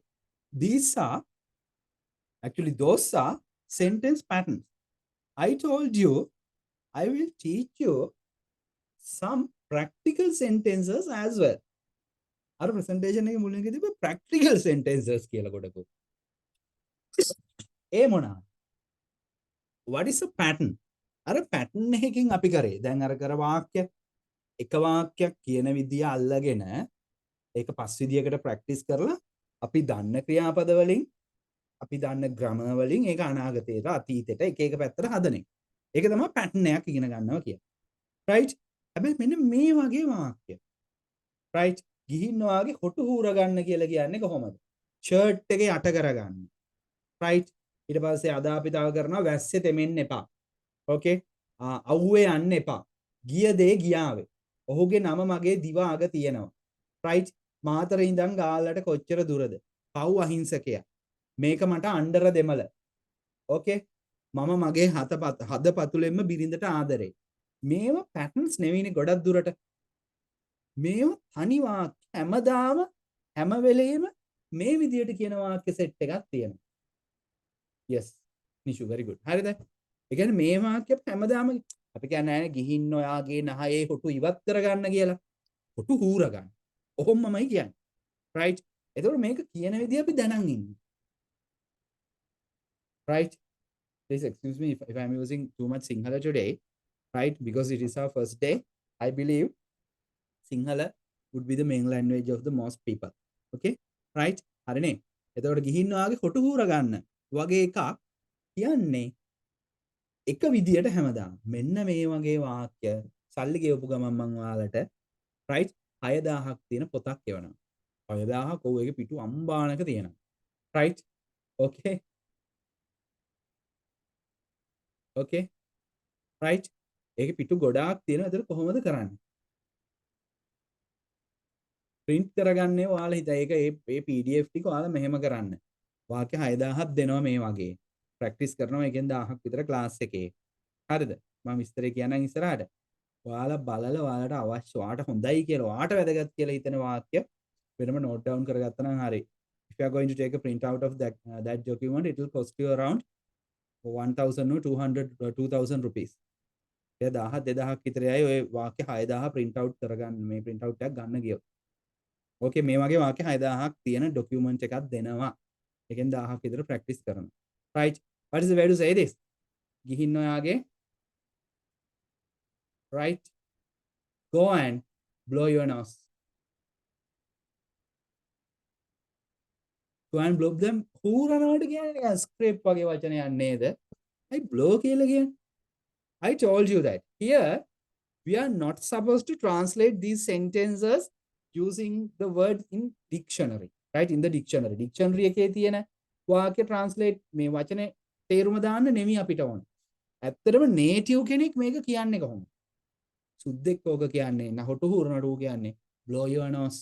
those are sentence patterns. I told you I will teach you some practical sentences as well. අර presentation එකේ මුලින්ම තිබ්බ practical sentences කියලා කොටක. ඒ මොනවා? what is a pattern? අර pattern එකකින් අපි කරේ. දැන් අර කර වාක්‍ය එක වාක්‍යයක් කියන විදිය අල්ලගෙන ඒක පස් විදියකට ප්‍රැක්ටිස් කරලා අපි දන්න ක්‍රියාපද වලින්, අපි දන්න ග්‍රැමර් වලින් ඒක අනාගතයට, අතීතයට එක එක පැත්තට හදන එක. ඒක තමයි pattern එකක් ඉගෙන ගන්නවා කියන්නේ. right? හැබැයි මෙන්න මේ වගේ වාක්‍ය. right? ගිහින් වාගේ හොටු හූර ගන්න කියලා කියන්නේ කොහොමද? ෂර්ට් එකේ යට කරගන්න. right? ඊට පස්සේ අද අපි තව කරනවා වැස්සේ තෙමෙන්න එපා. okay? අවුවේ යන්න එපා. ගිය දේ ගියාවේ. ඔහුගේ නම මගේ දිව අග තියෙනවා. right? මාතර ඉඳන් ගාල්ලට කොච්චර දුරද? පව් අහිංසකයා. මේක මට අnder දෙමළ. okay? මම මගේ හදපතුලෙන්ම බිරිඳට ආදරේ. මේවා පැටර්න්ස් නෙවෙයිනේ ගොඩක් දුරට. මේවා තනි වාක්‍ය හැමදාම හැම වෙලෙම මේ විදියට කියන වාක්‍ය සෙට් එකක් තියෙනවා. yes, නිෂු very good. හරිද? ඒ කියන්නේ මේ වාක්‍ය හැමදාම අපි කියන්නේ නැහැ ගිහින් ඔයාගේ නහයේ හොටු ඉවත් කරගන්න කියලා. හොටු හූර ගන්න. ඔහොමමයි කියන්නේ. right? එතකොට මේක කියන විදිය අපි දැනන් ඉන්නේ. right? Please excuse me if I'm using too much Sinhala today. Right? Because it is our first day. I believe Sinhala would be the main language of the most people. Okay? Right? හරිනේ. එතකොට ගිහින් ඔයාගේ හොටු හූර ගන්න වගේ එකක් කියන්නේ එක විදියට හැමදාම මෙන්න මේ වගේ වාක්‍ය සල්ලි ගෙවපු ගමන් මම ඔයාලට right 6000ක් තියෙන පොතක් එවනවා. 6000ක් ඔව් ඒකේ පිටු අම්බානක තියෙනවා. right okay okay right ඒකේ පිටු ගොඩාක් තියෙනවා. ඒතර කොහොමද කරන්නේ? print කරගන්නේ ඔයාලා හිතා. ඒක මේ PDF ටික ඔයාලා මෙහෙම කරන්න. වාක්‍ය 6000ක් දෙනවා මේ වගේ. ප්‍රැක්ටිස් කරනවා එකෙන් 1000ක් විතර ක්ලාස් එකේ. හරිද? මම විස්තරේ කියන්නම් ඉස්සරහට. ඔයාලා බලලා ඔයාලට අවශ්‍ය ඔයාට හොඳයි කියලා ඔයාට වැදගත් කියලා හිතෙන වාක්‍ය වෙනම note down කරගත්තා නම් හරි. If you are going to take a print out of that document, it will cost you around 1000 or 200 2000 rupees. ඒ 1000 2000ක් විතරයි ඔය වාක්‍ය 6000 print out කරගන්න මේ print out එකක් ගන්න ගියොත්. ඕකේ මේ වගේ වාක්‍ය 6000ක් තියෙන document එකක් දෙනවා. එකෙන් 1000ක් විතර practice කරනවා. Right. What is the way to say this? ගිහින් ඔයාගේ right go and blow your nose. Go and blow them. හූරනවට කියන්නේ scrape වගේ වචනයක් නේද? I blow කියලා කියන්නේ. I told you that. Here we are not supposed to translate these sentences using the word in dictionary. Right? In the dictionary. Dictionary එකේ තියෙන වාක්‍ය translate මේ වචනේ තේරුම දාන්න නෙමෙයි අපිට ඕන. ඇත්තටම native කෙනෙක් මේක කියන්නේ කොහොමද? සුද්දෙක් ඕක කියන්නේ නහොටු හුරනටු කියන්නේ blow your nose.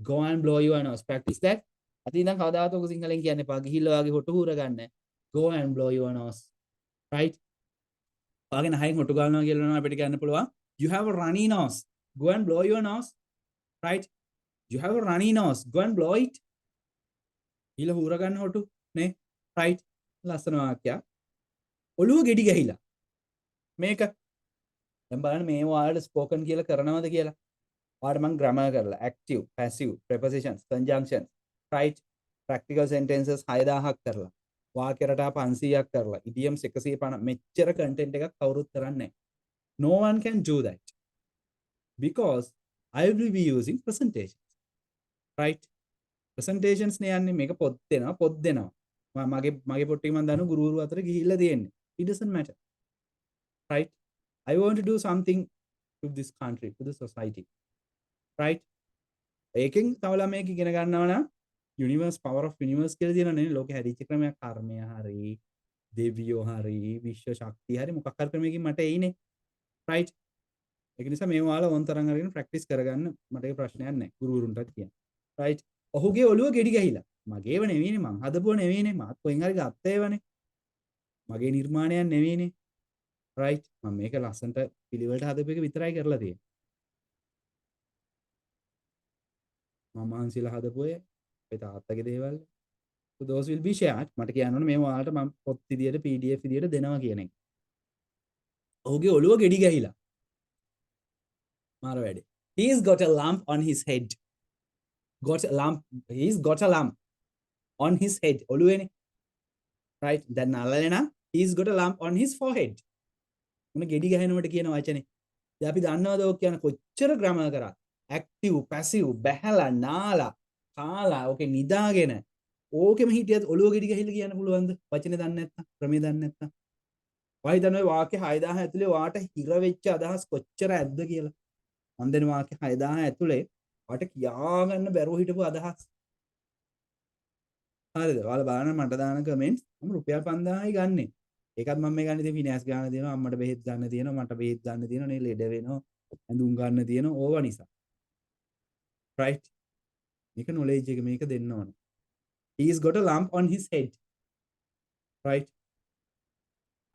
Go and blow your nose. Practice that. අද ඉඳන් කවදාවත් ඔක සිංහලෙන් කියන්න එපා. ගිහිල්ලා වාගේ හොටු හුර ගන්න. Go and blow your nose. Right? වාගේ නහයෙන් හොටු ගන්නවා කියලා නම් අපිට කියන්න පුළුවන්. You have a runny nose. Go and blow your nose. Right? You have a runny nose. Go and blow it. ඊළ හුර ගන්න හොටු නේ. Right? ලස්සන වාක්‍යයක්. ඔළුව ගෙඩි ගහිලා. මේක දැන් බලන්න මේ ඔයාලට ස්පෝකන් කියලා කරනවද කියලා. ඔයාලට මම grammar කරලා active, passive, prepositions, conjunctions, right? Practical sentences 6000ක් කරලා. වාක්‍ය රටා 500ක් කරලා. idioms 150 මෙච්චර content එකක් කවුරුත් කරන්නේ නැහැ. No one can do that. Because I will be using presentations. Right? Presentations නේ යන්නේ මේක පොත් දෙනවා. මගේ පොට්ටේ මම දන්නු ගුරුවරු අතර ගිහිල්ලා තියෙන්නේ. It doesn't matter. Right? I want to do something to this country, to the society. Right? ඒකෙන් තව ළමයෙක් ඉගෙන ගන්නවා නම් universe power of universe කියලා තියෙනනේ ලෝකෙ හැදිච්ච ක්‍රමයක් කර්මය හරි දෙවියෝ හරි විශ්ව ශක්තිය හරි මොකක් හරි ක්‍රමයකින් මට එයිනේ. Right? ඒක නිසා මේ ඔයාලා ඕන තරම් අරගෙන ප්‍රැක්ටිස් කරගන්න මට ඒ ප්‍රශ්නයක් නැහැ ගුරුවරුන්ටත් කියන්න. Right? ඔහුගේ ඔළුව ගෙඩි ගහිලා. මගේව නෙවෙයිනේ මං හදපුව නෙවෙයිනේ මාත් කොහෙන් හරි ගත්ත ඒවානේ. මගේ නිර්මාණයක් නෙවෙයිනේ. Right? මම මේක ලස්සන්ට පිළිවෙලට හදපු එක විතරයි කරලා තියෙන්නේ. මම මහන්සිලා හදපු අය ඒ තාත්තගේ දේවල්. So those will be shared. මට කියන්න ඕනේ මේ ඔයාලට මම පොත් විදියට PDF විදියට දෙනවා කියන එක. ඔහුගේ ඔළුව ගෙඩි ගහිලා. මාර වැඩේ. He's got a lump on his head. Got a lump. He's got a lump on his head. ඔළුවේනේ. Right? දැන් අල්ලන්නේ නම් he's got a lump on his forehead. මොන ගෙඩි ගහනවට කියන වචනේ. දැන් අපි දන්නවද ඔක කියන කොච්චර ග්‍රැමර් කරා. active, passive, බැහැලා, නාලා, කාලා, ඕකේ නිදාගෙන. ඕකෙම හිටියත් ඔළුව ගෙඩි ගහලා කියන්න පුළුවන්ද? වචනේ දන්නේ නැත්තම්, ක්‍රමේ දන්නේ නැත්තම්. වයි දන්නේ වාක්‍ය 6000 ඇතුලේ වාට හිර වෙච්ච අදහස් කොච්චර ඇද්ද කියලා. මම දෙන වාක්‍ය 6000 ඇතුලේ වාට කියා ගන්න බැරුව හිටපු අදහස්. හරිද? ඔයාලා බලන්න මට දාන කමෙන්ට්ස් මම රුපියල් 5000යි ගන්නෙ. ඒකත් මම මේ ගන්න ඉතින් ෆිනෑන්ස් ගන්න තියෙනවා, අම්මට බෙහෙත් ගන්න තියෙනවා, මට බෙහෙත් ගන්න තියෙනවා, නේ ලෙඩ වෙනවා, ඇඳුම් ගන්න තියෙනවා, ඕවා නිසා. Right? මේක knowledge එක මේක දෙන්න ඕන. He's got a lump on his head. Right?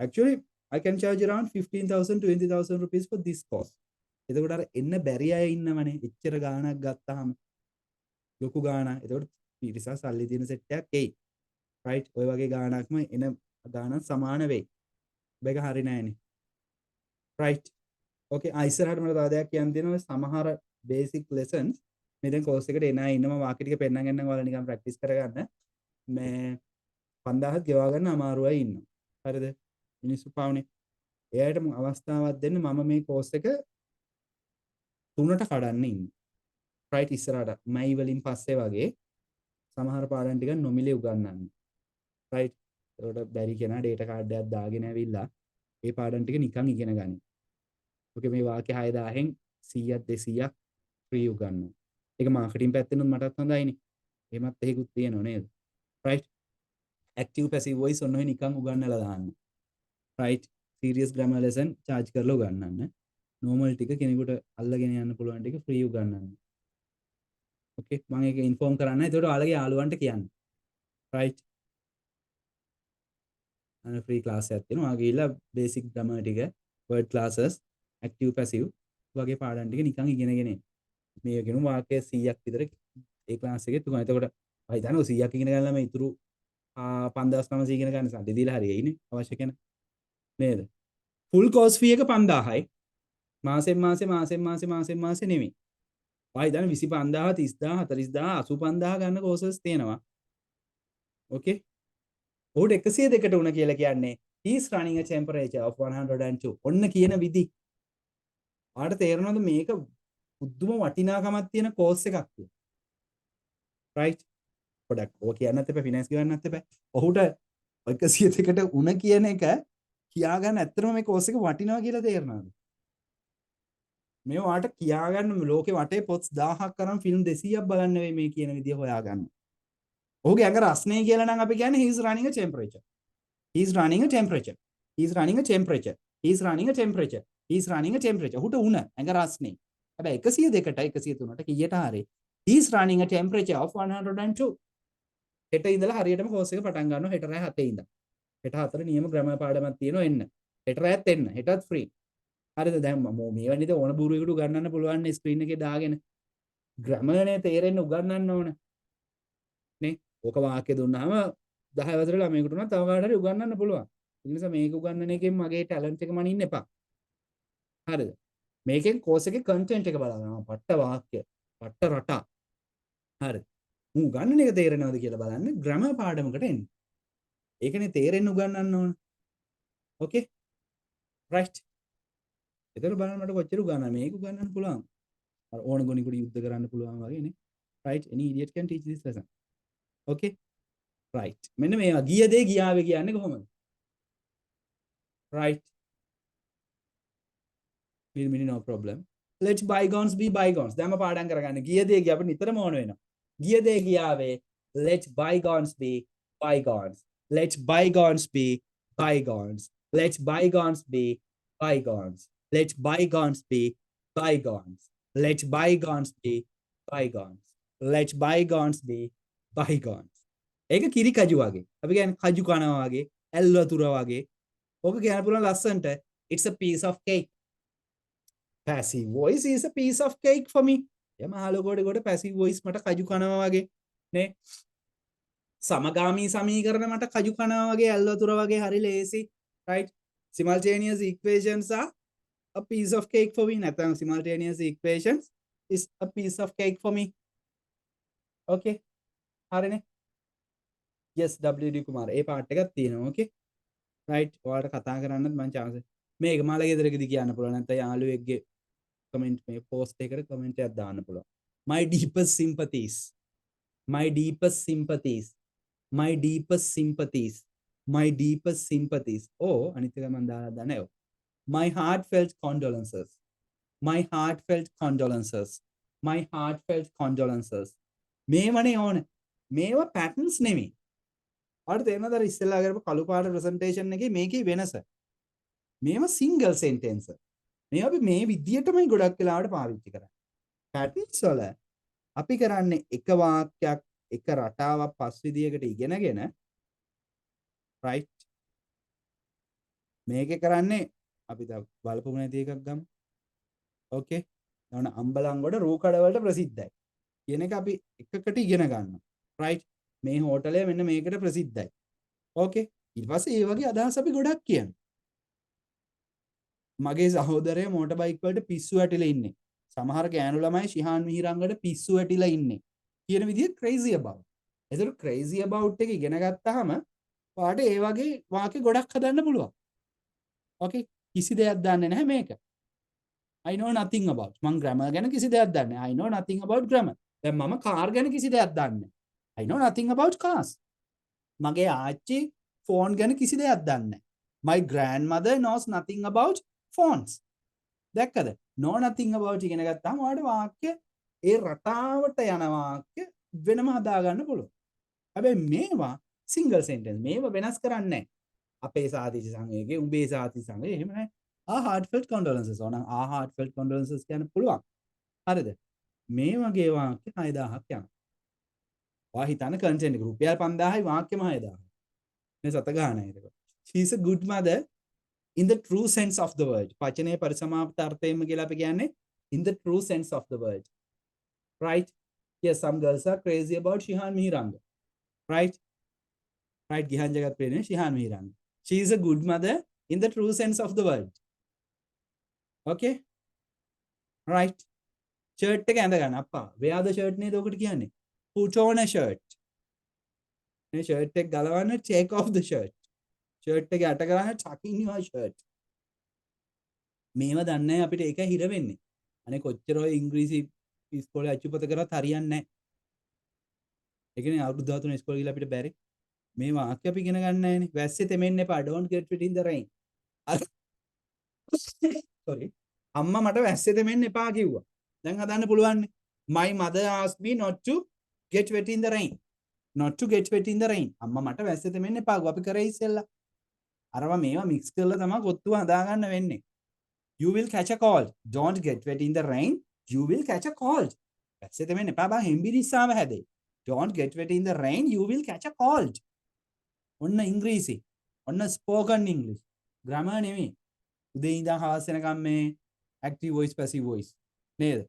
Actually, I can charge around 15,000 20,000 rupees for this course. එතකොට අර එන්න බැරි අය ඉන්නවනේ. එච්චර ගාණක් ගත්තාම ලොකු ගාණක්. එතකොට පිරිසක් සල්ලි තියෙන සෙට් එකක් එයි. Right? ඔය වගේ ගාණක්ම එන ගාණක් සමාන වෙයි. මේක හරි නෑනේ. Right? Okay, ඉස්සරහට මට තව දෙයක් කියන්න තියෙනවා. සමහර basic lessons මේ දැන් course එකට එන අය ඉන්නම වාක්‍ය ටික පෙන්නන්න ගන්නම් ඔයාලා නිකන් practice කරගන්න. මේ 5000ක් ගෙවා ගන්න අමාරු අය ඉන්නවා. හරිද? මිනිස්සු පාවනේ. එයාට අවස්ථාවක් දෙන්න මම මේ course එක 3ට කඩන්න ඉන්නේ. right ඉස්සරහට මයි වලින් පස්සේ වගේ සමහර පාඩම් ටික නොමිලේ උගන්වන්න. right ඒකට බැරි කෙනා data card එකක් දාගෙන ඇවිල්ලා මේ පාඩම් ටික නිකන් ඉගෙන ගන්න. ඔකේ මේ වාක්‍ය 6000න් 100ක් 200ක් ෆ්‍රී උගන්වනවා. ඒක මාකටිං පැත්තෙනුත් මටත් හොඳයිනේ. එහෙමත් එහෙකුත් තියෙනව නේද? right active passive voice ඔන්න ඔය නිකන් උගන්වලා දාන්න. right serious grammar lesson charge කරලා උගන්වන්න. normal ටික කෙනෙකුට අල්ලගෙන යන්න පුළුවන් ටික ෆ්‍රී උගන්වන්න. okay මම ඒක ඉන්ෆෝම් කරන්න. ඒකට ඔයාලගේ යාළුවන්ට කියන්න. right අන්න ෆ්‍රී ක්ලාස් එකක් තියෙනවා. ඔයා ගිහිල්ලා basic grammar ටික word classes active passive වගේ පාඩම් ටික නිකන් ඉගෙනගෙන එන්න. මේ ගෙනු වාක්‍ය 100ක් විතර ඒ ක්ලාස් එකේ තුන. එතකොට අය දන්නව 100ක් ඉගෙන ගන්න ළමයි ඉතුරු 5900 ඉගෙන ගන්න සල්ලි දීලා හරි එයිනේ අවශ්‍ය කෙන නේද? ෆුල් කෝස් ෆී එක 5000යි. මාසෙන් නෙමෙයි. අය දන්න 25000 30000 40000 85000 ගන්න කෝසස් තියෙනවා. ඕකේ. ඔහුට 102කට උන කියලා කියන්නේ he is running a temperature of 102. ඔන්න කියන විදි. ආට තේරෙනවද මේක බුද්ධම වටිනාකමක් තියෙන කෝස් එකක් කියලා. right පොඩක් ඕක කියන්නත් එපා ෆිනෑන්ස් ගන්නත් එපා. ඔහුට 102කට උන කියන එක කියාගන්න ඇත්තටම මේ කෝස් එක වටිනවා කියලා තේරෙනවද? මේ වාට කියාගන්න ලෝකේ වටේ පොත් 1000ක් කරන් ෆිල්ම් 200ක් බලන්න වෙයි මේ කියන විදිය හොයාගන්න. ඔහුගේ ඇඟ රස්නේ කියලා නම් අපි කියන්නේ he is running a temperature. He is running a temperature. He is running a temperature. He is running a temperature. He is running a temperature. ඔහුට උණ ඇඟ රස්නේ. හැබැයි 102ට 103ට කීයට හරි he is running a temperature of 102. හෙට ඉඳලා හරියටම කෝස් එක පටන් ගන්නවා හෙට රෑ 7 ඉඳන්. හෙට 4 නියම ග්‍රැමර් පාඩමක් තියෙනවා එන්න. හෙට රෑත් එන්න. හෙටත් ෆ්‍රී. හරිද? දැන් මේ වනිද ඕන බූරුවෙකුට උගන්වන්න පුළුවන් නේ ස්ක්‍රීන් එකේ දාගෙන. ග්‍රැමර් නේ තේරෙන්න උගන්වන්න ඕන. නේ? ඕක වාක්‍ය දුන්නාම 10 වසරේ ළමයෙකුට උනත් තව කාට හරි උගන්වන්න පුළුවන්. ඒ නිසා මේක උගන්වන එකෙන් මගේ ටැලන්ට් එක මනින්න එපා. හරිද? මේකෙන් කෝස් එකේ කන්ටෙන්ට් එක බලනවා. පට්ට වාක්‍ය, පට්ට රටා. හරිද? උගන්වන එක තේරෙනවද කියලා බලන්න ග්‍රැමර් පාඩමකට එන්න. ඒකනේ තේරෙන්න උගන්වන්න ඕන. ඕකේ? රයිට්. ඒතර බලන්න මට කොච්චර උගන්වන්න මේක උගන්වන්න පුළුවන්. අර ඕන ගොනිකුට යුද්ධ කරන්න පුළුවන් වගේ නේ. right any idiot can teach this lesson. okay right මෙන්න මේවා ගිය දේ ගියාවේ කියන්නේ කොහොමද? right mini no problem. let bygones be bygones. දැන්ම පාඩම් කරගන්න. ගිය දේ ගිය අපිට නිතරම ඕන වෙනවා. ගිය දේ ගියාවේ let bygones be bygones. let bygones be bygones. let bygones be bygones. let bygones be bygones. let bygones be bygones. let bygones be bygones. ඒක කිරි කජු වගේ. අපි කියන්නේ කජු කනවා වගේ, ඇල් වතුර වගේ. ඕක කියන්න පුළුවන් ලස්සන්ට it's a piece of cake. passive voice is a piece of cake for me. එයා මහලොකෝට කොට passive voice මට කජු කනවා වගේ නේ. සමගාමී සමීකරණ මට කජු කනවා වගේ, ඇල් වතුර වගේ හරි ලේසි. right simultaneous equations are a piece of cake for me. නැත්නම් simultaneous equations is a piece of cake for me. okay හරිනේ. yes WD කුමාර ඒ පාර්ට් එකක් තියෙනවා. okay right ඔයාලට කතා කරන්නත් මම chance මේක මාලා ගෙදරකදී කියන්න පුළුවන්. නැත්නම් යාළුවෙක්ගේ කමෙන්ට් මේ පෝස්ට් එකකට කමෙන්ට් එකක් දාන්න පුළුවන්. my deepest sympathies. my deepest sympathies. my deepest sympathies. my deepest sympathies. oh අනිත් එක මම දාලා දන්නේ. my heartfelt condolences. my heartfelt condolences. my heartfelt condolences. මේවනේ ඕන. මේවා පැටර්න්ස් නෙමෙයි. ඔයාලට තේරෙනවද අර ඉස්සෙල්ලා කරපු කළු පාට ප්‍රසන්ටේෂන් එකේ මේකේ වෙනස? මේවා සිංගල් සෙන්ටෙන්ස්. මේවා අපි මේ විදියටමයි ගොඩක් වෙලාවට පාවිච්චි කරන්නේ. පැටර්න්ස් වල අපි කරන්නේ එක වාක්‍යයක් එක රටාවක් පස් විදියකට ඉගෙනගෙන right මේකේ කරන්නේ අපි දැන් බලපු නැති එකක් ගමු. okay නවන අම්බලන්ගොඩ රූකඩ වලට ප්‍රසිද්ධයි කියන එක අපි එකකට ඉගෙන ගන්නවා. right මේ හෝටලය මෙන්න මේකට ප්‍රසිද්ධයි. okay ඊට පස්සේ ඒ වගේ අදහස් අපි ගොඩක් කියනවා. මගේ සහෝදරයා මෝටර් බයික් වලට පිස්සු වැටිලා ඉන්නේ. සමහර ගෑනු ළමයි ශිහාන් මිහිරංගට පිස්සු වැටිලා ඉන්නේ. කියන විදිහ crazy about. ඒතර crazy about එක ඉගෙන ගත්තාම ඔයාලට ඒ වගේ වාක්‍ය ගොඩක් හදන්න පුළුවන්. okay කිසි දෙයක් දන්නේ නැහැ මේක. I know nothing about. මං grammar ගැන කිසි දෙයක් දන්නේ නැහැ. I know nothing about grammar. දැන් මම කාර් ගැන කිසි දෙයක් දන්නේ නැහැ. I know nothing about cars. මගේ ආච්චි ෆෝන් ගැන කිසි දෙයක් දන්නේ නැහැ. My grandmother knows nothing about phones. දැක්කද? know nothing about ඉගෙන ගත්තාම ඔයාලට වාක්‍ය ඒ රටාවට යන වාක්‍ය වෙනම හදා ගන්න පුළුවන්. හැබැයි මේවා සිංගල් සෙන්ටෙන්ස්. මේවා වෙනස් කරන්නේ නැහැ. අපේ සාතිච සංවේගයේ උඹේ සාතිච සංවේගය එහෙම නැහැ. heartfelt condolences ඕන heartfelt condolences කියන්න පුළුවන්. හරිද? මේ වගේ වාක්‍ය 6000ක් යනවා. ඔයා හිතන කන්ටෙන්ට් එක රුපියල් 5000යි වාක්‍යෙම 6000. මේ සත ගානයි ඒක. She is a good mother in the true sense of the word. වචනේ පරිසමාප්ත අර්ථයෙන්ම කියලා අපි කියන්නේ in the true sense of the word. Right? Yes, some girls are crazy about Shihan Mihiranga. Right? Right? Gihan Jagat Prene, Shihan Mihiranga. She is a good mother in the true sense of the word. Okay? Right? Shirt එක ඇඳ ගන්න අප්පා. wear the shirt නේද ඔකට කියන්නේ. put on a shirt. මේ shirt එක ගලවන්න take off the shirt. shirt එක යට කරන්න tuck in your shirt. මේව දන්නේ අපිට ඒක හිර වෙන්නේ. අනේ කොච්චර ඔය ඉංග්‍රීසි ඉස්කෝලේ අච්චුපත කරත් හරියන්නේ නැහැ. ඒ කියන්නේ අවුරුදු 13 ඉස්කෝලේ ගිහලා අපිට බැරි. මේ වාක්‍ය අපි ඉගෙන ගන්න නැහැනේ. වැස්සේ තෙමෙන්න එපා. don't get wet in the rain. sorry. අම්මා මට වැස්සේ තෙමෙන්න එපා කිව්වා. දැන් හදන්න පුළුවන්. My mother asked me not to get wet in the rain. Not to get wet in the rain. අම්මා මට වැස්සේ තෙමෙන්න එපා කිව්වා. අපි කරේ ඉස්සෙල්ලා. අරවා මේවා මික්ස් කරලා තමයි කොත්තුව හදාගන්න වෙන්නේ. You will catch a cold. Don't get wet in the rain. You will catch a cold. වැස්සේ තෙමෙන්න එපා බං හෙම්බිරිස්සාව හැදේ. Don't get wet in the rain. You will catch a cold. ඔන්න ඉංග්‍රීසි. ඔන්න spoken English. grammar නෙමෙයි. උදේ ඉඳන් හවස වෙනකම් මේ active voice passive voice නේද?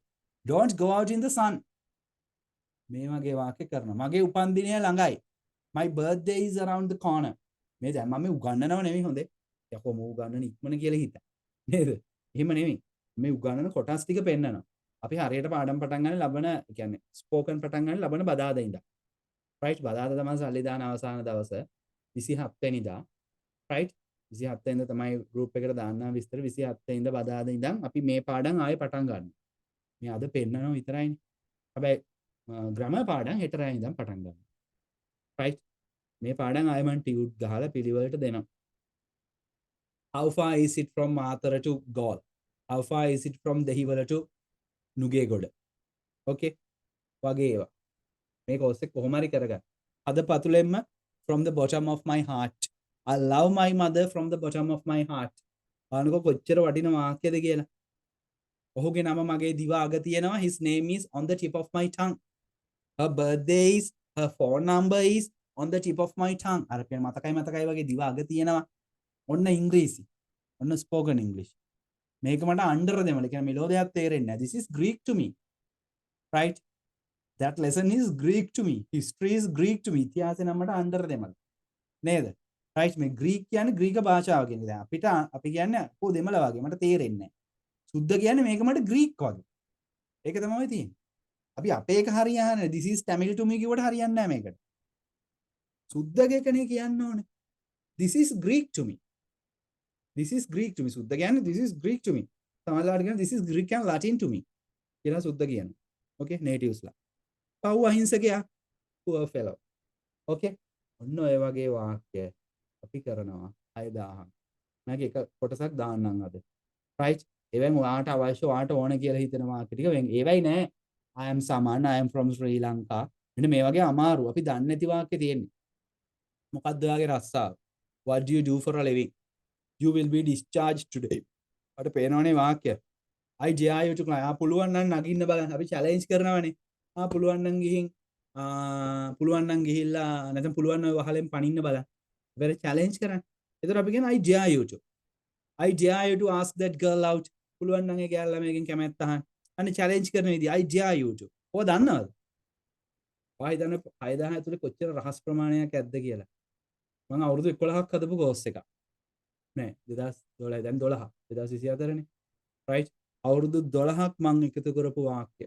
Don't go out in the sun. මේ වගේ වාක්‍ය කරනවා. මගේ උපන්දිනය ළඟයි. My birthday is around the corner. මේ දැන් මම උගන්නනව නෙමෙයි හොඳේ. යකෝ මම උගන්නන ඉක්මන කියලා හිතා. නේද? එහෙම නෙමෙයි. මේ උගන්නන කොටස් ටික පෙන්නනවා. අපි හරියට පාඩම් පටන් ගන්න ලබන කියන්නේ ස්පෝකන් පටන් ගන්න ලබන බදාදා ඉඳන්. right බදාදා තමයි සල්ලි දාන අවසාන දවස 27 වෙනිදා. right 27 වෙනිදා තමයි group එකට දාන්න විස්තර 27 වෙනිදා බදාදා ඉඳන් අපි මේ පාඩම් ආයෙ පටන් ගන්නවා. මේ අද පෙන්නනවා විතරයිනේ. හැබැයි ග්‍රැමර් පාඩම් හෙට රෑ ඉඳන් පටන් ගන්නවා. right මේ පාඩම් ආයෙ මම ටියුට් ගහලා පිළිවෙලට දෙනවා. How far is it from Mathura to Galle? How far is it from Dehiwala to Nugegoda? Okay වගේ ඒවා. මේක ඔස්සේ කොහොම හරි කරගන්න. අද පතුලෙන්ම from the bottom of my heart. I love my mother from the bottom of my heart. ආනකෝ කොච්චර වටින වාක්‍යද කියලා. ඔහුගේ නම මගේ දිව අග තියෙනවා. His name is on the tip of my tongue. Her birthday is, her phone number is on the tip of my tongue. අර පෙන් මතකයි වගේ දිව අග තියෙනවා. ඔන්න ඉංග්‍රීසි. ඔන්න spoken English. මේක මට අnder දෙමළ. කියන්නේ මෙලෝ දෙයක් තේරෙන්නේ නැහැ. This is Greek to me. Right? That lesson is Greek to me. History is Greek to me. ඉතිහාසය නම් මට අnder දෙමළ. නේද? right මේ Greek කියන්නේ ග්‍රීක භාෂාව කියන්නේ. දැන් අපිට අපි කියන්නේ කො දෙමළ වගේ මට තේරෙන්නේ නැහැ. සුද්ධ කියන්නේ මේක මට Greek වගේ. ඒක තමයි තියෙන්නේ. අපි අපේ එක හරියන්නේ this is Tamil to me කිව්වට හරියන්නේ නැහැ මේකට. සුද්ධකනේ කියන්න ඕනේ. This is Greek to me. This is Greek to me. සුද්ධ කියන්නේ this is Greek to me. සමහරවිට කියන්නේ this is Greek and Latin to me. කියලා සුද්ධ කියන්නේ. Okay natives ලා. පව් අහිංසකයා. poor fellow. Okay ඔන්න ඔය වගේ වාක්‍ය අපි කරනවා 6000. මම එක කොටසක් දාන්නම් අද. right එවෙන් ඔයාට අවශ්‍ය ඔයාට ඕන කියලා හිතන වාක්‍ය ටික වෙන් ඒවයි නෑ I am Saman I am from Sri Lanka මෙන්න මේ වගේ අමාරු අපි දන්නේ නැති වාක්‍ය තියෙන්නේ. මොකද්ද ඔයාගේ රස්සාව? What do you do for a living? You will be discharged today. අර පේනවනේ වාක්‍ය. I dare you to climb. පුළුවන් නම් නගින්න බලන්න. අපි challenge කරනවානේ. පුළුවන් නම් ගිහිල්ලා නැත්නම් පුළුවන් නම් වහලෙන් පනින්න බලන්න. වෙර challenge කරන්න. එතකොට අපි කියන්නේ I dare you to. I dare you to ask that girl out. පුළුවන් නම් ඒ ගෑල්ලා මේකෙන් කැමැත්ත අහන්න. අනේ challenge කරන විදිහ I dare you to. ඔය දන්නවද? ඔය හිතන්න 6000 ඇතුලේ කොච්චර රහස් ප්‍රමාණයක් ඇද්ද කියලා. මම අවුරුදු 11ක් හදපු course එකක්. නෑ 2012 දැන් 12 2024 නේ. right අවුරුදු 12ක් මම එකතු කරපු වාක්‍ය.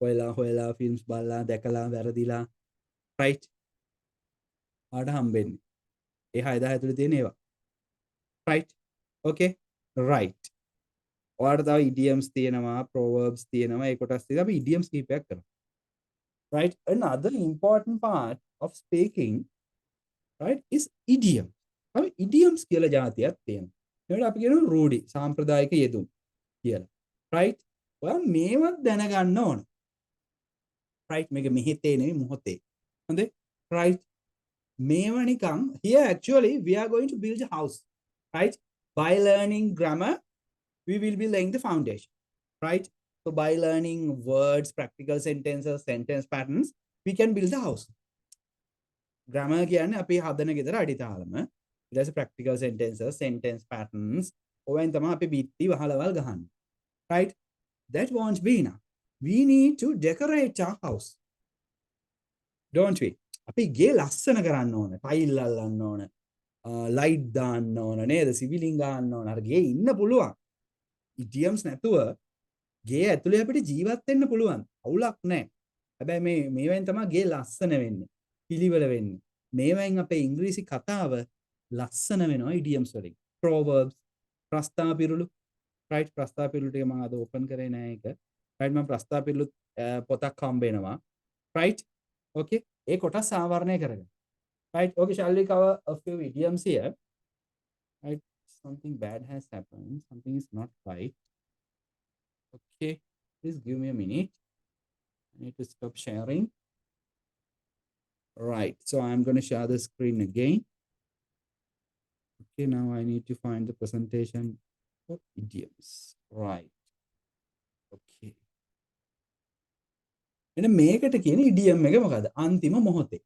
හොයලා ෆිල්ම්ස් බලලා දැකලා වැරදිලා right ආඩ හම්බෙන්නේ. ඒ 6000 ඇතුලේ තියෙන ඒවා. right okay right ඔයාලට තව idioms තියෙනවා proverbs තියෙනවා ඒ කොටස් ටික අපි idioms කීපයක් කරමු. right another important part of speaking right is idiom. අපි idioms කියලා જાතියක් තියෙනවා. ඒකට අපි කියනවා රූඩි සාම්ප්‍රදායික යෙදුම් කියලා. right? ඔයා මේවත් දැනගන්න ඕන. right? මේක මෙහෙතේ නෙවෙයි මොහොතේ. හොඳේ? right? මේවා නිකන් here actually we are going to build a house. Right? By learning grammar we will be laying the foundation. Right? So by learning words, practical sentences, sentence patterns, we can build the house. Grammar කියන්නේ අපි හදන ගෙදර අඩිතාලම. ඊට පස්සේ practical sentences, sentence patterns, ඔවෙන් තමයි අපි බිත්ති වහලවල් ගහන්නේ. Right? That won't be enough. We need to decorate our house. Don't we? අපි ගේ ලස්සන කරන්න ඕන. ටයිල් අල්ලන්න ඕන. ලයිට් දාන්න ඕන නේද? සිවිලින් ගන්න ඕන. අර ගේ ඉන්න පුළුවන්. idioms නැතුව ගේ ඇතුලේ අපිට ජීවත් වෙන්න පුළුවන්. අවුලක් නැහැ. හැබැයි මේවෙන් තමයි ගේ ලස්සන වෙන්නේ. පිළිවෙල වෙන්නේ. මේවෙන් අපේ ඉංග්‍රීසි කතාව ලස්සන වෙනවා idioms වලින්. proverbs, ප්‍රස්තාපිරුළු. right? ප්‍රස්තාපිරුළු ටික මම අද ඕපන් කරේ නෑ ඒක. right? මම ප්‍රස්තාපිරුළු පොතක් හම්බ වෙනවා. right? okay? ඒ කොටස් ආවරණය කරගන්න. right? okay, shall we cover a few idioms here? right? Something bad has happened. Something is not right. Okay, please give me a minute. I need to stop sharing. Right, so I'm going to share the screen again. Okay, now I need to find the presentation for idioms. Right. Okay. එන මේකට කියන idiom එක මොකද්ද? අන්තිම මොහොතේ.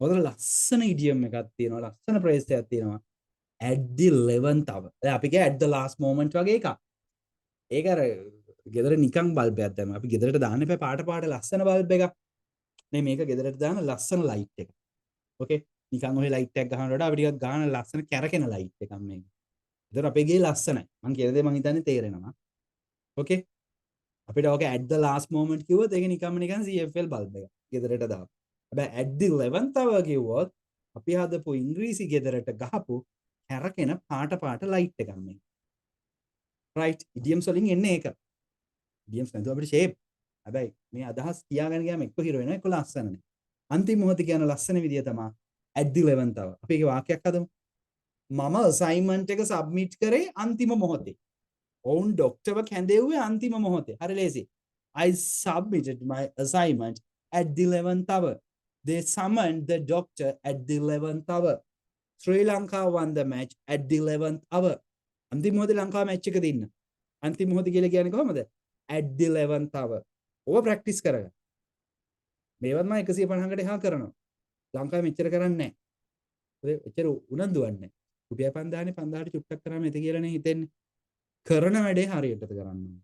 මොකද ලස්සන idiom එකක් තියෙනවා. ලස්සන phrase එකක් තියෙනවා. At the 11th hour. දැන් අපි කිය at the last moment වගේ එකක්. ඒක අර ගෙදර නිකන් බල්බයක් දැම්ම. අපි ගෙදරට දාන්න එපා පාට ලස්සන බල්බ් එකක්. නේ මේක ගෙදරට දාන ලස්සන ලයිට් එක. ඕකේ. නිකන් ඔය ලයිට් එකක් ගහනකොට අපි ටිකක් ගහන ලස්සන කැරකෙන ලයිට් එකක් මේක. ඒතර අපේ ගේ ලස්සනයි. මං කියන දේ මං හිතන්නේ තේරෙනවා. ඕකේ. අපිට ඕක at the last moment කිව්වොත් ඒක නිකම්ම නිකන් CFL බල්බ් එකක්. ගෙදරට දාපු. හැබැයි at the 11th hour කිව්වොත් අපි හදපු ඉංග්‍රීසි ගෙදරට ගහපු කැරකෙන පාට ලයිට් එකක් මේක. right? idioms වලින් එන්නේ ඒක. idioms නැතුව අපිට shape. හැබැයි මේ අදහස් කියාගෙන ගියාම එක්ක හිර වෙනවා එක්ක ලස්සන නේ. අන්තිම මොහොතේ කියන ලස්සන විදිය තමයි at the 11th hour. අපි ඒකේ වාක්‍යයක් හදමු. මම assignment එක submit කරේ අන්තිම මොහොතේ. ඔවුන් ඩොක්ටර්ව කැඳෙව්වේ අන්තිම මොහොතේ. හරි ලේසි. I submitted my assignment at the 11th hour. They summoned the doctor at the 11th hour. Sri Lanka won the match at the 11th hour. අන්තිම මොහොතේ ලංකාව මැච් එක දින්න. අන්තිම මොහොතේ කියලා කියන්නේ කොහමද? at the 11th hour. ඕව ප්‍රැක්ටිස් කරගන්න. මේවත් මම 150කට එහා කරනවා. ලංකාවේ මෙච්චර කරන්නේ නැහැ. ඔය එච්චර උනන්දුවක් නැහැ. රුපියල් 5000නේ 5000ට චුට්ටක් කරාම එත කියලානේ හිතෙන්නේ. කරන වැඩේ හරියටද කරන්න ඕනේ.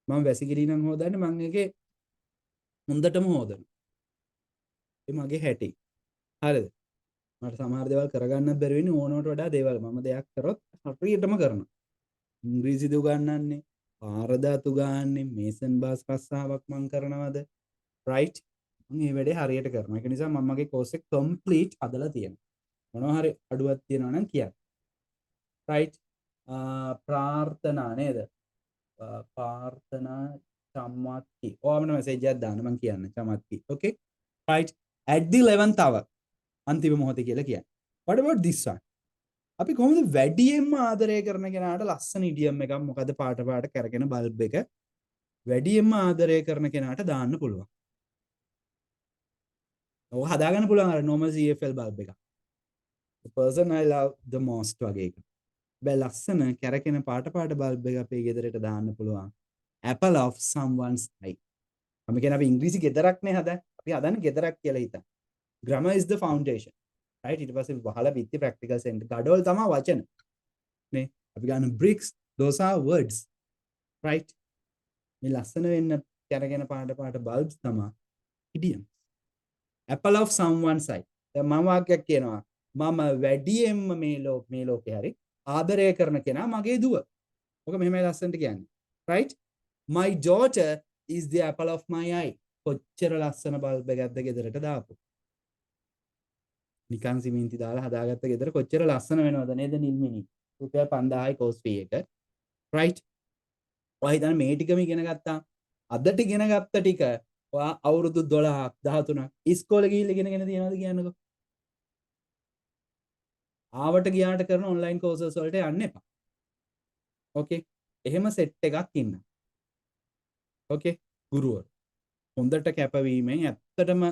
මම වැසිකිලි නම් හොදන්නේ මම ඒකේ හොඳටම හොදනවා. ඒ මගේ හැටි. හරිද? මට සමහර දේවල් කරගන්න බැරි වෙන්නේ ඕනවට වඩා දේවල් මම දෙයක් කරොත් හරියටම කරනවා. ඉංග්‍රීසි දු ගන්නන්නේ, පාරදාතු ගන්නන්නේ, මේසන් බාස් රස්සාවක් මම කරනවද? right? මම මේ වැඩේ හරියට කරනවා. ඒක නිසා මම මගේ course එක complete හදලා තියෙනවා. මොනවා හරි අඩුවක් තියෙනවා නම් කියන්න. right? ප්‍රාර්ථනා නේද? ප්‍රාර්ථනා චමත්ති. ඔයාමන මැසේජ් එකක් දාන්න මම කියන්නේ චමත්ති. okay? right? at the 11th hour. අන්තිම මොහොතේ කියලා කියන්නේ. what about this one? අපි කොහොමද වැඩියෙන්ම ආදරය කරන කෙනාට ලස්සන ඉඩියම් එකක් මොකද පාට කරගෙන බල්බ් එක වැඩියෙන්ම ආදරය කරන කෙනාට දාන්න පුළුවන්. ඔය හදාගන්න පුළුවන් අර normal CFL බල්බ් එක. The person I love the most වගේ එක. බෑ ලස්සන කැරකෙන පාට බල්බ් එක අපේ ගෙදරට දාන්න පුළුවන්. apple of someone's eye. අපි කියන අපි ඉංග්‍රීසි ගෙදරක් නේ හදන්නේ. අපි හදන්නේ ගෙදරක් කියලා හිතන්න. Grammar is the foundation. right? ඊට පස්සේ වහලා පිටි practical sentence. ගඩොල් තමයි වචන. නේ? අපි ගන්න bricks, those are words. right? මේ ලස්සන වෙන්න කැරගෙන පාට bulbs තමයි idiom. apple of someone's eye. දැන් මම වාක්‍යයක් කියනවා. මම වැඩියෙන්ම මේ ලෝකේ හරි ආදරය කරන කෙනා මගේ දුව. ඔක මෙහෙමයි ලස්සනට කියන්නේ. right? My daughter is the apple of my eye. කොච්චර ලස්සන බල්බ් එකක්ද ගෙදරට දාපු. නිකන් සිමෙන්ති දාලා හදාගත්ත ගෙදර කොච්චර ලස්සන වෙනවද නේද නිල්මිනි. රුපියල් 5000යි course fee එක. right? ඔයා හිතන්නේ මේ ටිකම ඉගෙන ගත්තා. අදට ඉගෙන ගත්ත ටික ඔයා අවුරුදු 12ක් 13ක් ඉස්කෝලේ ගිහිල්ලා ඉගෙනගෙන තියනවද කියන්නකෝ. ආවට ගියාට කරන ඔන්ලයින් කෝසස් වලට යන්න එපා. ඕකේ. එහෙම සෙට් එකක් ඉන්න. ඕකේ. ගුරුවරු හොඳට කැපවීමෙන් ඇත්තටම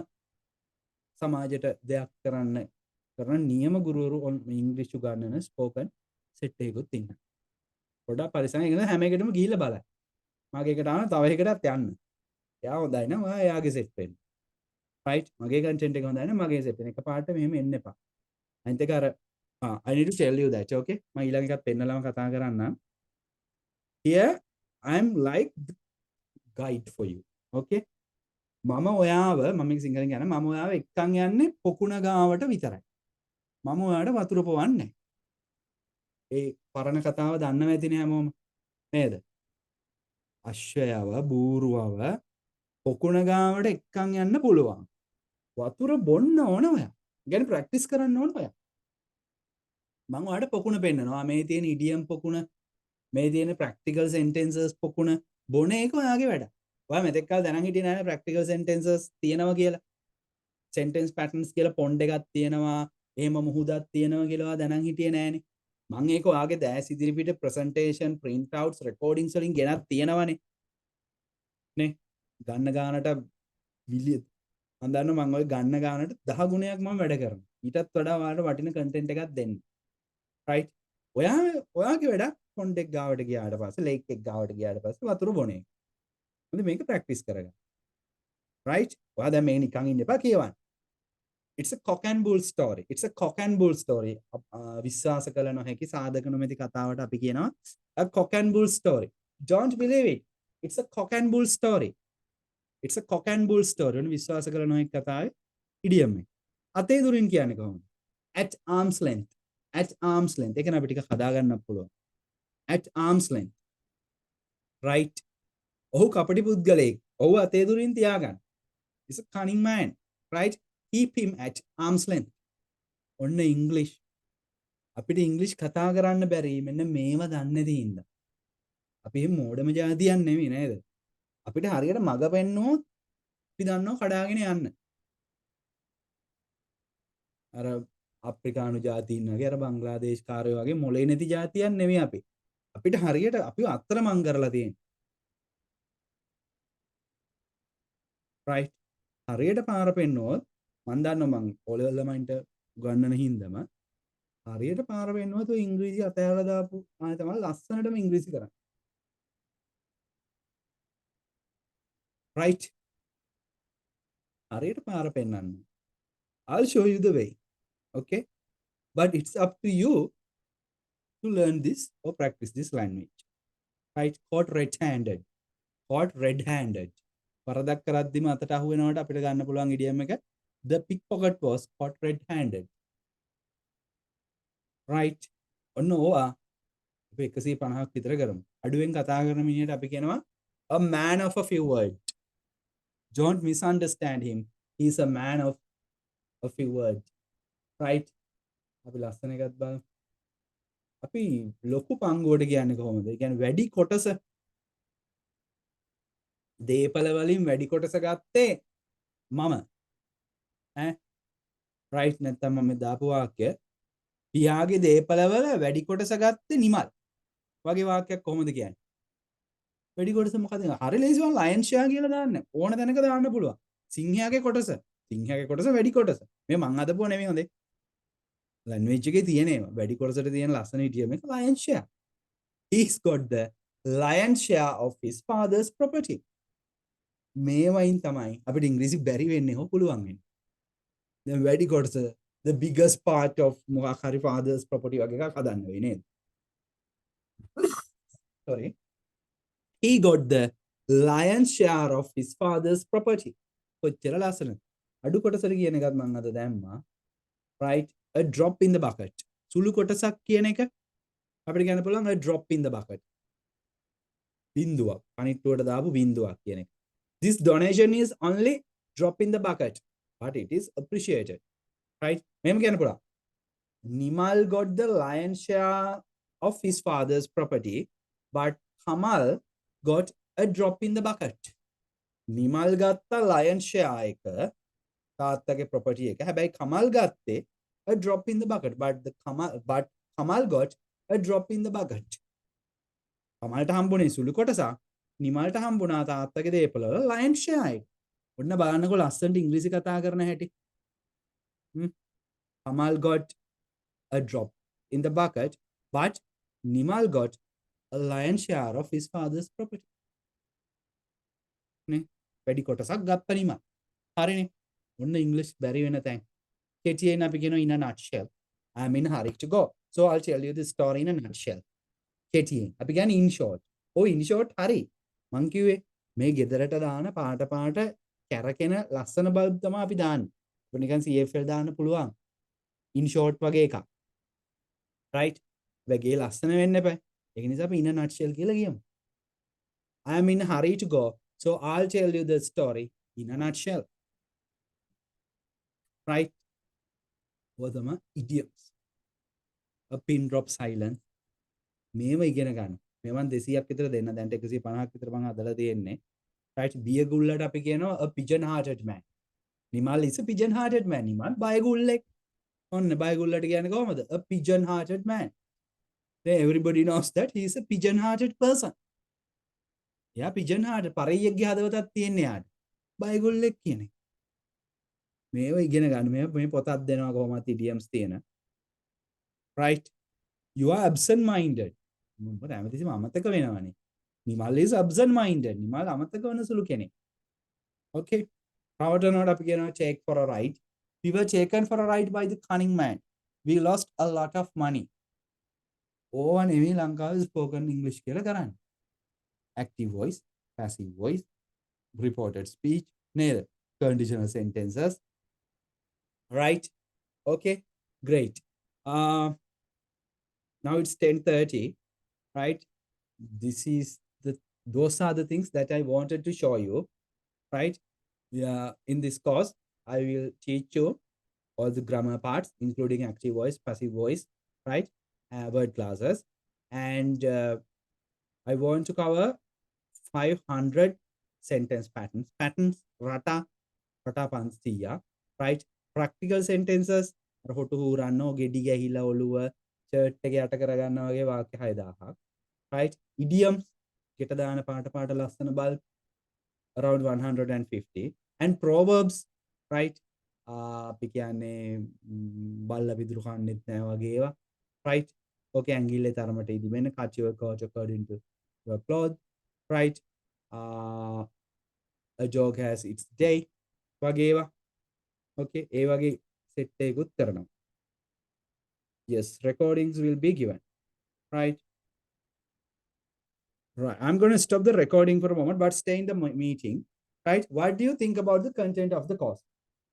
සමාජයට දෙයක් කරන්න කරන නියම ගුරුවරු ඉංග්‍රීසි උගන්වන ස්පෝකන් සෙට් එකකුත් ඉන්න. පොඩ්ඩක් පරිස්සම් වෙන්න හැම එකටම ගිහිල්ලා බලන්න. මගේ එකට ආන තව එකකටත් යන්න. එයා හොඳයි නම් ඔයා එයාගේ සෙට් වෙන්න. right මගේ කන්ටෙන්ට් එක හොඳයි නම් මගේ සෙට් වෙන. එකපාරට මෙහෙම එන්න එපා. අනිත් එක අර I need to tell you that okay මම ඊළඟ එකත් පෙන්නලම කතා කරන්නම්. Here I am like the guide for you. okay මම ඔයාව මම සිංහලෙන් කියන මම ඔයාව එක්කන් යන්නේ පොකුණ ගාවට විතරයි. මම ඔයාට වතුර පොවන්නේ. ඒ පරණ කතාව දන්නව ඇතිනේ හැමෝම නේද? අශ්වයව බූරුවව පොකුණ ගාවට එක්කන් යන්න පුළුවන්. වතුර බොන්න ඕන ඔයා. ගැන ප්‍රැක්ටිස් කරන්න ඕන ඔයා. මම ඔයාලට පොකුණ පෙන්නනවා. මේ තියෙන ඉඩියම් පොකුණ, මේ තියෙන ප්‍රැක්ටිකල් සෙන්ටෙන්සස් පොකුණ බොන එක ඔයාගේ වැඩ. ඔයා මෙතෙක් කල් දැනන් හිටියේ නෑනේ ප්‍රැක්ටිකල් සෙන්ටෙන්සස් තියෙනවා කියලා. සෙන්ටෙන්ස් පැටර්න්ස් කියලා ෆොන්ට් එකක් තියෙනවා. එහෙම මුහුදක් තියෙනවා කියලා ඔයා දැනන් හිටියේ නෑනේ. මම ඒක ඔයාගේ දැස් ඉදිරිපිට ප්‍රසන්ටේෂන්, print outs, recordings වලින් ගෙනත් තියෙනවනේ. නේ? ගන්න ගානට මිලියන් මම දන්නවා මම ඔය ගන්න ගානට 10 ගුණයක් මම වැඩ කරනවා. ඊටත් වඩා ඔයාලට වටින කන්ටෙන්ට් එකක් දෙන්න. right ඔයාගේ වැඩක් ෆොන්ට් එක ගාවට ගියාට පස්සේ ලේක් එක ගාවට ගියාට පස්සේ වතුර බොන එක. හොඳ මේක ප්‍රැක්ටිස් කරගන්න. right ඔයා දැන් මේ නිකන් ඉන්න එපා කියවන්න. it's a cock and bull story. it's a cock and bull story. විශ්වාස කළ නොහැකි සාධක නොමැති කතාවට අපි කියනවා a cock and bull story. don't believe it. it's a cock and bull story. it's a cock and bull story. ඔන්න විශ්වාස කළ නොහැකි කතාවේ ඉඩියම් එක. අතේ දුරින් කියන්නේ කොහොමද? at arm's length. at arm's length. ඒක න අපි ටික හදා ගන්නත් පුළුවන්. at arm's length. right. ඔහු කපටි පුද්ගලයෙක්. ඔහු අතේ දුරින් තියාගන්න. is a cunning man. right. keep him at arm's length. ඔන්න ඉංග්ලිෂ්. අපිට ඉංග්ලිෂ් කතා කරන්න බැරි මෙන්න මේව දන්නේ නැති හින්දා. අපි මේ මෝඩම જાතියක් නෙමෙයි නේද? අපිට හරියට මග පෙන්නුවොත් අපි දන්නවා කඩාගෙන යන්න. අර අප්‍රිකානු ජාතීන් වගේ අර බංග්ලාදේශ කාරයෝ වගේ මොලේ නැති જાතියක් නෙමෙයි අපි. අපිට හරියට අපිව අතරමං කරලා තියෙන්නේ. right. හරියට පාර පෙන්නුවොත් මම දන්නවා මං ඔලෙවල් ළමයින්ට උගන්වන හින්දාම හරියට පාර පෙන්නුවොත් ඔය ඉංග්‍රීසි අතහැරලා දාපු ආයෙ තමයි ලස්සනටම ඉංග්‍රීසි කරන්නේ. right. හරියට පාර පෙන්නන්න. I'll show you the way. okay but it's up to you to learn this or practice this language. right. caught red-handed. caught red-handed. වරදක් කරද්දිම අතට අහු වෙනවට අපිට ගන්න පුළුවන් ඉඩියම් එක the pickpocket was caught red-handed. right. ඔන්න ඕවා අපි 150ක් විතර කරමු. අඩුවෙන් කතා කරන මිනිහට අපි කියනවා a man of a few words. don't misunderstand him. he's a man of a few words. right. අපි ලස්සන එකත් බලමු. අපි ලොකු පංගුවට කියන්නේ කොහොමද? ඒ කියන්නේ වැඩි කොටස දීපල වලින් වැඩි කොටස ගත්තේ මම. ඈ right නැත්නම් මම දාපු වාක්‍ය පියාගේ දීපල වල වැඩි කොටස ගත්තේ නිමල්. වගේ වාක්‍යයක් කොහොමද කියන්නේ? වැඩි කොටස මොකද? හරි ලේසි වල ලයන් ෂෙයා කියලා දාන්න. ඕන තැනක දාන්න පුළුවන්. සිංහයාගේ කොටස. සිංහයාගේ කොටස වැඩි කොටස. මේ මං අදපුවා නෙමෙයි හොඳේ. language එකේ තියෙනවා. වැඩි කොටසට තියෙන ලස්සන ඉඩියම් එක lion share. He's got the lion share of his father's property. මේ වයින් තමයි අපිට ඉංග්‍රීසි බැරි වෙන්නේ හො පුළුවන් වෙන්නේ. දැන් වැඩි කොටස the biggest part of මොකක් හරි father's property වගේ එකක් හදන්න වෙයි නේද? sorry. He got the lion share of his father's property. කොච්චර ලස්සනද? අඩු කොටසට කියන එකත් මම අද දැම්මා. right. a drop in the bucket. සුළු කොටසක් කියන එක අපිට කියන්න පුළුවන් a drop in the bucket. බින්දුවක්. අනිත්තුවට දාපු බින්දුවක් කියන එක. This donation is only drop in the bucket, but it is appreciated. right. මෙහෙම කියන්න පුළුවන්. Nimal got the lion's share of his father's property, but Kamal got a drop in the bucket. Nimal ගත්ත ලයන් ෂෙයා එක තාත්තගේ ප්‍රොපර්ටි එක. හැබැයි කමල් ගත්තේ a drop in the bucket. But Kamal got a drop in the bucket. කමල්ට හම්බුනේ සුළු කොටසක්. නිමල්ට හම්බුණා තාත්තගේ දේපල වල ලයන් ෂෙයාර්. ඔන්න බලන්නකො ලස්සනට ඉංග්‍රීසි කතා කරන හැටි. Kamal got a drop in the bucket, but Nimal got a lion's share of his father's property. නේ වැඩි කොටසක් ගත්ත නිමල්. හරිනේ. ඔන්න ඉංග්‍රීසි බැරි වෙන තැන්. කෙටියෙන් අපි කියනවා in a nutshell. I'm in a hurry to go. So I'll tell you the story in a nutshell. කෙටියෙන්. අපි කියන්නේ in short. in short හරි. මං කිව්වේ මේ ගෙදරට දාන පාට පාට කැරකෙන ලස්සන බල්බ් තමයි අපි දාන්නේ. ඒක නිකන් CFL දාන්න පුළුවන්. in short වගේ එකක්. right? වගේ ලස්සන වෙන්න එපා. ඒක නිසා අපි in a nutshell කියලා කියමු. I am in a hurry to go. So I'll tell you the story in a nutshell. Right? What are idioms? A pin drop silence. මේව ඉගෙන ගන්න. මේවන් 200ක් විතර දෙන්න. දැන්ට 150ක් විතර මම හදලා තියෙන්නේ. Right? බියගුල්ලට අපි කියනවා a pigeon hearted man. Nimal is a pigeon hearted man. Nimal බයගුල්ලෙක්. ඔන්න බයගුල්ලට කියන්නේ කොහමද? A pigeon hearted man. Then everybody knows that he is a pigeon hearted person. එයා pigeon hearted පරෙයියෙක්ගේ හදවතක් තියෙන යාට. බයගුල්ලෙක් කියන්නේ. මේව ඉගෙන ගන්න. මේ පොතක් දෙනවා කොහොමද idioms තියෙන. Right? You are absent minded. මොකද හැමතිස්සෙම අමතක වෙනවනේ. Nimal is absent minded. Nimal අමතක වෙන සුළු කෙනෙක්. Okay. රවටනට අපි කියනවා take for a ride. We were taken for a ride by the cunning man. We lost a lot of money. ඕවා නෙමෙයි ලංකාවේ spoken English කියලා කරන්නේ. Active voice, passive voice, reported speech, නේද? Conditional sentences. Right? Okay. Great. Now it's 10:30, right? Those are the things that I wanted to show you, right? In this course, I will teach you all the grammar parts, including active voice, passive voice, right? Word classes. And I want to cover 500 sentence patterns. Rata 500, right? Practical sentences. Hotu hurano, gedi gahila oluwa. Shirt එක යට කරගන්නවා වගේ වාක්‍ය 6000ක්. Right? Idioms ගෙට දාන පාට පාට ලස්සන bulb around 150. And proverbs, right? අපි කියන්නේ බල්ල විදුරු කන්නෙත් නෑ වගේ ඒවා. Right? Okay, ඇඟිල්ලේ තරමට ඉදිමෙන cut your coat according to your clothes. Right? A dog has its day වගේ ඒවා. Okay, ඒ වගේ සෙට් එකකුත් කරනවා. Yes, recordings will be given, right? Right, I'm going to stop the recording for a moment, but stay in the meeting, right? What do you think about the content of the course?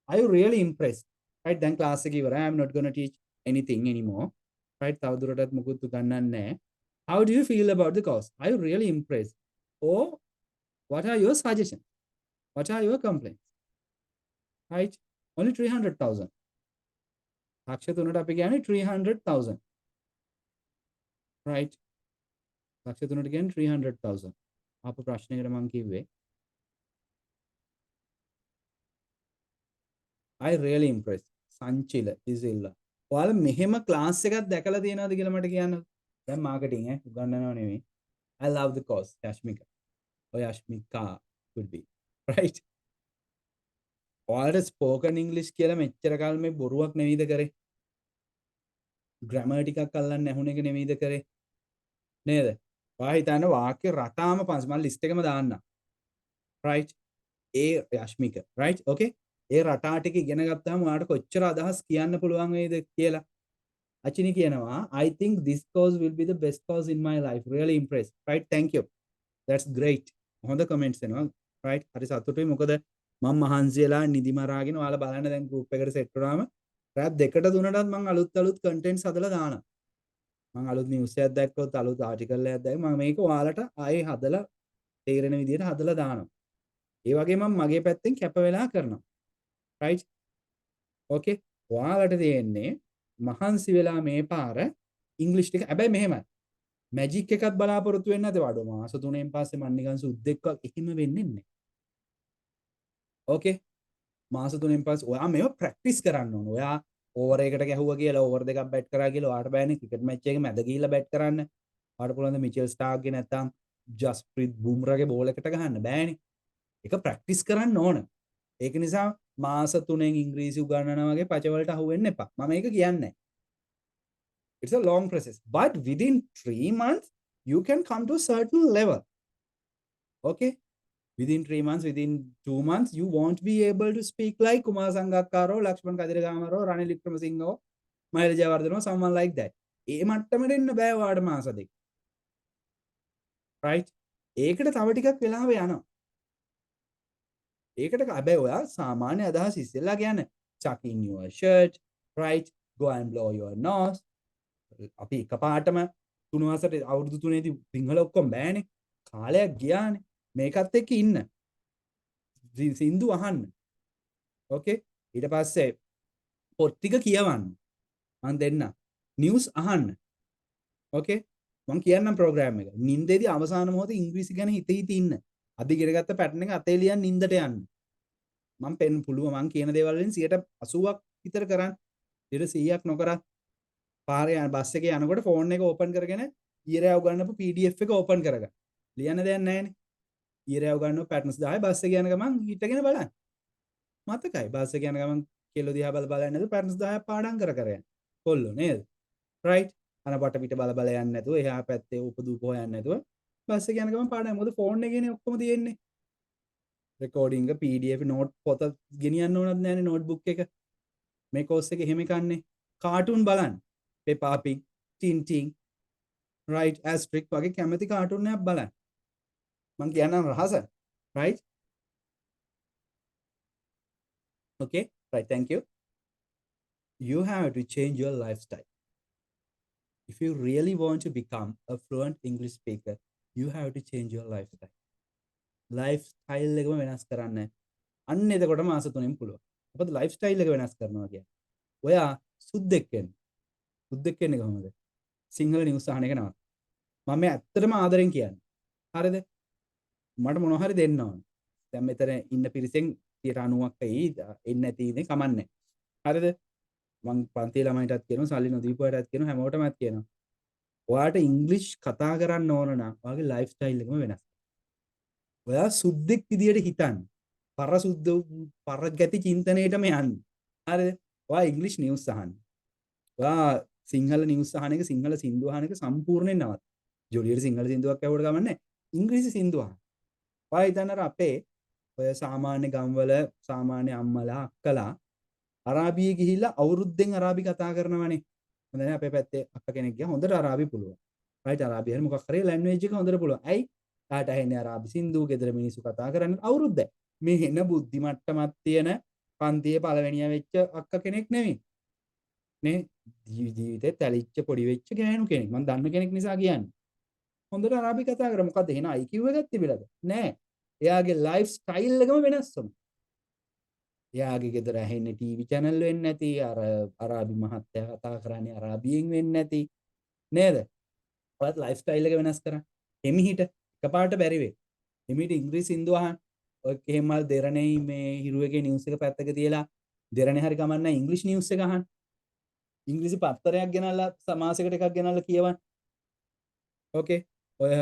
Are you really impressed? Right, then class giver, I'm not going to teach anything anymore, right? How do you feel about the course? Are you really impressed? Or what are your suggestions? What are your complaints? Right? Only 300,000. ලක්ෂ 3ට අපි කියන්නේ 300,000. right? ලක්ෂ 3ට කියන්නේ 300,000. ආපු ප්‍රශ්නයකට මම කිව්වේ I really impressed. සංචිල ඉසිල්ල. ඔයාලා මෙහෙම ක්ලාස් එකක් දැකලා තියෙනවද කියලා මට කියන්න. දැන් මාකටිං උගන්වනව නෙමෙයි. I love the course. Yashmika. Or Yashmika could be. Right? ඔයාලට spoken English කියලා මෙච්චර කාල මේ බොරුවක් නෙවෙයිද කරේ? grammar ටිකක් අල්ලන්න ඇහුණ එක නෙවෙයිද කරේ? නේද? ඔයා හිතන්න වාක්‍ය රටාම පන්ස් මම ලිස්ට් එකම දාන්න. right? ඒ Yashmika. right? okay? ඒ රටා ටික ඉගෙන ගත්තාම ඔයාලට කොච්චර අදහස් කියන්න පුළුවන් වේද කියලා. අචිනි කියනවා I think this course will be the best course in my life. Really impressed. Right? Thank you. That's great. හොඳ comments එනවා. right? හරි සතුටුයි මොකද මම මහන්සි වෙලා නිදි මරාගෙන ඔයාලා බලන්න දැන් group එකට set වුණාම රාත් 2ට 3ටත් මම අලුත් contents හදලා දානවා. මම අලුත් news එකක් දැක්කොත් අලුත් article එකක් දැක්ක මම මේක ඔයාලට ආයේ හදලා තේරෙන විදිහට හදලා දානවා. ඒ වගේ මම මගේ පැත්තෙන් කැප වෙලා කරනවා. right? okay? ඔයාලට තියෙන්නේ මහන්සි වෙලා මේ පාර ඉංග්‍රීසි ටික හැබැයි මෙහෙමයි. මැජික් එකක් බලාපොරොත්තු වෙන්නේ නැතේ වඩ මාස 3න් පස්සේ මම නිකන් සුද්දෙක් වගේ එහෙම වෙන්නේ නැහැ. okay? මාස 3න් පස්සේ ඔයා මේව ප්‍රැක්ටිස් කරන්න ඕන. ඕවර් එකකට ගැහුවා කියලා ඕවර් දෙකක් බැට් කරා කියලා ඔයාට බෑනේ ක්‍රිකට් මැච් එකේ මැද ගිහිල්ලා බැට් කරන්න. ඔයාට පුළුවන් ද මිචෙල් ස්ටාර්ක්ගේ නැත්තම් ජස්ප්‍රීත් බුම්රාගේ බෝල් එකට ගහන්න බෑනේ. ඒක ප්‍රැක්ටිස් කරන්න ඕන. ඒක නිසා මාස 3න් ඉංග්‍රීසි උගන්වනවා වගේ පචවලට අහු වෙන්න එපා. මම ඒක කියන්නේ. It's a long process. But within 3 months, you can come to a certain level. Okay? Within 3 months, within 2 months, you won't be able to speak like Kumar Sangakkaro, Lakshman Kadiragamaro, Ranil Wickramasinghe, Mahela Jayawardena, someone like that. ඒ මට්ටමට එන්න බෑ වාඩ මාස දෙක. right? ඒකට තව ටිකක් වෙලාව යනවා. ඒකට හැබැයි ඔයා සාමාන්‍ය අදහස් ඉස්සෙල්ලා කියන්නේ chuck in your shirt, right? Go and blow your nose. අපි එකපාරටම 3 මාසෙට අවුරුදු 3ේදී සිංහල ඔක්කොම බෑනේ. කාලයක් ගියානේ. මේකත් එක්ක ඉන්න. සින්දු අහන්න. ඕකේ? ඊට පස්සේ පොත් ටික කියවන්න. මම දෙන්න. නිවුස් අහන්න. ඕකේ? මම කියන්නම් ප්‍රෝග්‍රෑම් එක. නින්දේදී අවසාන මොහොතේ ඉංග්‍රීසි ගැන හිත ඉන්න. අද ඉගෙන ගත්ත පැටර්න් එක අතේ ලියන් නින්දට යන්න. මම පෙන් පුළුවන් මම කියන දේවල් වලින් 80ක් විතර කරන්න. 100ක් නොකර පාරේ බස් එකේ යනකොට ෆෝන් එක ඕපන් කරගෙන ඊයරය උගන්නපු PDF එක ඕපන් කරගන්න. ලියන්න දෙයක් නැහැනේ. ඊයරය උගන්නපු පැටර්න්ස් 10 බස් එකේ යන ගමන් හිටගෙන බලන්න. මතකයි බස් එකේ යන ගමන් කෙල්ල දිහා බල බල යන්නේ නැතුව පැටර්න්ස් 10ක් පාඩම් කර කර යන්න. කොල්ලෝ නේද? right? අන වට පිට බල බල යන්නේ නැතුව එහා පැත්තේ උපදූප හොයන්නේ නැතුව බස් එකේ යන ගමන් පාඩම්. මොකද ෆෝන් එකේනේ ඔක්කොම තියෙන්නේ. රෙකෝඩින්ග PDF නෝට් පොත ගෙනියන්න ඕනත් නැහැනේ නෝට්බුක් එක. මේ කෝස් එකේ එහෙම කන්නේ. කාටුන් බලන්න. Peppa Pig, Tintin, right? Asterix වගේ කැමති කාටුන් එකක් බලන්න. මම කියන්නම් රහස. right? Okay? Right, thank you. You have to change your lifestyle. If you really want to become a fluent English speaker, you have to change your lifestyle. Lifestyle එකම වෙනස් කරන්න. අන්න එතකොට මාස 3න් පුළුවන්. අපිට lifestyle එක වෙනස් කරනවා කියන්නේ. ඔයා සුද්දෙක් වෙන්න. සුද්දෙක් වෙන්නේ කොහොමද? සිංහල නිවුස් අහන එක නවත්. මම මේ ඇත්තටම ආදරෙන් කියන්නේ. හරිද? මට මොනවා හරි දෙන්න ඕන. දැන් මෙතන ඉන්න පිරිසෙන් 90ක් එන්නේ නැති ඉන්නේ කමන්නේ. හරිද? මං පන්ති ළමයිටත් කියනවා, සල්ලි නොදීපුවටත් කියනවා, හැමෝටමත් කියනවා. ඔයාට ඉංග්‍රීසි කතා කරන්න ඕන නම් ඔයාගේ ලයිෆ් ස්ටයිල් එකම වෙනස්. ඔයා සුද්දෙක් විදියට හිතන්න. පරගැති චින්තනයටම යන්න. හරිද? ඔයා ඉංග්‍රීසි නිවුස් අහන්න. ඔයා සිංහල නිවුස් අහන එක සිංහල සින්දු අහන එක සම්පූර්ණයෙන් නවත්. ජොලියට සිංහල සින්දුවක් ඇහුවට ගමන්නේ ඉංග්‍රීසි සින්දු අහන්න. ඔයා හිතන්න අපේ ඔය සාමාන්‍ය ගම්වල සාමාන්‍ය අම්මලා අක්කලා අරාබියේ ගිහිල්ලා අවුරුද්දෙන් අරාබි කතා කරනවනේ. හොඳ නැහැ අපේ පැත්තේ අක්ක කෙනෙක් ගියා හොඳට අරාබි පුළුවන්. රයිට් අරාබි හරි මොකක් හරි ලැන්ග්වේජ් එක හොඳට පුළුවන්. ඇයි? තාට ඇහෙන්නේ අරාබි සින්දු ගෙදර මිනිස්සු කතා කරන්නේ අවුරුද්දයි. මේ හෙන බුද්ධි මට්ටමක් තියෙන පන්තියේ පළවෙනියා වෙච්ච අක්ක කෙනෙක් නෙමෙයි. නේ ජීවිතේ තැලිච්ච පොඩි වෙච්ච ගෑනු කෙනෙක්. මම දන්න කෙනෙක් නිසා කියන්නේ. හොඳට අරාබි කතා කරා. මොකද එහෙන IQ එකක් තිබිලාද? නෑ. එයාගේ ලයිෆ් ස්ටයිල් එකම වෙනස් වුණා. එයාගේ ගෙදර ඇහෙන්නේ ටීවී channel වෙන්නේ නැති අර අරාබි මහත්තයා කතා කරන්නේ අරාබියෙන් වෙන්නේ නැති නේද? ඔයත් ලයිෆ් ස්ටයිල් එක වෙනස් කරා. එමිහිට එකපාරට බැරි වෙයි. එමිහිට ඉංග්‍රීසි සින්දු අහන්න. ඔය කෙහෙමල් දෙරණේ මේ හිරු එකේ නිවුස් එක පැත්තක තියලා දෙරණේ හරි කමන්නේ ඉංග්‍රීසි නිවුස් එක අහන්න. ඉංග්‍රීසි පත්තරයක් ගෙනල්ලා සමාසයකට එකක් ගෙනල්ලා කියවන්න. ඕකේ. ඔය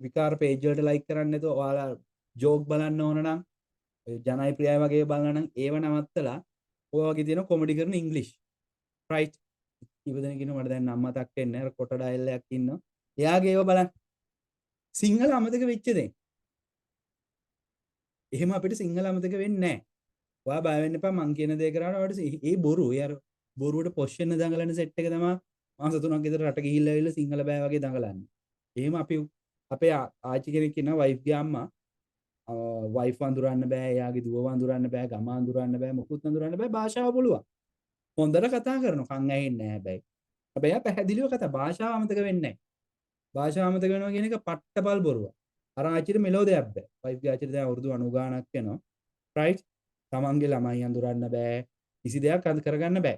විකාර පේජ් වලට ලයික් කරන්න නැතුව ඔයාලා ජෝක් බලන්න ඕන නම් ජනයි ප්‍රියයි වගේ බලන්න නම් ඒව නවත්තලා ඔය වගේ තියෙන කොමඩි කරන ඉංග්‍රීසි. රයිට්. ඉවදෙන කියන මට දැන් නම් මතක් වෙන්නේ අර කොට ඩයල් එකක් ඉන්නවා. එයාගේ ඒව බලන්න. සිංහල අමතක වෙච්ච දේ. එහෙම අපිට සිංහල අමතක වෙන්නේ නැහැ. ඔයා බය වෙන්න එපා මං කියන දේ කරාට ඔයාට ඒ බොරු. ඒ අර බොරුවට පොෂන් දඟලන සෙට් එක තමයි මාස 3ක් විතර රට ගිහිල්ලා ඇවිල්ලා සිංහල බෑ වගේ දඟලන්නේ. එහෙම අපි අපේ ආච්චි කෙනෙක් ඉන්නවා වයිෆ්ගේ අම්මා. වයිෆ් වඳුරන්න බෑ, එයාගේ දුව වඳුරන්න බෑ, ගම වඳුරන්න බෑ, මොකුත් වඳුරන්න බෑ, භාෂාව පුළුවන්. හොඳට කතා කරනවා. කන් ඇහෙන්නේ නැහැ හැබැයි. හැබැයි පැහැදිලිව කතා භාෂාව අමතක වෙන්නේ නැහැ. භාෂාව අමතක වෙනවා කියන එක පට්ටපල් බොරුවක්. අර ආච්චිට මෙලෝ දෙයක් බෑ. වයිෆ්ගේ ආච්චිට දැන් අවුරුදු 90 ගාණක් වෙනවා. රයිට්? තමන්ගේ ළමයි අඳුරන්න බෑ. කිසි දෙයක් කරගන්න බෑ.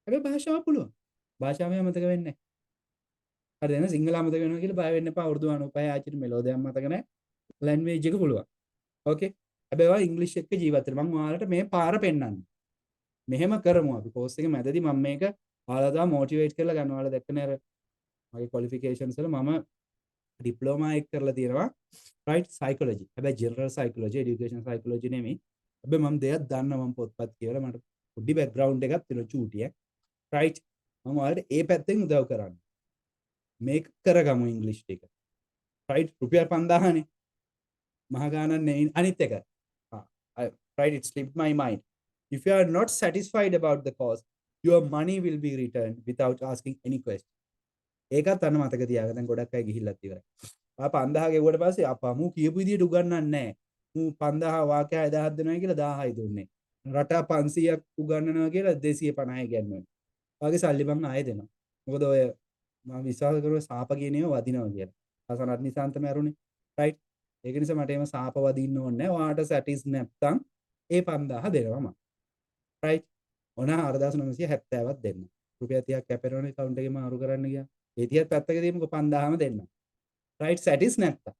හැබැයි භාෂාව පුළුවන්. භාෂාව අමතක වෙන්නේ නැහැ. හරි දැන් සිංහල අමතක වෙනවා කියලා බය වෙන්න එපා. අවුරුදු 95 ආච්චිට මෙලෝ දෙයක් මතක නැහැ. ලැන්ග්වේජ් එක පුළුවන්. ඕකේ. හැබැයි ඔයා ඉංග්‍රීසි එක්ක ජීවත් වෙන්න. මම ඔයාලට මේ පාර පෙන්නන්නේ. මෙහෙම කරමු අපි කෝස් එක මැදදී මම මේක ඔයාලා තව මොටිවේට් කරලා ගන්න. ඔයාලා දැක්කනේ අර මගේ ක්වොලිෆිකේෂන්ස් වල මම ඩිප්ලෝමා එක කරලා තියෙනවා රයිට් සයිකොලොජි. හැබැයි ජෙනරල් සයිකොලොජි এডুকেෂන් සයිකොලොජි නෙමෙයි. හැබැයි මම දෙයක් දන්නවා මම පොත්පත් කියවලා මට පොඩි බෑග්ග්‍රවුන්ඩ් එකක් තියෙනවා චූටිය. රයිට් මම ඔයාලට ඒ පැත්තෙන් උදව් කරන්න. මේක කරගමු ඉංග්‍රීසි ටික. රයිට් රුපියල් 5000නේ. මහ ගානක් නෙවෙයි අනිත් එක. Right, it slipped my mind. If you are not satisfied about the course, your money will be returned without asking any question. ඒකත් අන්න මතක තියාගන්න. දැන් ගොඩක් අය ගිහිල්ලත් ඉවරයි. ආ 5000 ගෙවුවට පස්සේ අපා මූ කියපු විදියට උගන්වන්නේ නැහැ. මූ 5000 වාක්‍ය 1000ක් දෙනවා කියලා 1000යි දුන්නේ. රට 500ක් උගන්වනවා කියලා 250යි ගන්නවා. වාගේ සල්ලි මං ආයෙ දෙනවා. මොකද ඔය මම විශ්වාස කරුවේ සාප කියන ඒවා වදිනවා කියලා. අසනත් නිසාන්තම ඇරුනේ. රයිට්. ඒක නිසා මට එහෙම සාප වදින්න ඕනේ නැහැ. ඔයාට සැටිස් නැත්තම් ඒ 5000 දෙනවා මම. රයිට්. ඕන 4970ක් දෙන්න. රුපියල් 30ක් කැපෙනවනේ account එකේ මාරු කරන්න ගියා. ඒ 30ත් පැත්තක තියමුකෝ 5000ම දෙන්න. රයිට් සැටිස් නැත්තම්.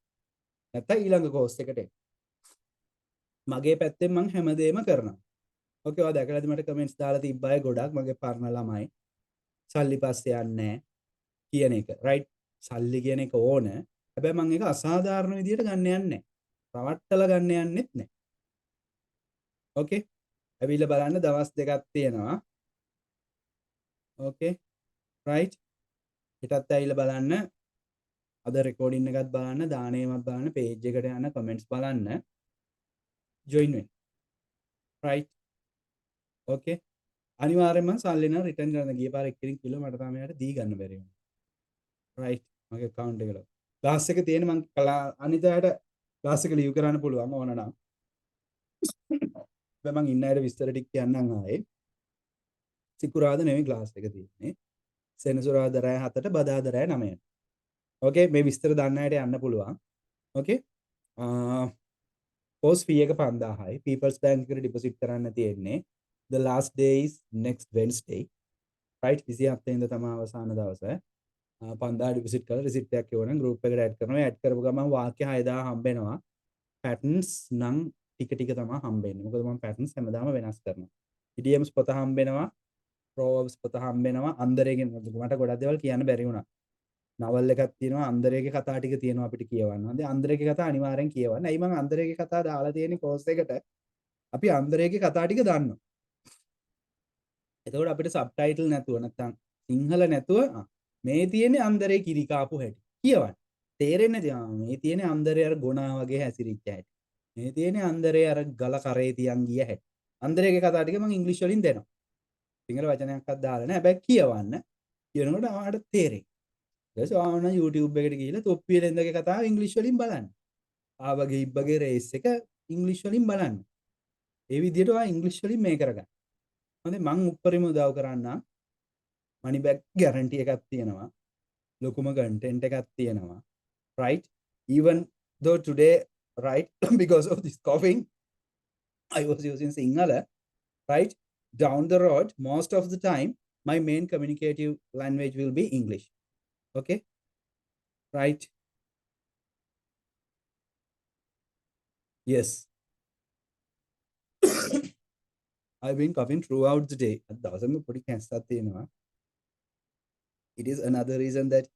නැත්තම් ඊළඟ කෝස් එකට එන්න. මගේ පැත්තෙන් මං හැමදේම කරනවා. ඕකේ ඔයා දැකලාද මට කමෙන්ට්ස් දාලා තිබ්බ අය ගොඩක් මගේ පරණ ළමයි. සල්ලි පස්සේ යන්නේ කියන එක. රයිට්. සල්ලි කියන එක ඕන. හැබැයි මං ඒක අසාධාරණ විදියට ගන්න යන්නේ නැහැ. රවට්ටලා ගන්න යන්නෙත් නැහැ. ඕකේ. ඇවිල්ලා බලන්න දවස් දෙකක් තියෙනවා. ඕකේ. රයිට්. හිටත් ඇවිල්ලා බලන්න. අද රෙකෝඩින් එකත් බලන්න, දානේමත් බලන්න, පේජ් එකට යන්න, කමෙන්ට්ස් බලන්න. ජොයින් වෙන්න. රයිට්. ඕකේ. අනිවාර්යෙන්ම සල්ලි නම් රිටර්න් කරන්න. ගිය පාර එක්කෙනෙක් කිව්වා මට තාම එයාට දී ගන්න බැරි වුණා. රයිට්. මගේ account එකට. ක්ලාස් එක තියෙන මං අනිත් අයට ක්ලාස් එක ලීව් කරන්න පුළුවන් ඕන නම්. මම ඉන්න අයට විස්තර ටික කියන්නම් ආයේ. සිකුරාදා නෙවෙයි ක්ලාස් එක තියෙන්නේ. සෙනසුරාදා රෑ 7ට බදාදා රෑ 9ට. ඕකේ මේ විස්තර දන්න අයට යන්න පුළුවන්. ඕකේ. course fee එක 5000යි. People's Bank එකට deposit කරන්න තියෙන්නේ. The last day is next Wednesday. right 27 වෙනිදා තමයි අවසාන දවස. 5000 deposit කරලා receipt එකක් එවනම් group එකට add කරනවා. add කරපු ගමන් වාක්‍ය 6000 හම්බෙනවා. patterns නම් ටික ටික තමයි හම්බෙන්නේ. මොකද මම patterns හැමදාම වෙනස් කරනවා. idioms පොත හම්බෙනවා. proverbs පොත හම්බෙනවා. අන්දරේගෙන් මට ගොඩක් දේවල් කියන්න බැරි වුණා. නවල් එකක් තියෙනවා අන්දරේගේ කතා ටික තියෙනවා අපිට කියවන්න. හොඳයි අන්දරේගේ කතා අනිවාර්යෙන් කියවන්න. ඇයි මම අන්දරේගේ කතා දාලා තියෙන්නේ කෝස් එකට? අපි අන්දරේගේ කතා ටික දන්නවා. එතකොට අපිට සබ්ටයිටල් නැතුව නැත්තම් සිංහල නැතුව මේ තියෙන්නේ අන්දරේ කිරි කාපු හැටි කියවන්න. තේරෙන්නේ නැති මේ තියෙන්නේ අන්දරේ අර ගොනා වගේ හැසිරිච්ච හැටි. මේ තියෙන්නේ අන්දරේ අර ගල කරේ තියන් ගිය හැටි. අන්දරේගේ කතා ටික මම ඉංග්‍රීසි වලින් දෙනවා. සිංහල වචනයක්වත් දාලා නැහැ. හැබැයි කියවන්න. කියනකොට ආවට තේරෙයි. ආන YouTube එකට ගිහිල්ලා තොප්පිය ලෙන්දගේ කතාව ඉංග්‍රීසි වලින් බලන්න. ආවගේ ඉබ්බගේ රේස් එක ඉංග්‍රීසි වලින් බලන්න. ඒ විදිහට ඔයා ඉංග්‍රීසි වලින් මේ කරගන්න. හොඳයි මං උපරිම උදව් කරන්න. money back guarantee එකක් තියෙනවා. ලොකුම content එකක් තියෙනවා. right even though today right because of this coughing I was using Sinhala. Right down the road most of the time my main communicative language will be English. Okay. Right. Yes. I've been coughing throughout the day. It is another reason that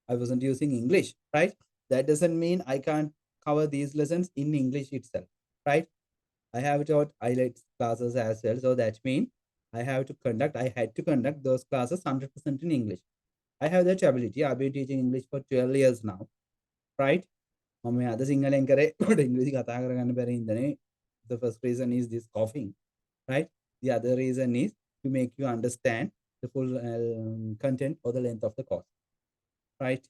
I wasn't using English, right? That doesn't mean I can't cover these lessons in English itself, right? I have taught IELTS classes as well. So that means I had to conduct those classes 100% in English. I have that ability. I've been teaching English for 12 years now, right? The first reason is this coughing, right? The other reason is to make you understand the full content or the length of the course, right?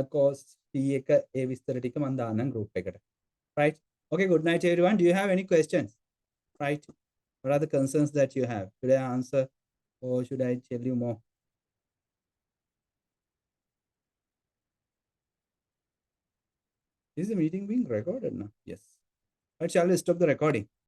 Course fee එක ඒ විස්තර ටික මම දාන්නම් group එකට, right? Okay, good night everyone. Do you have any questions? Right? What are the concerns that you have? Should I answer or should I tell you more? Is the meeting being recorded now? Yes. Right, shall we stop the recording?